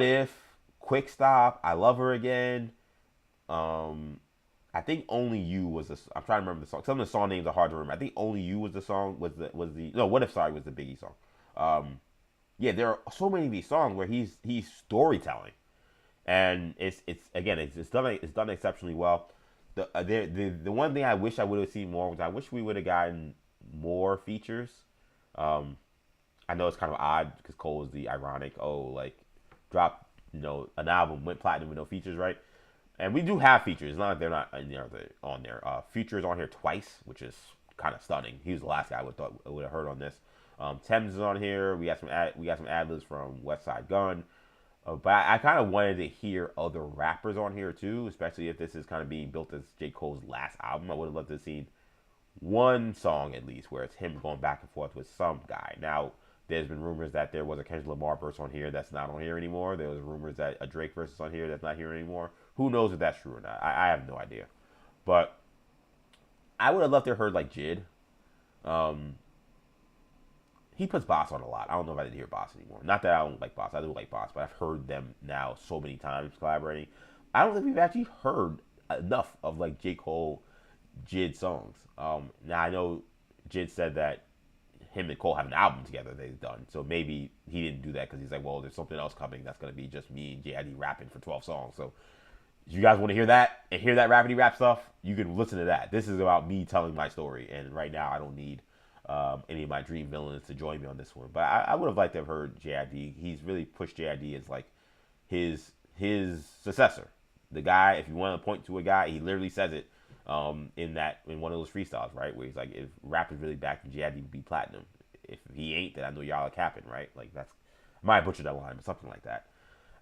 If, Quick Stop, I Love Her Again, I think Only You was the. I'm trying to remember the song. Some of the song names are hard to remember. I think Only You was the song. No, What If Sorry was the Biggie song. Yeah, there are so many of these songs where he's storytelling, and it's done exceptionally well. The one thing I wish I would have seen more was I wish we would have gotten more features. I know it's kind of odd because Cole is the ironic drop an album went platinum with no features, right? And we do have features. It's not like they're not on there. Features on here twice, which is kind of stunning. He was the last guy I would have heard on this. Thames is on here. We got some ad-libs from West Side Gun. But I kind of wanted to hear other rappers on here too, especially if this is kind of being built as J. Cole's last album. I would have loved to have seen one song at least where it's him going back and forth with some guy. Now, there's been rumors that there was a Kendrick Lamar verse on here that's not on here anymore. There was rumors that a Drake verse is on here that's not here anymore. Who knows if that's true or not? I have no idea. But I would have loved to have heard like Jid. He puts Boss on a lot. I don't know if I did hear Boss anymore. Not that I don't like Boss. I do like Boss, but I've heard them now so many times collaborating. I don't think we've actually heard enough of like J. Cole, Jid songs. Now I know Jid said that him and Cole have an album together they've done. So maybe he didn't do that because he's like, well, there's something else coming that's going to be just me and JID rapping for 12 songs. So if you guys want to hear that and hear that rapidy rap stuff, you can listen to that. This is about me telling my story. And right now I don't need any of my dream villains to join me on this one. But I would have liked to have heard JID. He's really pushed JID as like his successor. The guy, if you want to point to a guy, he literally says it in one of those freestyles, right? Where he's like, if rap is really back, JID would be platinum. If he ain't, then I know y'all are capping, right? Like that's, I might butcher that line, but something like that.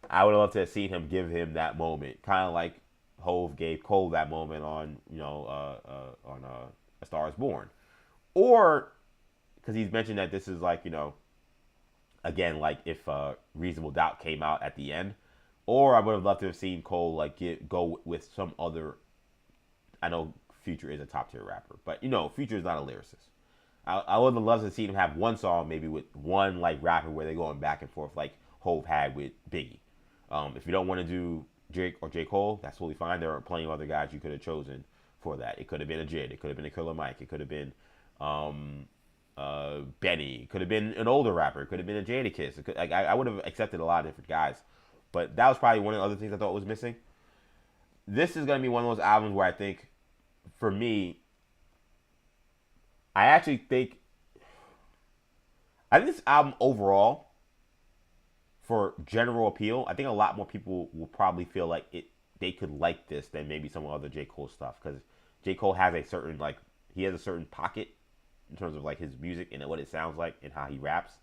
I would have loved to have seen him give him that moment, kind of like Hove gave Cole that moment on A Star Is Born, or because he's mentioned that this is like again like if Reasonable Doubt came out at the end, or I would have loved to have seen Cole like go with some other. I know Future is a top tier rapper, but Future is not a lyricist. I would have loved to see him have one song maybe with one like rapper where they're going back and forth like Hove had with Biggie. If you don't want to do Drake or J. Cole, that's totally fine. There are plenty of other guys you could have chosen for that. It could have been a Jid. It could have been a Killer Mike. It could have been Benny. It could have been an older rapper. It could have been a Jadakiss. I would have accepted a lot of different guys. But that was probably one of the other things I thought was missing. This is going to be one of those albums where I think, for me, I think this album overall, for general appeal, I think a lot more people will probably feel like they could like this than maybe some other J. Cole stuff, because J. Cole has a certain pocket in terms of like his music and what it sounds like and how he raps,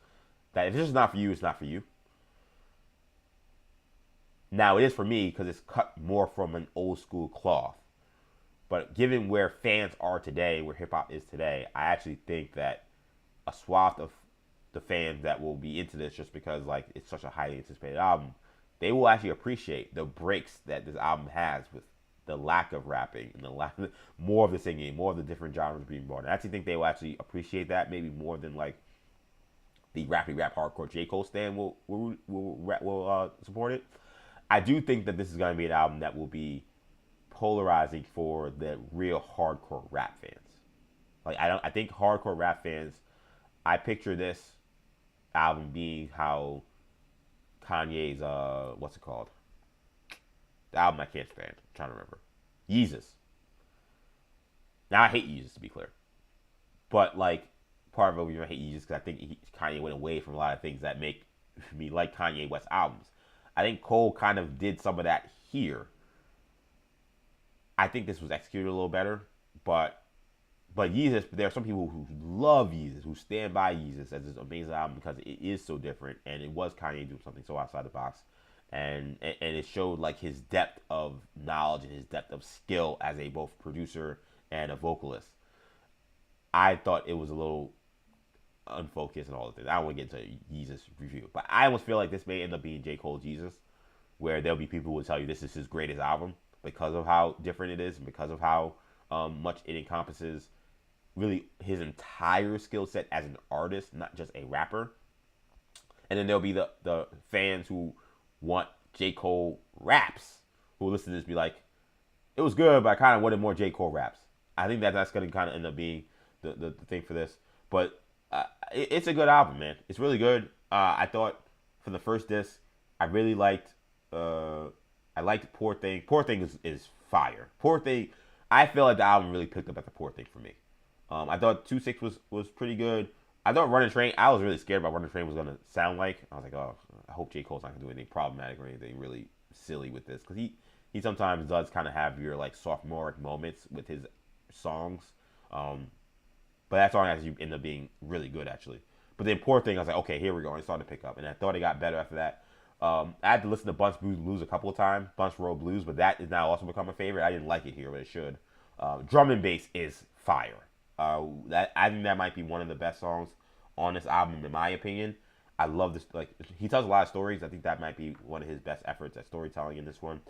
that if this is not for you, it's not for you. Now it is for me because it's cut more from an old school cloth. But given where fans are today, where hip hop is today, I actually think that a swath of the fans that will be into this just because like it's such a highly anticipated album, they will actually appreciate the breaks that this album has with the lack of rapping and more of the singing, more of the different genres being brought in. I actually think they will actually appreciate that maybe more than like the rappy rap hardcore J. Cole stan will support it. I do think that this is going to be an album that will be polarizing for the real hardcore rap fans. Like I think hardcore rap fans, I picture this album being how Kanye's what's it called? The album I can't stand. I'm trying to remember. Yeezus. Now I hate Yeezus, to be clear, but like part of the reason I hate Yeezus because I think Kanye went away from a lot of things that make me like Kanye West albums. I think Cole kind of did some of that here. I think this was executed a little better, but Yeezus, there are some people who love Yeezus, who stand by Yeezus as this amazing album because it is so different, and it was Kanye doing something so outside the box, and it showed like his depth of knowledge and his depth of skill as a both producer and a vocalist. I thought it was a little unfocused and all of this. I don't want to get into a Yeezus review, but I almost feel like this may end up being J. Cole Yeezus, where there'll be people who will tell you this is his greatest album because of how different it is and because of how much it encompasses really his entire skill set as an artist, not just a rapper. And then there'll be the fans who want J. Cole raps, who will listen to this be like, It was good, but I kind of wanted more J. Cole raps. I think that's going to kind of end up being the thing for this. But it's a good album, man. It's really good. I thought for the first disc, I really liked. I liked Poor Thing. Poor Thing is fire. Poor Thing. I feel like the album really picked up at the Poor Thing for me. I thought 2-6 was pretty good. I thought Running Train. I was really scared about Running Train was gonna sound like. I was like, oh, I hope J. Cole's not gonna do anything problematic or anything really silly with this, because he sometimes does kind of have your like sophomoric moments with his songs. But that song actually ended up being really good actually. But then Poor Thing, I was like, okay, here we go. And it started to pick up, and I thought it got better after that. I had to listen to Bunch Blues a couple of times, Bunch Roll Blues, but that is now also become a favorite. I didn't like it here, but it should. Drum and Bass is fire. I think that might be one of the best songs on this album, in my opinion. I love this. Like, he tells a lot of stories. I think that might be one of his best efforts at storytelling in this one.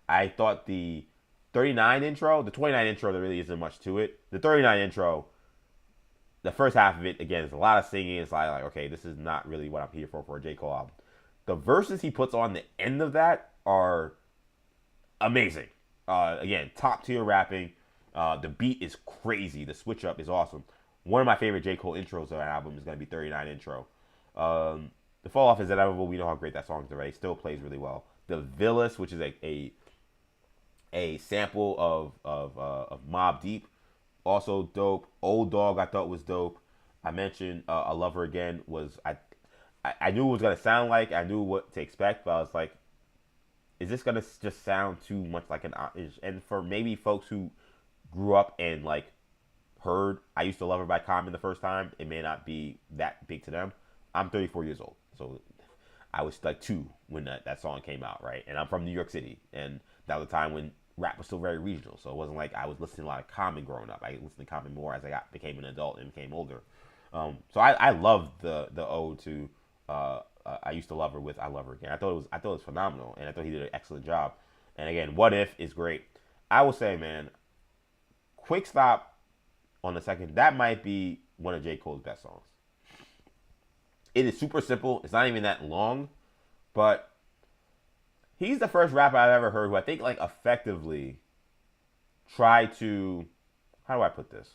I thought the 39 intro, the 29 intro, there really isn't much to it. The 39 intro, the first half of it, again, is a lot of singing. It's like, okay, this is not really what I'm here for a J. Cole album. The verses he puts on the end of that are amazing. Again, top tier rapping. The beat is crazy. The switch up is awesome. One of my favorite J. Cole intros of that album is going to be 39 intro. The Fall Off is inevitable. We know how great that song is already. Still plays really well. The Villas, which is a sample of Mobb Deep, also dope. Old Dog I thought was dope. I mentioned I Love Her Again was I knew it was gonna sound like, I knew what to expect, but I was like, is this gonna just sound too much like an? And for maybe folks who grew up and like heard I Used to Love Her by Common the first time, it may not be that big to them. I'm 34 years old, so I was like 2 when that song came out, right? And I'm from New York City, and that was a time when rap was still very regional, so it wasn't like I was listening to a lot of Common growing up. I listened to Common more as I became an adult and became older. So I loved the ode to I Used to Love Her with I Love Her Again. I thought it was phenomenal, and I thought he did an excellent job. And again, What If is great. I will say, man, Quick Stop on the second, that might be one of J. Cole's best songs. It is super simple. It's not even that long, but he's the first rapper I've ever heard who I think like effectively tried to, how do I put this?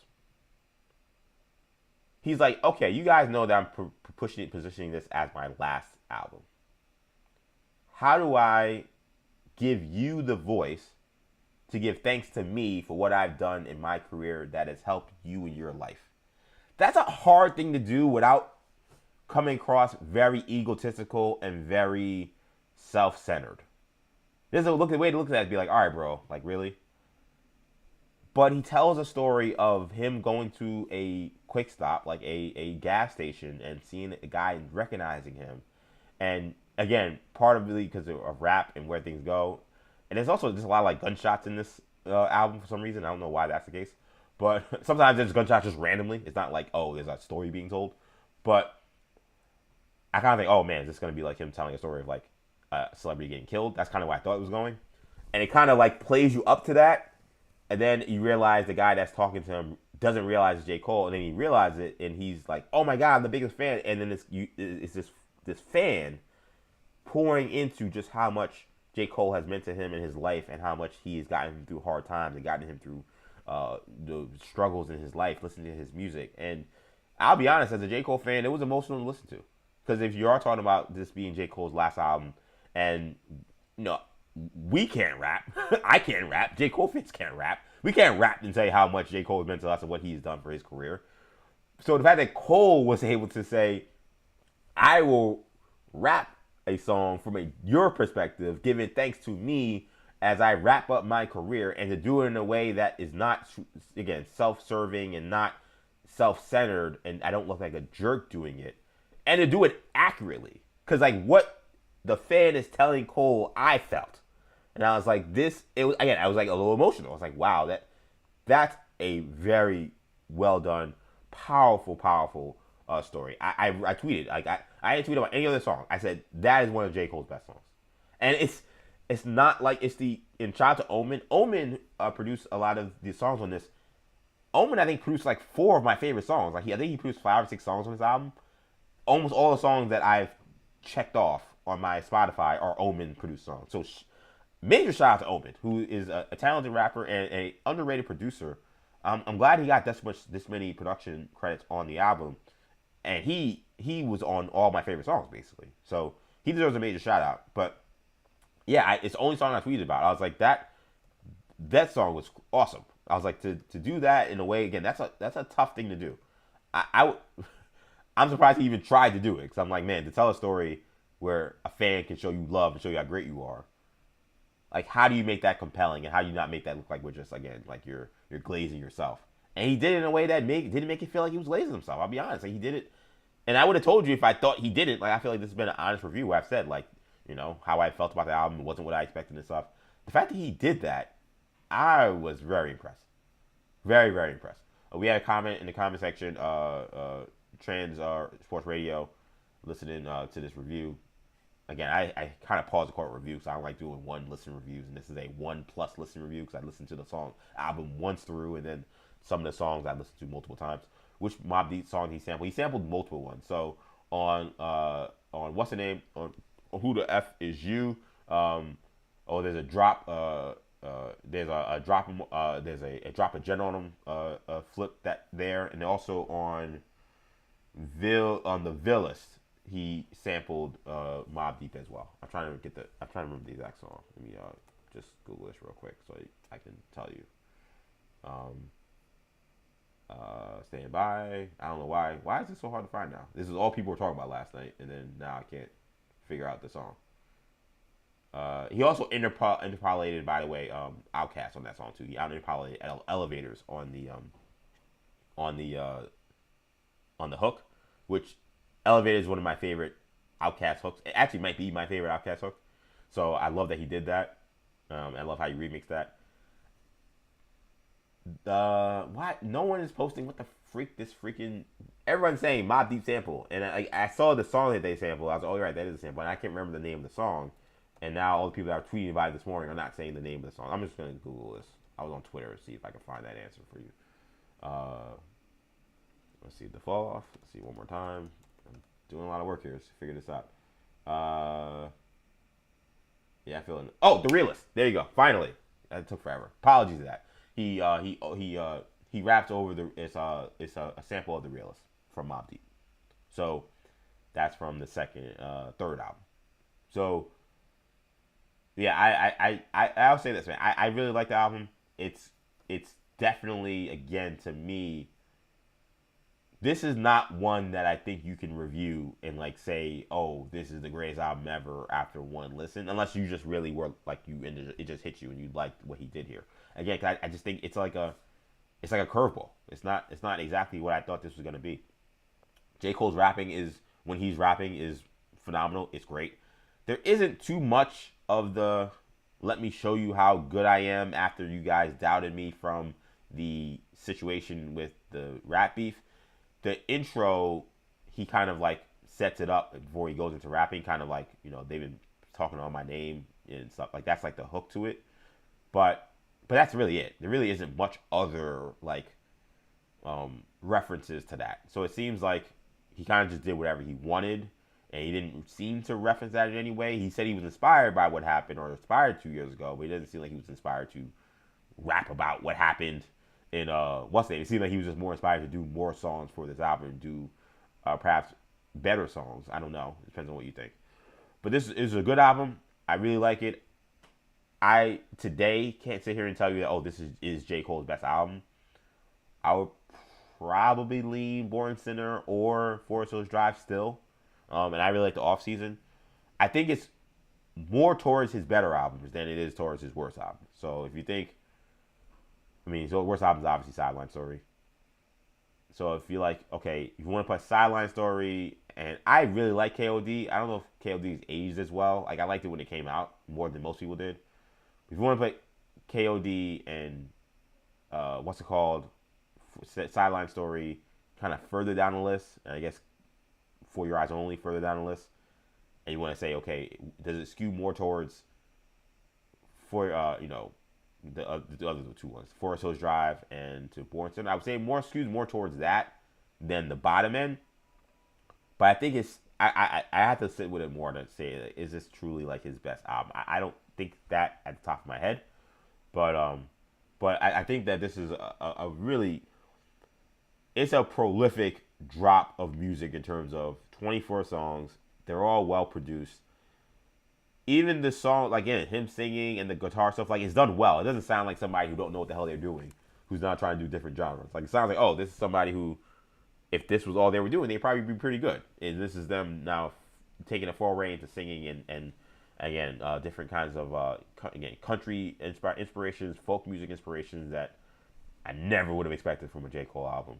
He's like, okay, you guys know that I'm positioning this as my last album. How do I give you the voice to give thanks to me for what I've done in my career that has helped you in your life? That's a hard thing to do without coming across very egotistical and very self-centered. There's a way to look at that and be like, all right, bro, like really? But he tells a story of him going to a quick stop, like a gas station, and seeing a guy and recognizing him. And again, part of it because of rap and where things go. And there's also just a lot of like gunshots in this album for some reason. I don't know why that's the case. But sometimes there's gunshots just randomly. It's not like, oh, there's a story being told. But I kind of think, oh man, is this going to be like him telling a story of like a celebrity getting killed? That's kind of where I thought it was going. And it kind of like plays you up to that. And then you realize the guy that's talking to him doesn't realize it's J. Cole. And then he realizes it and he's like, oh my God, I'm the biggest fan. And then it's this fan pouring into just how much J. Cole has meant to him in his life and how much he has gotten him through hard times and gotten him through the struggles in his life, listening to his music. And I'll be honest, as a J. Cole fan, it was emotional to listen to. Because if you are talking about this being J. Cole's last album, and you know, we can't rap, I can't rap, J. Cole fans can't rap. We can't rap and say how much J. Cole has meant to us and what he's done for his career. So the fact that Cole was able to say, I will rap a song from your perspective, giving thanks to me as I wrap up my career, and to do it in a way that is not, again, self-serving and not self-centered, and I don't look like a jerk doing it, and to do it accurately. Because like what the fan is telling Cole, I felt. And I was like, I was like a little emotional. I was like, wow, that's a very well done, powerful story. I tweeted, like I didn't tweet about any other song. I said that is one of J. Cole's best songs. And it's not like it's in shout out to Omen. Omen produced a lot of the songs on this. Omen, I think, produced like 4 of my favorite songs. Like I think he produced 5 or 6 songs on this album. Almost all the songs that I've checked off on my Spotify are Omen produced songs. So major shout out to Omen, who is a talented rapper and a underrated producer. I'm glad he got this many production credits on the album, and he was on all my favorite songs basically. So he deserves a major shout out. But yeah, it's the only song I tweeted about. I was like that song was awesome. I was like to do that in a way again. That's a tough thing to do. I'm surprised he even tried to do it because I'm like, man, to tell a story where a fan can show you love and show you how great you are. Like, how do you make that compelling, and how do you not make that look like we're just again like you're glazing yourself? And he did it in a way that didn't make it feel like he was glazing himself. I'll be honest, like he did it, and I would have told you if I thought he didn't. Like I feel like this has been an honest review where I've said like how I felt about the album wasn't what I expected and stuff. The fact that he did that, I was very impressed, very very impressed. We had a comment in the comment section. Trans Sports Radio, listening to this review. Again, I kind of paused the court review, so I don't like doing one listen reviews, and this is a 1+ listen review because I listened to the album once through, and then some of the songs I listened to multiple times. Which Mobb Deep song he sampled? He sampled multiple ones. So on what's the name? On Who the F Is You? There's a drop. There's a drop. There's a drop of Jen on him. Flip that there, and also on the Villist. He sampled Mobb Deep as well. I'm trying to remember the exact song. Let me just Google this real quick so I can tell you. Stand by. I don't know why. Why is this so hard to find now? This is all people were talking about last night, and then now I can't figure out the song. He also interpolated, by the way, Outkast on that song too. He interpolated Elevators on the hook, which Elevator is one of my favorite Outkast hooks. It actually might be my favorite Outkast hook. So I love that he did that. I love how you remixed that. Why no one is posting what the freak this freaking everyone's saying Mobb Deep sample, and I saw the song that they sampled. I was like, oh, you're right, that is a sample, and I can't remember the name of the song. And now all the people that are tweeting about it this morning are not saying the name of the song. I'm just gonna Google this. I was on Twitter to see if I can find that answer for you. Let's see the fall off. Let's see one more time. I'm doing a lot of work here to figure this out. Yeah, I feel it. Oh, The Realist. There you go. Finally, that took forever. Apologies to that. He raps over it's a sample of The Realist from Mobb Deep. So that's from the third album. So yeah, I'll say this, man. I really like the album. It's definitely, again, to me, this is not one that I think you can review and like say, oh, this is the greatest album ever after one listen, unless you just really were like it just hit you and you liked what he did here. Again, 'cause I just think it's like a curveball. It's not exactly what I thought this was gonna be. J. Cole's rapping when he's rapping is phenomenal. It's great. There isn't too much of the let me show you how good I am after you guys doubted me from the situation with the rap beef. The intro, he kind of like sets it up before he goes into rapping, kind of like, they've been talking on my name and stuff. Like that's like the hook to it. But that's really it. There really isn't much other like references to that. So it seems like he kind of just did whatever he wanted, and he didn't seem to reference that in any way. He said he was inspired by what happened or inspired 2 years ago, but it doesn't seem like he was inspired to rap about what happened in what's it? It seemed like he was just more inspired to do more songs for this album and do perhaps better songs. I don't know. It depends on what you think. But this is a good album. I really like it. I today can't sit here and tell you that, oh, this is J. Cole's best album. I would probably lean Born Sinner or Forest Hills Drive still. And I really like the Off Season. I think it's more towards his better albums than it is towards his worst albums. So if you think, his worst album is obviously Sideline Story. So if you like, okay, if you want to put Sideline Story, and I really like KOD. I don't know if KOD's aged as well. Like I liked it when it came out more than most people did. If you want to put KOD and what's it called, Sideline Story, kind of further down the list, and I guess For Your Eyes Only further down the list, and you want to say, okay, does it skew more towards the other two ones, Forest Hills Drive and to Born Sinner? I would say skews more towards that than the bottom end. But I think I have to sit with it more to say, like, is this truly like his best album? I don't think that at the top of my head, but I think that this is a really, it's a prolific drop of music in terms of 24 songs. They're all well produced. Even the song, like, again, him singing and the guitar stuff, like, it's done well. It doesn't sound like somebody who don't know what the hell they're doing, who's not trying to do different genres. Like, it sounds like, oh, this is somebody who, if this was all they were doing, they'd probably be pretty good. And this is them now taking a foray into singing and again, different kinds of, again, country inspirations, folk music inspirations that I never would have expected from a J. Cole album.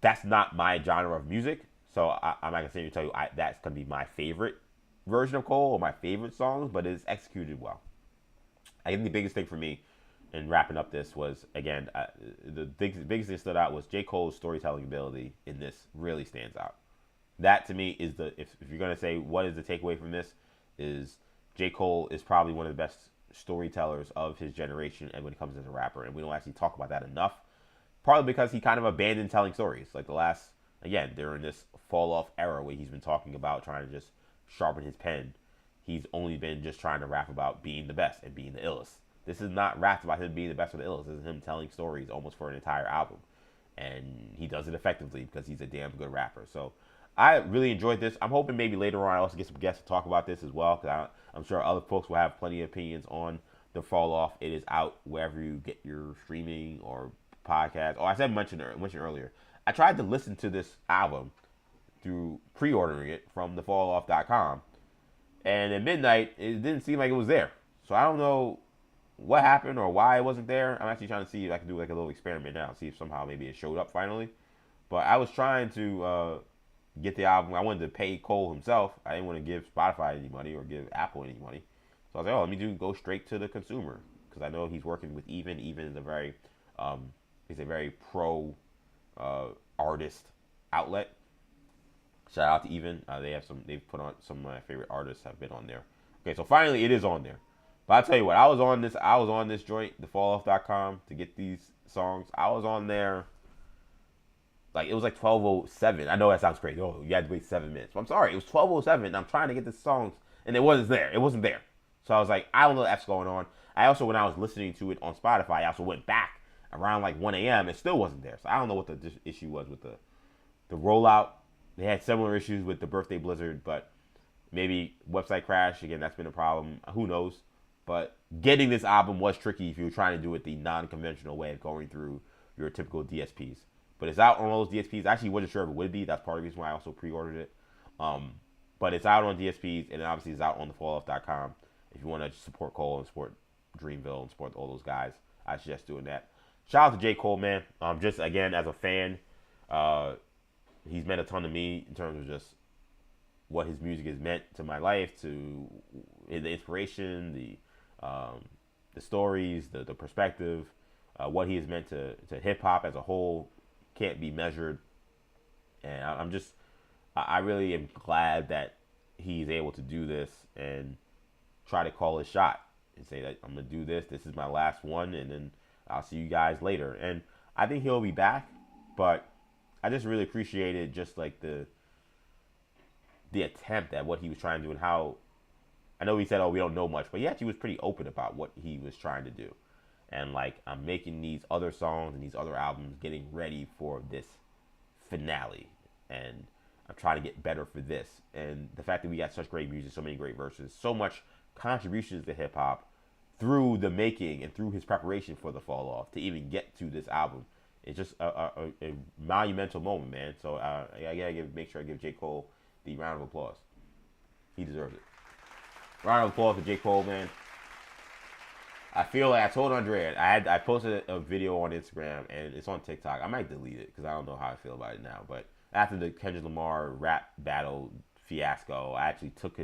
That's not my genre of music, so I'm not going to tell you that's going to be my favorite version of Cole or my favorite songs, but it's executed well. I think the biggest thing for me in wrapping up this was, again, the biggest thing that stood out was J. Cole's storytelling ability in this really stands out. That to me is if you're going to say what is the takeaway from this, is J. Cole is probably one of the best storytellers of his generation, and when it comes as a rapper, and we don't actually talk about that enough, partly because he kind of abandoned telling stories. Like again, during this fall off era where he's been talking about trying to just sharpen his pen, he's only been just trying to rap about being the best and being the illest. This is not raps about him being the best or the illest. This is him telling stories almost for an entire album. And he does it effectively because he's a damn good rapper. So I really enjoyed this. I'm hoping maybe later on I also get some guests to talk about this as well, because I'm sure other folks will have plenty of opinions on the fall off. It is out wherever you get your streaming or podcast. Oh, I mentioned earlier, I tried to listen to this album through pre-ordering it from thefalloff.com, and at midnight it didn't seem like it was there. So I don't know what happened or why it wasn't there. I'm actually trying to see if I can do like a little experiment now, see if somehow maybe it showed up finally. But I was trying to get the album. I wanted to pay Cole himself. I didn't want to give Spotify any money or give Apple any money. So I was like, oh, let me go straight to the consumer, because I know he's working with Even. Even is a very pro artist outlet. Shout out to Even. They've put on some of my favorite artists have been on there. Okay, so finally it is on there. But I'll tell you what, I was on this joint, thefalloff.com, to get these songs. I was on there, like, it was like 12:07. I know that sounds crazy. Oh, you had to wait 7 minutes. But I'm sorry, it was 12:07, and I'm trying to get the songs, and it wasn't there. It wasn't there. So I was like, I don't know what's going on. I also, when I was listening to it on Spotify, I also went back around like 1 a.m. It still wasn't there. So I don't know what the issue was with the rollout. They had similar issues with the birthday blizzard, but maybe website crash. Again, that's been a problem. Who knows? But getting this album was tricky if you were trying to do it the non-conventional way of going through your typical DSPs. But it's out on all those DSPs. I actually wasn't sure if it would be. That's part of the reason why I also pre-ordered it. But it's out on DSPs, and obviously it's out on thefalloff.com. If you want to support Cole and support Dreamville and support all those guys, I suggest doing that. Shout out to J. Cole, man. Just, again, as a fan, he's meant a ton to me in terms of just what his music has meant to my life, to the inspiration, the stories, the perspective, what he has meant to hip hop as a whole can't be measured. And I really am glad that he's able to do this and try to call his shot and say that I'm gonna do this. This is my last one, and then I'll see you guys later. And I think he'll be back, but I just really appreciated just like the attempt at what he was trying to do, and how, I know he said, oh, we don't know much, but he actually was pretty open about what he was trying to do. And like, I'm making these other songs and these other albums, getting ready for this finale, and I'm trying to get better for this. And the fact that we got such great music, so many great verses, so much contributions to hip hop through the making and through his preparation for the fall off to even get to this album, it's just a monumental moment, man. So I gotta make sure I give J. Cole the round of applause. He deserves it. Round of applause for J. Cole, man. I feel like I told Andrea, I posted a video on Instagram, and it's on TikTok. I might delete it because I don't know how I feel about it now. But after the Kendrick Lamar rap battle fiasco, I actually took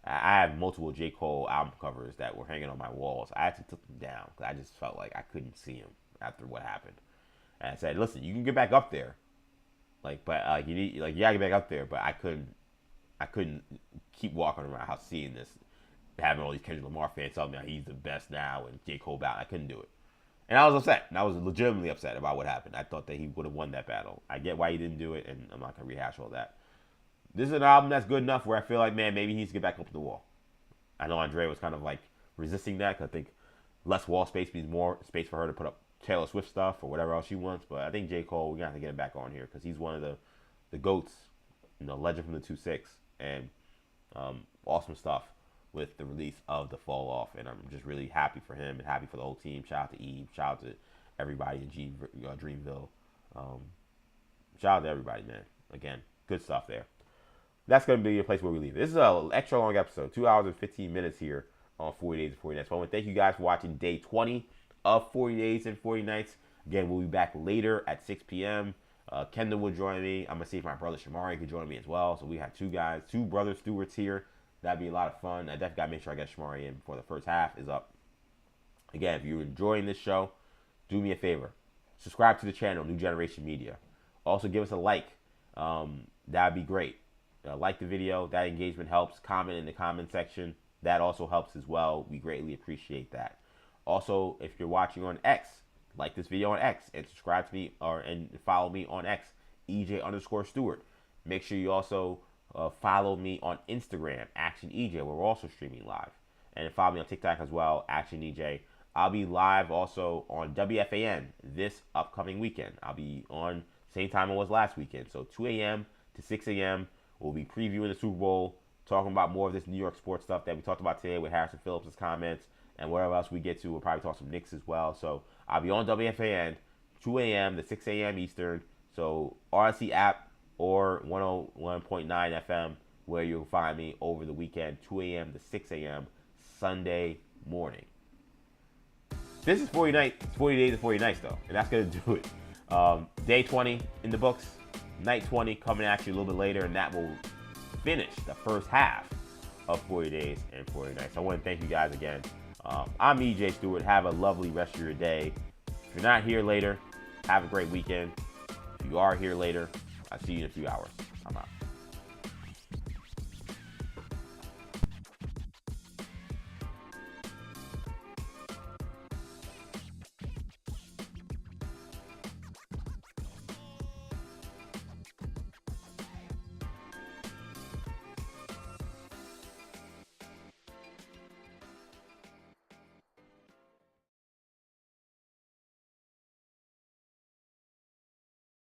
I have multiple J. Cole album covers that were hanging on my walls. I actually took them down because I just felt like I couldn't see them after what happened. And I said, listen, you can get back up there. You gotta get back up there, but I couldn't keep walking around house seeing this, having all these Kendrick Lamar fans telling me he's the best now and J. Cole battle. I couldn't do it. And I was upset. And I was legitimately upset about what happened. I thought that he would have won that battle. I get why he didn't do it, and I'm not going to rehash all that. this is an album that's good enough where I feel like, man, maybe he needs to get back up to the wall. I know Andre was kind of like resisting that because I think less wall space means more space for her to put up Taylor Swift stuff or whatever else she wants. But I think J. Cole, we got to get him back on here because he's one of the GOATs, legend from the 2-6, and awesome stuff with the release of The Fall Off. And I'm just really happy for him and happy for the whole team. Shout out to Eve. Shout out to everybody in Dreamville. Shout out to everybody, man. Again, good stuff there. That's going to be a place where we leave it. This is an extra long episode, 2 hours and 15 minutes here on 40 Days and 40 Nights. So I want to thank you guys for watching day 20 of 40 Days and 40 Nights. Again, we'll be back later at 6 p.m. Kendall will join me. I'm going to see if my brother Shamari can join me as well. So we have two brother Stewarts here. That'd be a lot of fun. I definitely got to make sure I get Shamari in before the first half is up. Again, if you're enjoying this show, do me a favor. Subscribe to the channel, New Generation Media. Also, give us a like. That'd be great. Like the video. That engagement helps. Comment in the comment section. That also helps as well. We greatly appreciate that. Also, if you're watching on X, like this video on X and subscribe to me and follow me on X, EJ_Stewart. Make sure you also follow me on Instagram, Action EJ, where we're also streaming live. And follow me on TikTok as well, Action EJ. I'll be live also on WFAN this upcoming weekend. I'll be on same time it was last weekend. So 2 a.m. to 6 a.m. We'll be previewing the Super Bowl, talking about more of this New York sports stuff that we talked about today with Harrison Phillips' comments and whatever else we get to. We'll probably talk some Knicks as well. So I'll be on WFAN 2 a.m. to 6 a.m. Eastern. So RSC app or 101.9 FM where you'll find me over the weekend, 2 a.m. to 6 a.m. Sunday morning. This is 40 Days and 40 Nights, though, and that's going to do it. Day 20 in the books, night 20 coming at you a little bit later, and that will finish the first half of 40 Days and 40 Nights. So I want to thank you guys again. I'm EJ Stewart. Have a lovely rest of your day. If you're not here later, have a great weekend. If you are here later, I'll see you in a few hours. I'm out.